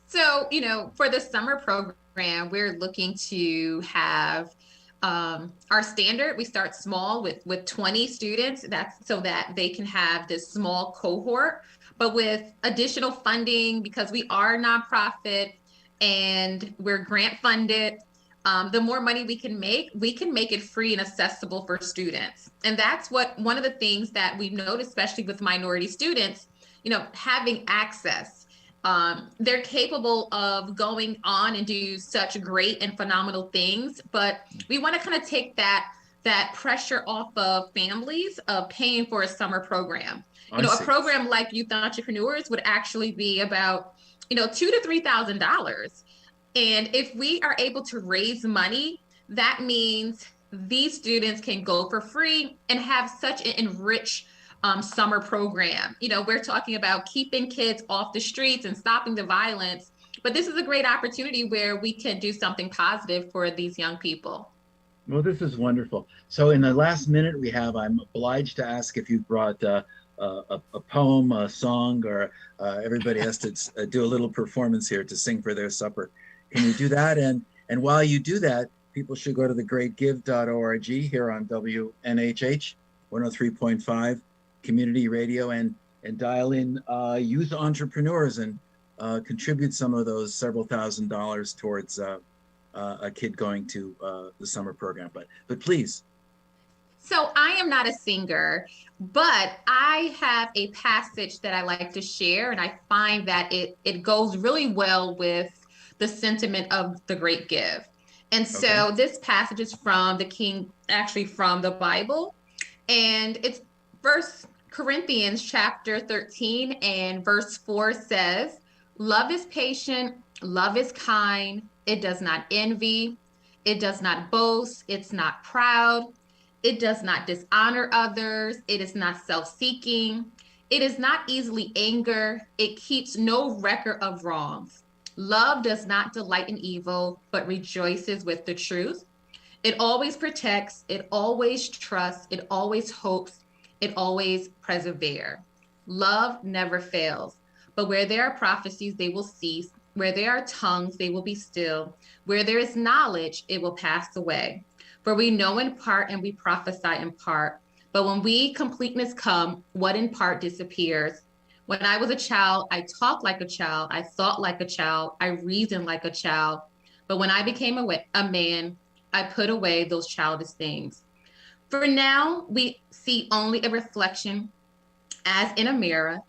So, you know, for the summer program, we're looking to have our standard. We start small with 20 students. That's so that they can have this small cohort, but with additional funding, because we are a nonprofit and we're grant funded. The more money we can make it free and accessible for students. And that's one of the things that we've noticed, especially with minority students, you know, having access. They're capable of going on and do such great and phenomenal things, but we want to kind of take that pressure off of families of paying for a summer program. You know, a program like Youth Entrepreneurs would actually be about, you know, $2,000 to $3,000. And if we are able to raise money, that means these students can go for free and have such an enriched summer program. You know, we're talking about keeping kids off the streets and stopping the violence, but this is a great opportunity where we can do something positive for these young people. Well, this is wonderful. So in the last minute we have, I'm obliged to ask if you brought a poem, a song, or everybody has to do a little performance here to sing for their supper. Can you do that? And while you do that, people should go to thegreatgive.org here on WNHH 103.5 Community Radio and dial in Youth Entrepreneurs and contribute some of those several $1,000s towards a kid going to the summer program. But please. So I am not a singer, but I have a passage that I like to share, and I find that it goes really well with the sentiment of the Great Give. And so this passage is from from the Bible, and it's 1 Corinthians chapter 13 and verse 4 says, "Love is patient, love is kind, it does not envy, it does not boast, it's not proud, it does not dishonor others, it is not self-seeking, it is not easily angered, it keeps no record of wrongs. Love does not delight in evil, but rejoices with the truth. It always protects, it always trusts, it always hopes, it always perseveres. Love never fails, but where there are prophecies, they will cease. Where there are tongues, they will be still. Where there is knowledge, it will pass away. For we know in part and we prophesy in part. But when completeness come, what in part disappears. When I was a child, I talked like a child, I thought like a child, I reasoned like a child. But when I became a man, I put away those childish things. For now, we see only a reflection as in a mirror.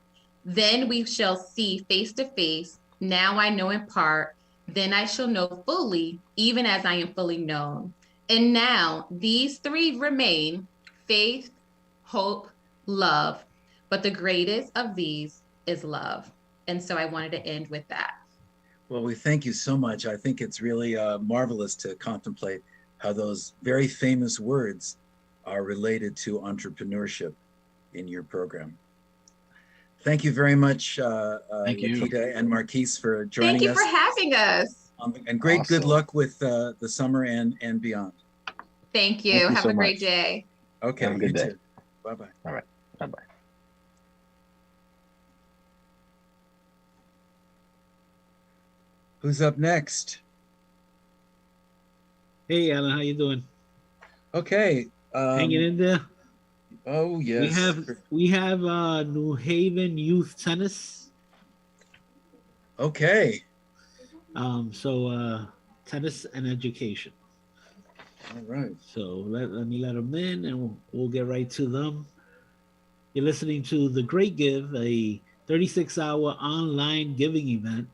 Then we shall see face to face. Now I know in part, then I shall know fully, even as I am fully known. And now these three remain: faith, hope, love. But the greatest of these is love. And so I wanted to end with that. Well, we thank you so much. I think it's really marvelous to contemplate how those very famous words are related to entrepreneurship in your program. thank you very much, Thank you. Nikita and Marquise, for joining Thank you us. for having us. And great good Awesome. luck with the summer and beyond. Thank you. Thank you Have so a great much. day. Okay, Have a good you day. too. Bye-bye. All right. Bye-bye. Who's up next? Hey, Alan, how you doing? Okay. Hanging in there. Oh, yes. We have New Haven Youth Tennis. Okay. So tennis and education. All right. So let me let them in, and we'll get right to them. You're listening to The Great Give, a 36-hour online giving event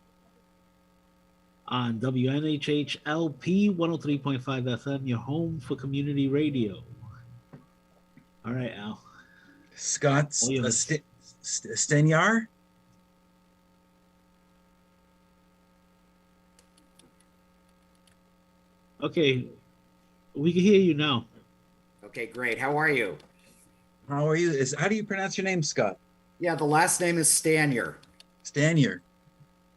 on WNHH LP 103.5 FM, your home for community radio. All right, Al. Scott Stenyar? Okay, we can hear you now. Okay, great. How are you? How are you? How do you pronounce your name, Scott? Yeah, the last name is Stanier. Stanier.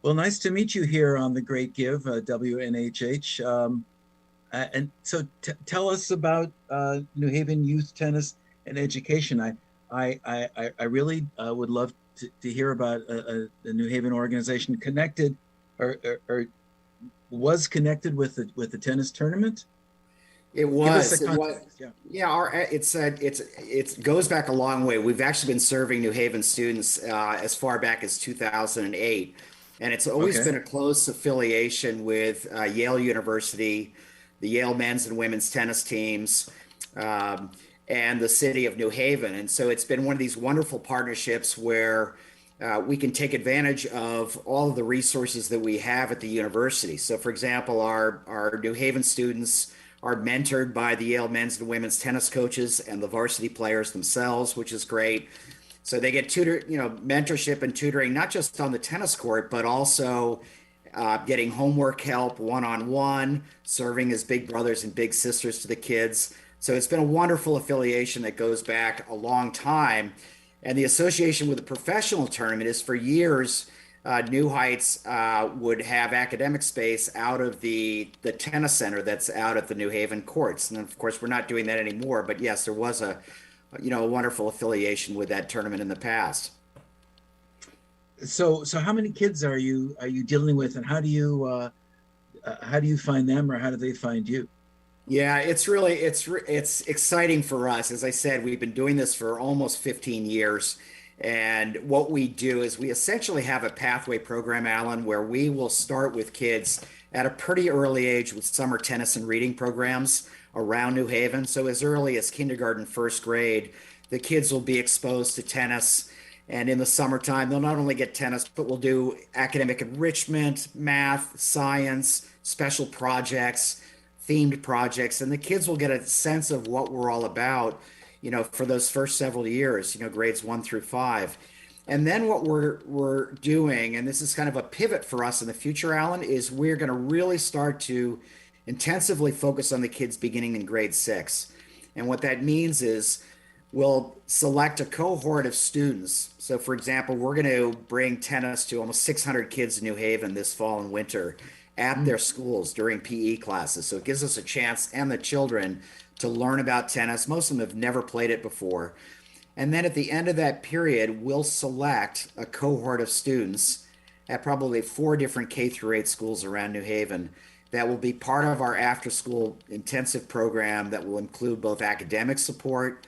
Well, nice to meet you here on The Great Give, WNHH. And so tell us about New Haven Youth Tennis and Education. I really would love to hear about the New Haven organization connected or was connected with the tennis tournament. It was. It goes back a long way. We've actually been serving New Haven students as far back as 2008, and it's always been a close affiliation with Yale University, the Yale men's and women's tennis teams, and the city of New Haven. And so it's been one of these wonderful partnerships where we can take advantage of all of the resources that we have at the university. So, for example, our New Haven students are mentored by the Yale men's and women's tennis coaches and the varsity players themselves, which is great. So they get mentorship and tutoring, not just on the tennis court, but also getting homework help one-on-one, serving as big brothers and big sisters to the kids. So it's been a wonderful affiliation that goes back a long time. And the association with the professional tournament is for years, New Heights would have academic space out of the tennis center that's out at the New Haven courts. And of course, we're not doing that anymore. But yes, there was a wonderful affiliation with that tournament in the past. So how many kids are you dealing with, and how do you find them, or how do they find you? Yeah, it's exciting for us. As I said, we've been doing this for almost 15 years. And what we do is we essentially have a pathway program, Alan, where we will start with kids at a pretty early age with summer tennis and reading programs around New Haven. So as early as kindergarten, first grade, the kids will be exposed to tennis. And in the summertime, they'll not only get tennis, but we'll do academic enrichment, math, science, special projects, themed projects, and the kids will get a sense of what we're all about, for those first several years, grades 1 through 5. And then what we're doing, and this is kind of a pivot for us in the future, Alan, is we're going to really start to intensively focus on the kids beginning in grade 6. And what that means is we'll select a cohort of students. So for example, we're going to bring tennis to almost 600 kids in New Haven this fall and winter at their schools during PE classes. So it gives us a chance, and the children, to learn about tennis. Most of them have never played it before. And then at the end of that period, we'll select a cohort of students at probably 4 different K through 8 schools around New Haven that will be part of our after-school intensive program that will include both academic support,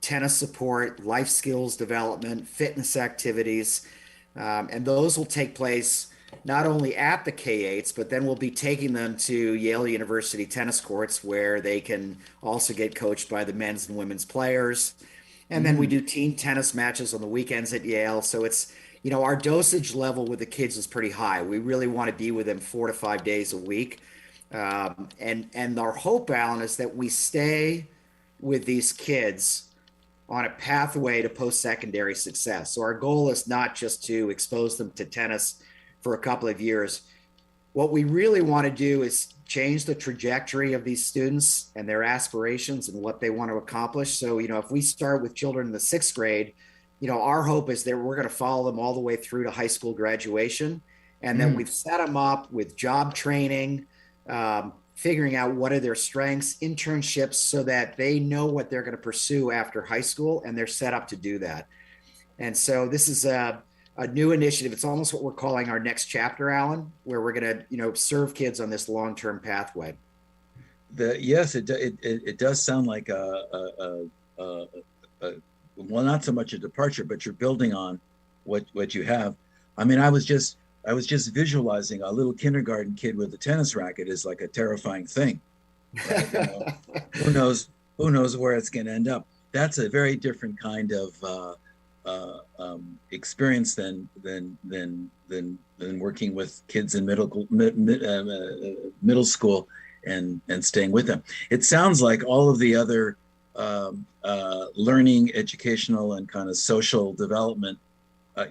tennis support, life skills development, fitness activities. And those will take place not only at the K-8s, but then we'll be taking them to Yale University tennis courts where they can also get coached by the men's and women's players. And then we do team tennis matches on the weekends at Yale. So it's, our dosage level with the kids is pretty high. We really want to be with them 4 to 5 days a week. And our hope, Alan, is that we stay with these kids on a pathway to post-secondary success. So our goal is not just to expose them to tennis for a couple of years. What we really want to do is change the trajectory of these students and their aspirations and what they want to accomplish. So, if we start with children in the 6th grade our hope is that we're going to follow them all the way through to high school graduation, and then we've set them up with job training, figuring out what are their strengths, internships, so that they know what they're going to pursue after high school, and they're set up to do that. And so this is a new initiative. It's almost what we're calling our next chapter, Alan, where we're going to, serve kids on this long-term pathway. Yes, it does sound like well, not so much a departure, but you're building on what you have. I mean, I was just visualizing a little kindergarten kid with a tennis racket is like a terrifying thing. Right? Who knows where it's going to end up? That's a very different kind of experience than working with kids in middle school and staying with them. It sounds like all of the other learning, educational, and kind of social development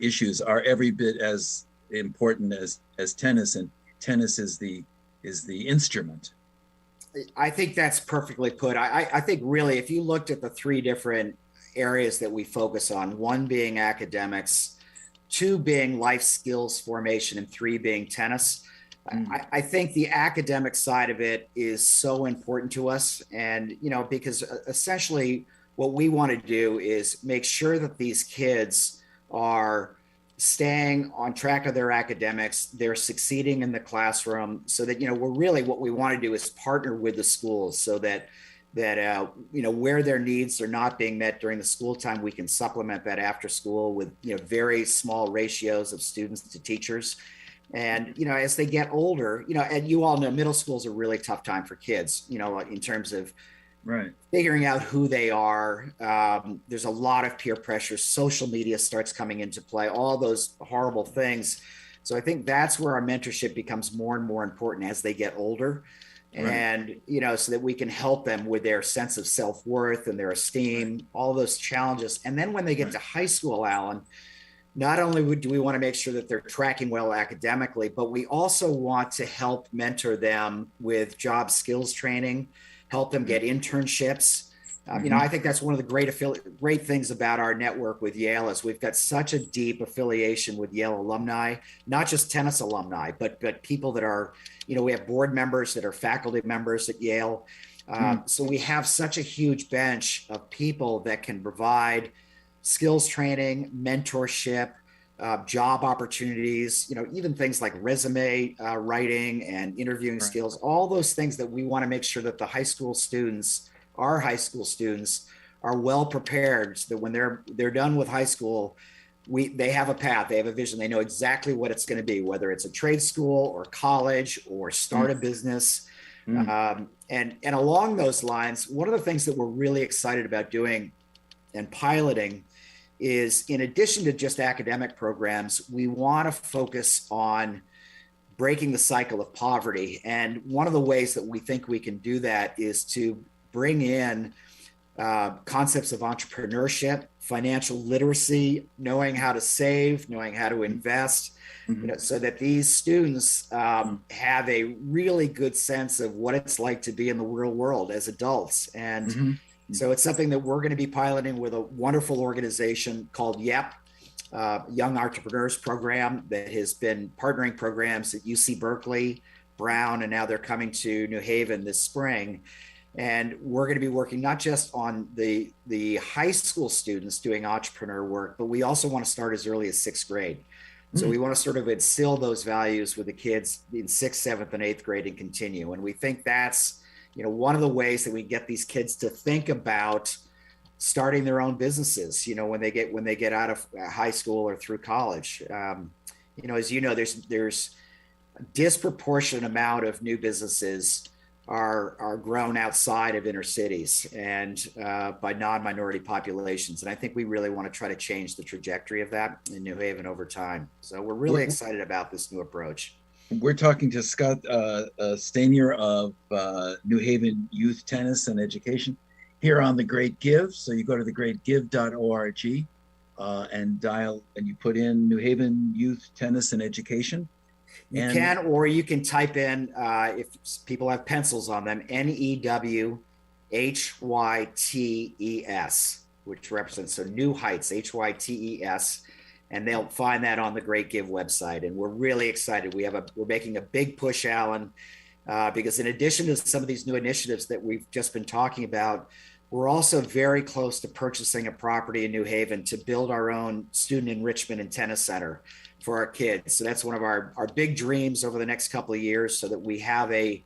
issues are every bit as important as tennis, and tennis is the instrument. I think that's perfectly put. I think really, if you looked at the three different areas that we focus on, one being academics, two being life skills formation, and three being tennis, I think the academic side of it is so important to us. And, because essentially what we want to do is make sure that these kids are staying on track of their academics, they're succeeding in the classroom, so that, we're really, what we want to do is partner with the schools so that where their needs are not being met during the school time, we can supplement that after school with, very small ratios of students to teachers. And, as they get older, and you all know middle school is a really tough time for kids, in terms of figuring out who they are. There's a lot of peer pressure. Social media starts coming into play, all those horrible things. So I think that's where our mentorship becomes more and more important as they get older. And, so that we can help them with their sense of self-worth and their esteem, all those challenges. And then when they get to high school, Alan, not only do we want to make sure that they're tracking well academically, but we also want to help mentor them with job skills training, help them get internships. I think that's one of the great things about our network with Yale is we've got such a deep affiliation with Yale alumni, not just tennis alumni, but people that are, we have board members that are faculty members at Yale. So we have such a huge bench of people that can provide skills training, mentorship, job opportunities, even things like resume writing and interviewing skills, all those things that we want to make sure that the our high school students are well prepared, so that when they're done with high school, they have a path, they have a vision, they know exactly what it's going to be, whether it's a trade school or college or start a business. And along those lines, one of the things that we're really excited about doing and piloting is, in addition to just academic programs, we want to focus on breaking the cycle of poverty. And one of the ways that we think we can do that is to bring in concepts of entrepreneurship, financial literacy, knowing how to save, knowing how to invest, so that these students have a really good sense of what it's like to be in the real world as adults. And so it's something that we're going to be piloting with a wonderful organization called YEP, Young Entrepreneurs Program, that has been partnering programs at UC Berkeley, Brown, and now they're coming to New Haven this spring. And we're going to be working not just on the high school students doing entrepreneur work, but we also want to start as early as 6th grade. So we want to sort of instill those values with the kids in 6th, 7th, and 8th grade and continue. And we think that's, one of the ways that we get these kids to think about starting their own businesses, when they get out of high school or through college. As you know, there's a disproportionate amount of new businesses are grown outside of inner cities and by non-minority populations. And I think we really want to try to change the trajectory of that in New Haven over time. So we're really excited about this new approach. We're talking to Scott Stanier of New Haven Youth Tennis and Education here on The Great Give. So you go to thegreatgive.org and dial, and you put in New Haven Youth Tennis and Education. You can, or you can type in, if people have pencils on them, NEWHYTES, which represents so New Heights, HYTES, and they'll find that on the Great Give website. And we're really excited. We're making a big push, Alan, because in addition to some of these new initiatives that we've just been talking about, we're also very close to purchasing a property in New Haven to build our own student enrichment and tennis center for our kids. So that's one of our big dreams over the next couple of years, so that we have a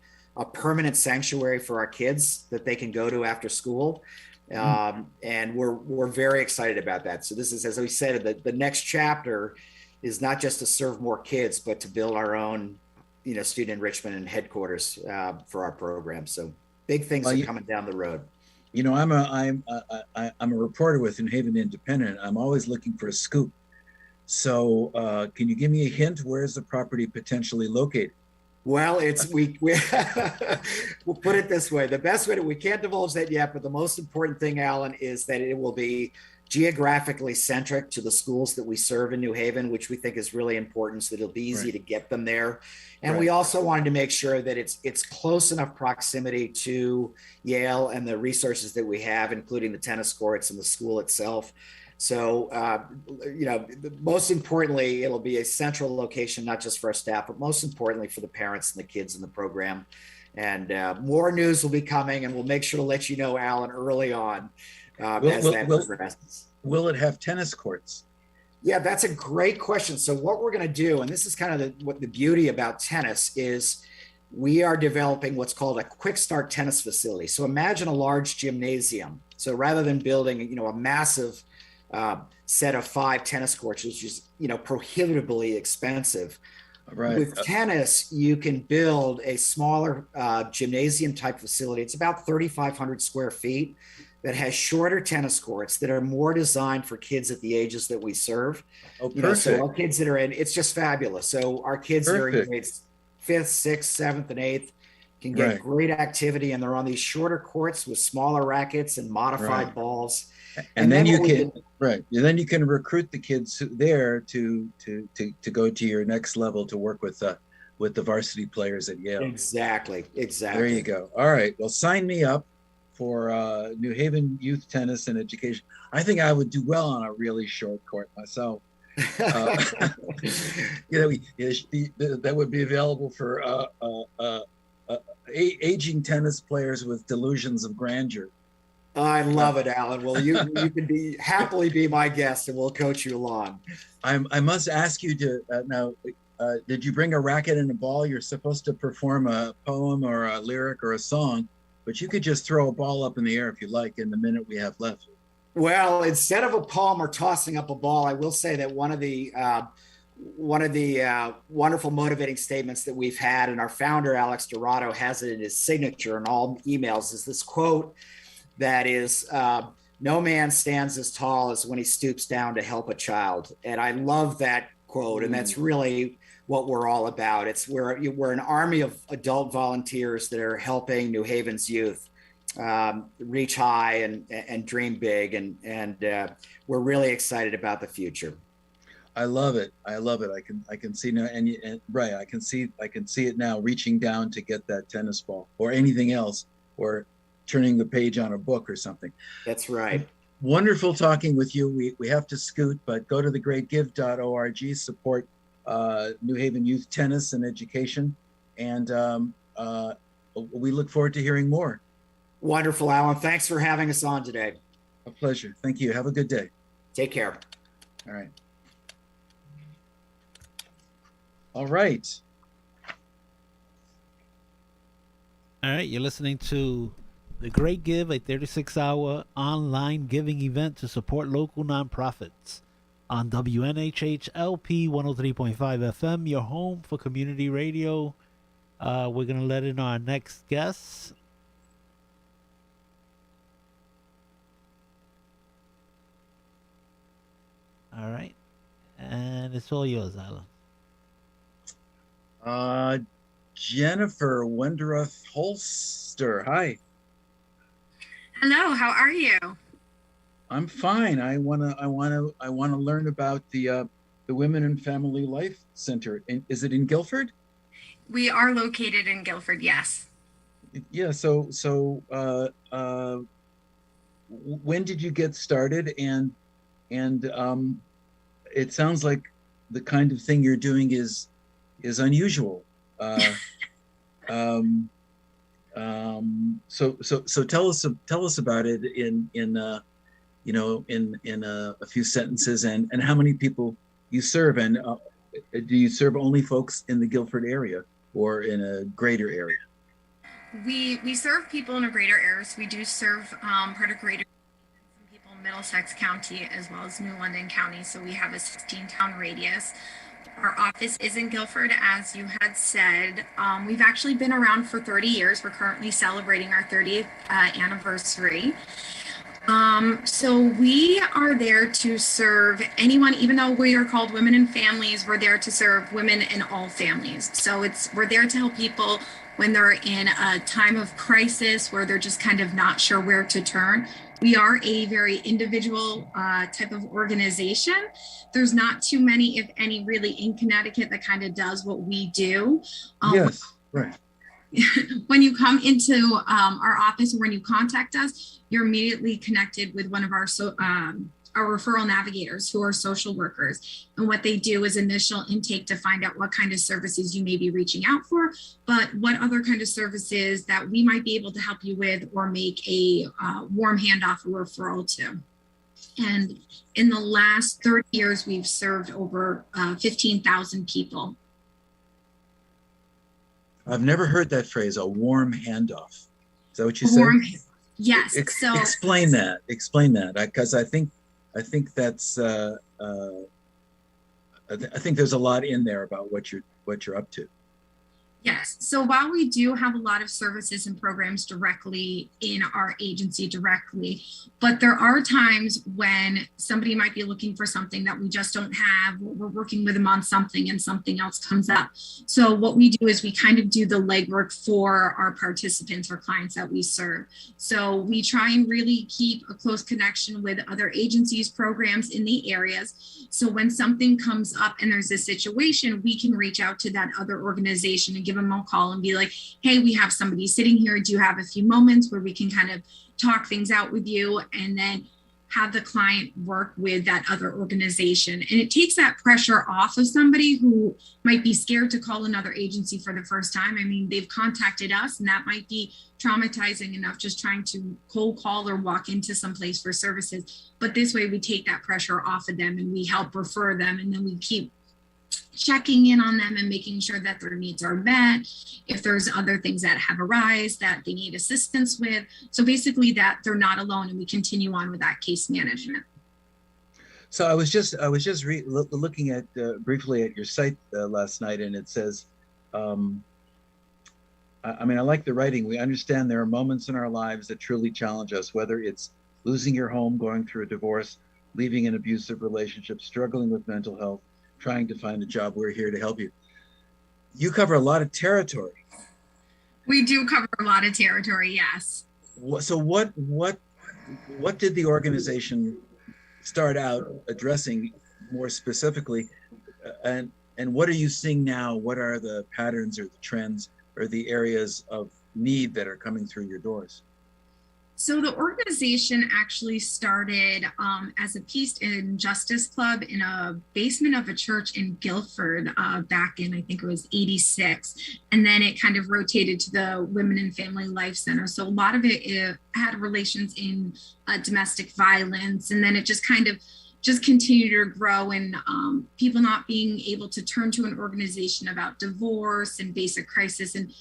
permanent sanctuary for our kids that they can go to after school. And we're very excited about that. So this is, as we said, the next chapter is not just to serve more kids, but to build our own, student enrichment and headquarters for our program. So big things are coming down the road. I'm a reporter with New Haven Independent. I'm always looking for a scoop. So can you give me a hint? Where is the property potentially located? Well, we'll put it this way. The best way we can't divulge that yet, but the most important thing, Alan, is that it will be geographically centric to the schools that we serve in New Haven, which we think is really important, so that it'll be easy to get them there. And we also wanted to make sure that it's close enough proximity to Yale and the resources that we have, including the tennis courts and the school itself. So, most importantly, it'll be a central location, not just for our staff, but most importantly for the parents and the kids in the program. And more news will be coming, and we'll make sure to let you know, Alan, early on as that progresses. Will it have tennis courts? Yeah, that's a great question. So what we're going to do, and this is kind of what the beauty about tennis is, we are developing what's called a quick start tennis facility. So imagine a large gymnasium. So rather than building, a massive set of 5 tennis courts, which is, prohibitively expensive. Right. With tennis, you can build a smaller gymnasium type facility. It's about 3,500 square feet that has shorter tennis courts that are more designed for kids at the ages that we serve. Oh, perfect. So our kids that are in, it's just fabulous. So our kids that are in grades 5th, 6th, 7th, and 8th can get great activity, and they're on these shorter courts with smaller rackets and modified balls. And then you can recruit the kids there to go to your next level to work with the varsity players at Yale. Exactly. There you go. All right. Well, sign me up for New Haven Youth Tennis and Education. I think I would do well on a really short court myself. That would be available for aging tennis players with delusions of grandeur. I love it, Alan. Well, you can happily be my guest, and we'll coach you along. I must ask you to now. Did you bring a racket and a ball? You're supposed to perform a poem or a lyric or a song, but you could just throw a ball up in the air if you like in the minute we have left. Well, instead of a poem or tossing up a ball, I will say that one of the wonderful motivating statements that we've had, and our founder, Alex Dorado, has it in his signature in all emails, is this quote that is, no man stands as tall as when he stoops down to help a child. And I love that quote. And that's really what we're all about. We're an army of adult volunteers that are helping New Haven's youth reach high and dream big. And we're really excited about the future. I love it. I can see now, and right, I can see it now, reaching down to get that tennis ball or anything else, or turning the page on a book or something. That's right. Wonderful talking with you. We have to scoot, but go to thegreatgive.org, support New Haven Youth Tennis and Education, and we look forward to hearing more. Wonderful, Alan. Thanks for having us on today. A pleasure. Thank you. Have a good day. Take care. All right. All right. All right, you're listening to The Great Give, a 36-hour online giving event to support local nonprofits on WNHH-LP 103.5 FM, your home for community radio. We're going to let in our next guest. All right. And it's all yours, Alan. Jennifer Wendroth Holster. Hi. Hello, how are you? I'm fine. I wanna learn about the Women and Family Life Center. Is it in Guilford? We are located in Guilford, yes. Yeah. So when did you get started? And it sounds like the kind of thing you're doing is unusual. So tell us about it in a few sentences, and how many people you serve, and do you serve only folks in the Guilford area or in a greater area? We serve people in a greater area. So we do serve part of greater people in Middlesex County as well as New London County. So we have a 16-town radius. Our office is in Guilford, as you had said. We've actually been around for 30 years. We're currently celebrating our 30th anniversary. So we are there to serve anyone, even though we are called Women and Families, we're there to serve women in all families. So we're there to help people when they're in a time of crisis where they're just kind of not sure where to turn. We are a very individual type of organization. There's not too many, if any, really in Connecticut that kind of does what we do. Yes, right. When you come into our office or when you contact us, you're immediately connected with one of our referral navigators who are social workers. And what they do is initial intake to find out what kind of services you may be reaching out for, but what other kind of services that we might be able to help you with or make a warm handoff or referral to. And in the last 30 years, we've served over 15,000 people. I've never heard that phrase, a warm handoff. Is that what you said? Yes. So explain that, because I think that's I think there's a lot in there about what you're up to. Yes. So while we do have a lot of services and programs directly in our agency directly, but there are times when somebody might be looking for something that we just don't have. We're working with them on something and something else comes up. So what we do is we kind of do the legwork for our participants or clients that we serve. So we try and really keep a close connection with other agencies, programs in the areas. So when something comes up and there's a situation, we can reach out to that other organization and give them a call and be like, hey, we have somebody sitting here. Do you have a few moments where we can kind of talk things out with you, and then have the client work with that other organization? And it takes that pressure off of somebody who might be scared to call another agency for the first time. I mean, they've contacted us and that might be traumatizing enough just trying to cold call or walk into some place for services. But this way we take that pressure off of them and we help refer them, and then we keep checking in on them and making sure that their needs are met, if there's other things that have arisen that they need assistance with. So basically that they're not alone, and we continue on with that case management. So I was just looking at briefly at your site last night, and it says, I mean, I like the writing. We understand there are moments in our lives that truly challenge us, whether it's losing your home, going through a divorce, leaving an abusive relationship, struggling with mental health, trying to find a job. We're here to help you. You cover a lot of territory. We do cover a lot of territory, yes. So what did the organization start out addressing more specifically, and what are you seeing now? What are the patterns or the trends or the areas of need that are coming through your doors? So the organization actually started as a peace and justice club in a basement of a church in Guilford back in, I think it was 86. And then it kind of rotated to the Women and Family Life Center. So a lot of it had relations in domestic violence. And then it just kind of continued to grow, and people not being able to turn to an organization about divorce and basic crisis. And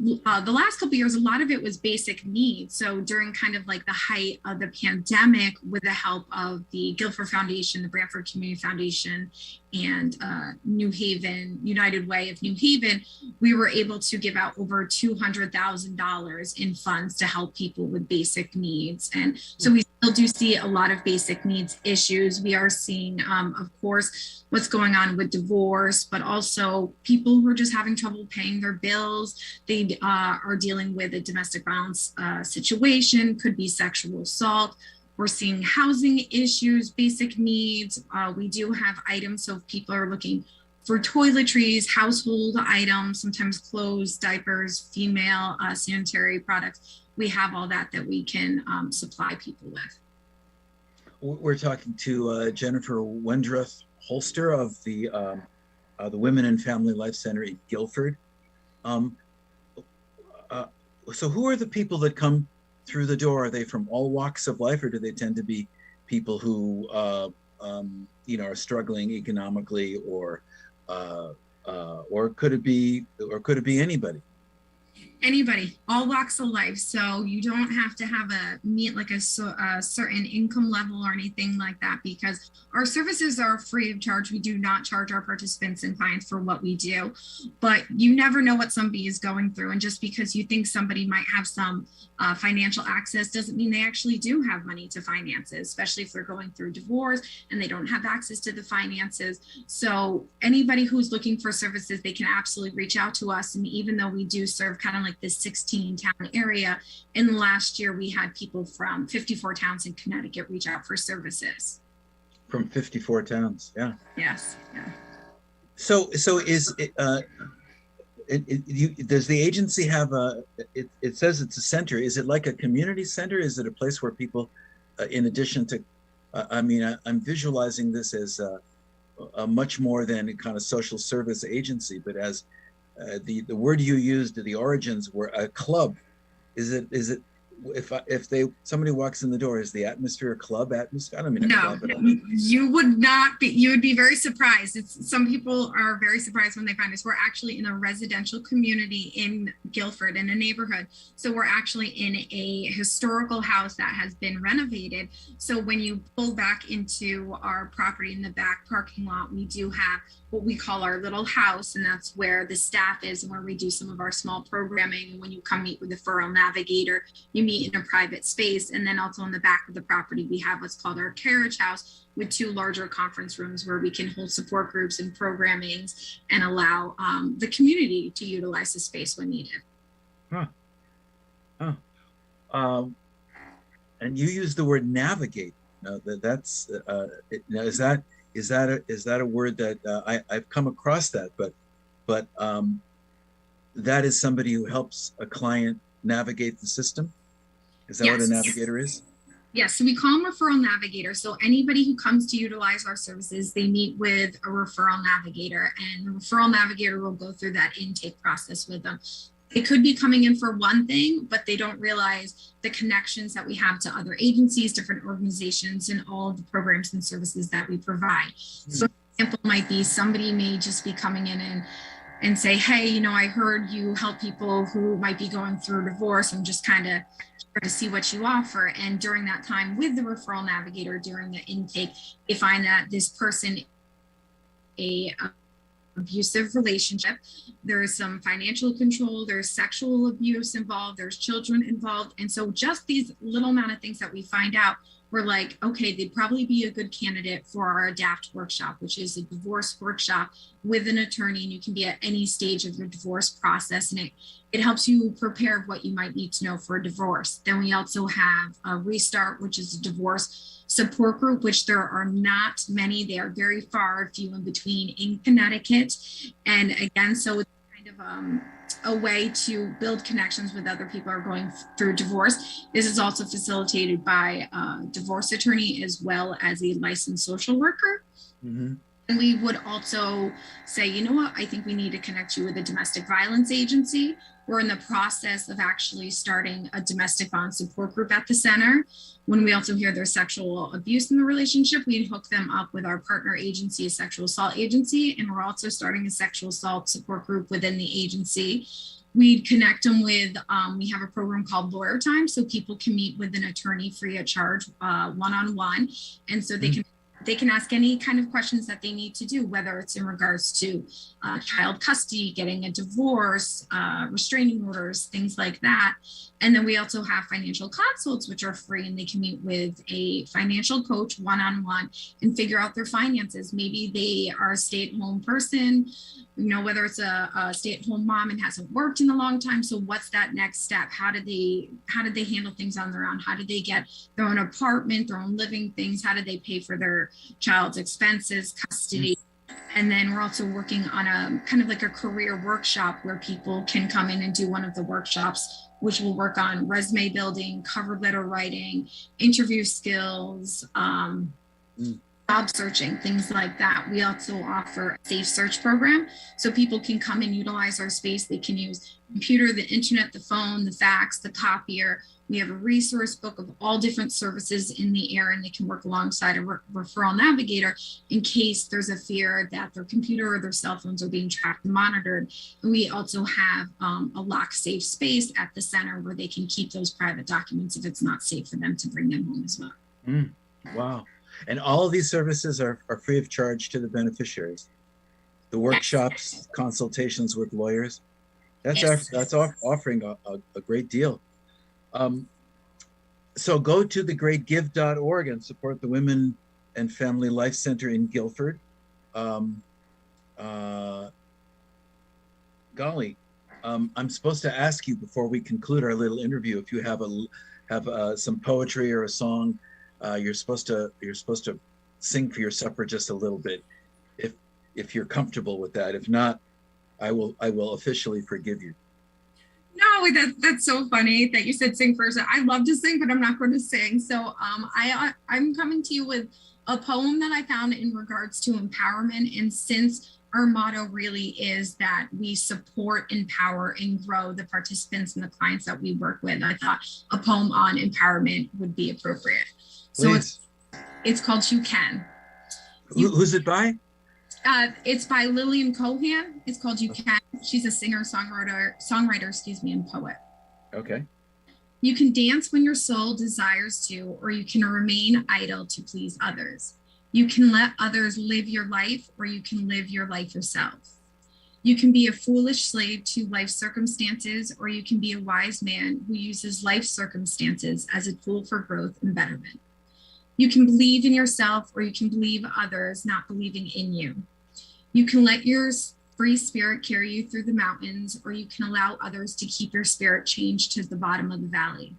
the last couple of years, a lot of it was basic needs. So during kind of like the height of the pandemic, with the help of the Guilford Foundation, the Brantford Community Foundation, and New Haven, United Way of New Haven, we were able to give out over $200,000 in funds to help people with basic needs. And so we still do see a lot of basic needs issues. We are seeing, of course, what's going on with divorce, but also people who are just having trouble paying their bills. They are dealing with a domestic violence situation, could be sexual assault. We're seeing housing issues, basic needs. We do have items, so if people are looking for toiletries, household items, sometimes clothes, diapers, female sanitary products, we have all that we can supply people with. We're talking to Jennifer Wendroth Holster of the Women and Family Life Center in Guilford. So who are the people that come through the door? Are they from all walks of life, or do they tend to be people who are struggling economically, or could it be anybody? Anybody, all walks of life. So you don't have to have a certain income level or anything like that, because our services are free of charge. We do not charge our participants and clients for what we do, but you never know what somebody is going through. And just because you think somebody might have some financial access doesn't mean they actually do have money to finance it, especially if they're going through divorce and they don't have access to the finances. So anybody who's looking for services, they can absolutely reach out to us. And even though we do serve kind of like this 16 town area, in the last year we had people from 54 towns in Connecticut reach out for services. From 54 towns, yeah. Yes, yeah. So is it, does the agency have it says it's a center. Is it like a community center? Is it a place where people, in addition to, I'm visualizing this as a much more than a kind of social service agency, but as the word you used, the origins were a club. Is it if somebody walks in the door, is the atmosphere a club atmosphere? I don't mean a club, but you would not be. You would be very surprised. Some people are very surprised when they find us. We're actually in a residential community in Guilford, in a neighborhood. So we're actually in a historical house that has been renovated. So when you pull back into our property in the back parking lot, we do have what we call our little house, and that's where the staff is and where we do some of our small programming. When you come meet with the referral navigator, you meet in a private space. And then also on the back of the property, we have what's called our carriage house, with 2 larger conference rooms where we can hold support groups and programmings and allow the community to utilize the space when needed. And you use the word navigate. Now that's now is that a word that I've come across that, but that is somebody who helps a client navigate the system? Is that what a navigator is? Yes, so we call them referral navigators. So anybody who comes to utilize our services, they meet with a referral navigator, and the referral navigator will go through that intake process with them. They could be coming in for one thing, but they don't realize the connections that we have to other agencies, different organizations, and all of the programs and services that we provide. So an example might be somebody may just be coming in and say, hey, I heard you help people who might be going through divorce. I'm just kind of trying to see what you offer. And during that time with the referral navigator, during the intake, they find that this person, a abusive relationship, there's some financial control, there's sexual abuse involved, there's children involved. And so just these little amount of things that we find out, we're like, okay, they'd probably be a good candidate for our ADAPT workshop, which is a divorce workshop with an attorney, and you can be at any stage of your divorce process, and it helps you prepare what you might need to know for a divorce. Then we also have a Restart, which is a divorce support group, which there are not many. They are very few in between in Connecticut. And again, so it's kind of a way to build connections with other people who are going through divorce. This is also facilitated by a divorce attorney as well as a licensed social worker. Mm-hmm. And we would also say, you know what, I think we need to connect you with a domestic violence agency. We're in the process of actually starting a domestic violence support group at the center. When we also hear there's sexual abuse in the relationship, we hook them up with our partner agency, a sexual assault agency. And we're also starting a sexual assault support group within the agency. We'd connect them with, we have a program called Lawyer Time, so people can meet with an attorney free of charge, one-on-one. And so they can ask any kind of questions that they need to do, whether it's in regards to child custody, getting a divorce, restraining orders, things like that. And then we also have financial consults, which are free, and they can meet with a financial coach one-on-one and figure out their finances. Maybe they are a stay-at-home person, whether it's a stay-at-home mom and hasn't worked in a long time. So what's that next step? How do they handle things on their own? How do they get their own apartment, their own living things? How do they pay for their child's expenses, custody? And then we're also working on a kind of like a career workshop where people can come in and do one of the workshops, which will work on resume building, cover letter writing, interview skills, job searching, things like that. We also offer a safe search program so people can come and utilize our space. They can use computer, the internet, the phone, the fax, the copier. We have a resource book of all different services in the air, and they can work alongside a referral navigator in case there's a fear that their computer or their cell phones are being tracked and monitored. And we also have a lock safe space at the center where they can keep those private documents if it's not safe for them to bring them home as well. Wow. And all of these services are free of charge to the beneficiaries. The workshops, consultations with lawyers, that's offering a great deal. So go to thegreatgive.org and support the Women and Family Life Center in Guilford. Golly, I'm supposed to ask you before we conclude our little interview if you have some poetry or a song. You're supposed to sing for your supper just a little bit, if you're comfortable with that. If not, I will officially forgive you. No, that's so funny that you said sing first. I love to sing, but I'm not going to sing. So I'm coming to you with a poem that I found in regards to empowerment. And since our motto really is that we support, empower, and grow the participants and the clients that we work with, I thought a poem on empowerment would be appropriate. So it's called You Can. Who's it by? It's by Lillian Cohan. It's called You Can. She's a singer, songwriter, and poet. Okay. You can dance when your soul desires to, or you can remain idle to please others. You can let others live your life, or you can live your life yourself. You can be a foolish slave to life circumstances, or you can be a wise man who uses life circumstances as a tool for growth and betterment. You can believe in yourself, or you can believe others not believing in you. You can let your free spirit carry you through the mountains, or you can allow others to keep your spirit chained to the bottom of the valley.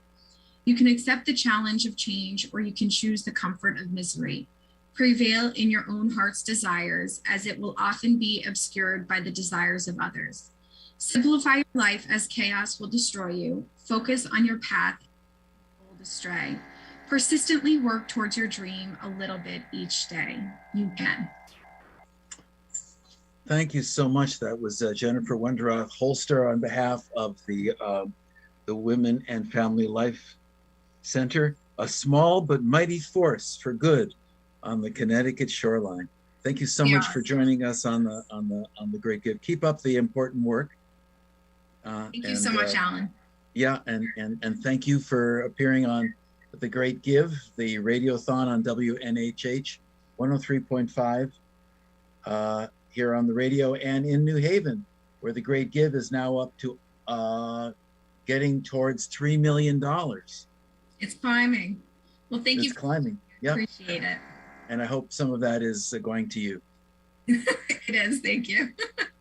You can accept the challenge of change, or you can choose the comfort of misery. Prevail in your own heart's desires, as it will often be obscured by the desires of others. Simplify your life, as chaos will destroy you. Focus on your path, bold astray. Persistently work towards your dream a little bit each day. You can. Thank you so much. That was Jennifer Wenderoth Holster on behalf of the Women and Family Life Center, a small but mighty force for good on the Connecticut shoreline. Thank you so much for joining us on the Great Give. Keep up the important work. Thank you so much, Alan. Yeah, and thank you for appearing on The Great Give, the radiothon on WNHH 103.5 here on the radio, and in New Haven, where The Great Give is now up to getting towards $3 million. It's climbing. Well, thank you. It's climbing. Yeah. Appreciate it. And I hope some of that is going to you. It is. Thank you.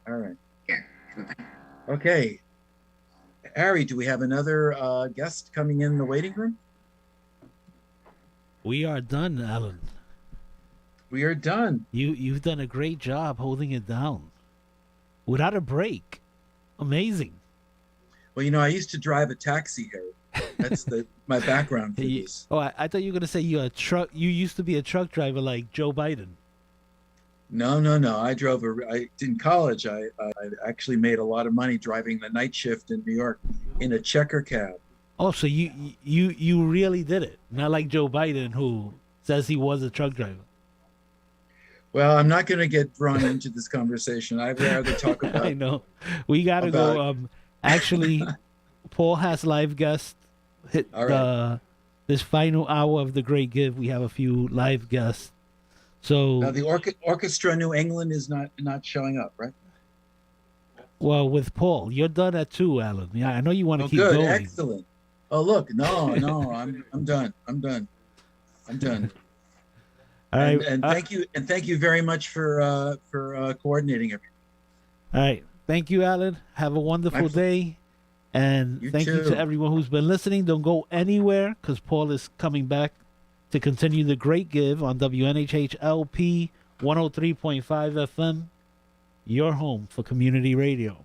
All right. Here. Bye-bye. Okay. Harry, do we have another guest coming in the waiting room? We are done, Alan. We are done. You've done a great job holding it down without a break. Amazing. Well, I used to drive a taxi, Harry. That's my background for this. Oh, I thought you were gonna say you used to be a truck driver like Joe Biden. No. I drove in college. I actually made a lot of money driving the night shift in New York in a checker cab. Oh, so you really did it, not like Joe Biden, who says he was a truck driver. Well, I'm not going to get drawn into this conversation. I'd rather talk about. I know. We got to go. Actually, Paul has live guests. This final hour of The Great Give, we have a few live guests. So now the Orchestra New England is not showing up, right? Well, with Paul, you're done at 2, Alan. Yeah, I know you want to keep good. going. Excellent. Oh, look, no, I'm done. I'm done. All right, and thank you very much for coordinating everything. All right, thank you, Alan. Have a wonderful day, and thank you to everyone who's been listening. Don't go anywhere because Paul is coming back to continue The Great Give on WNHH LP 103.5 FM, your home for community radio.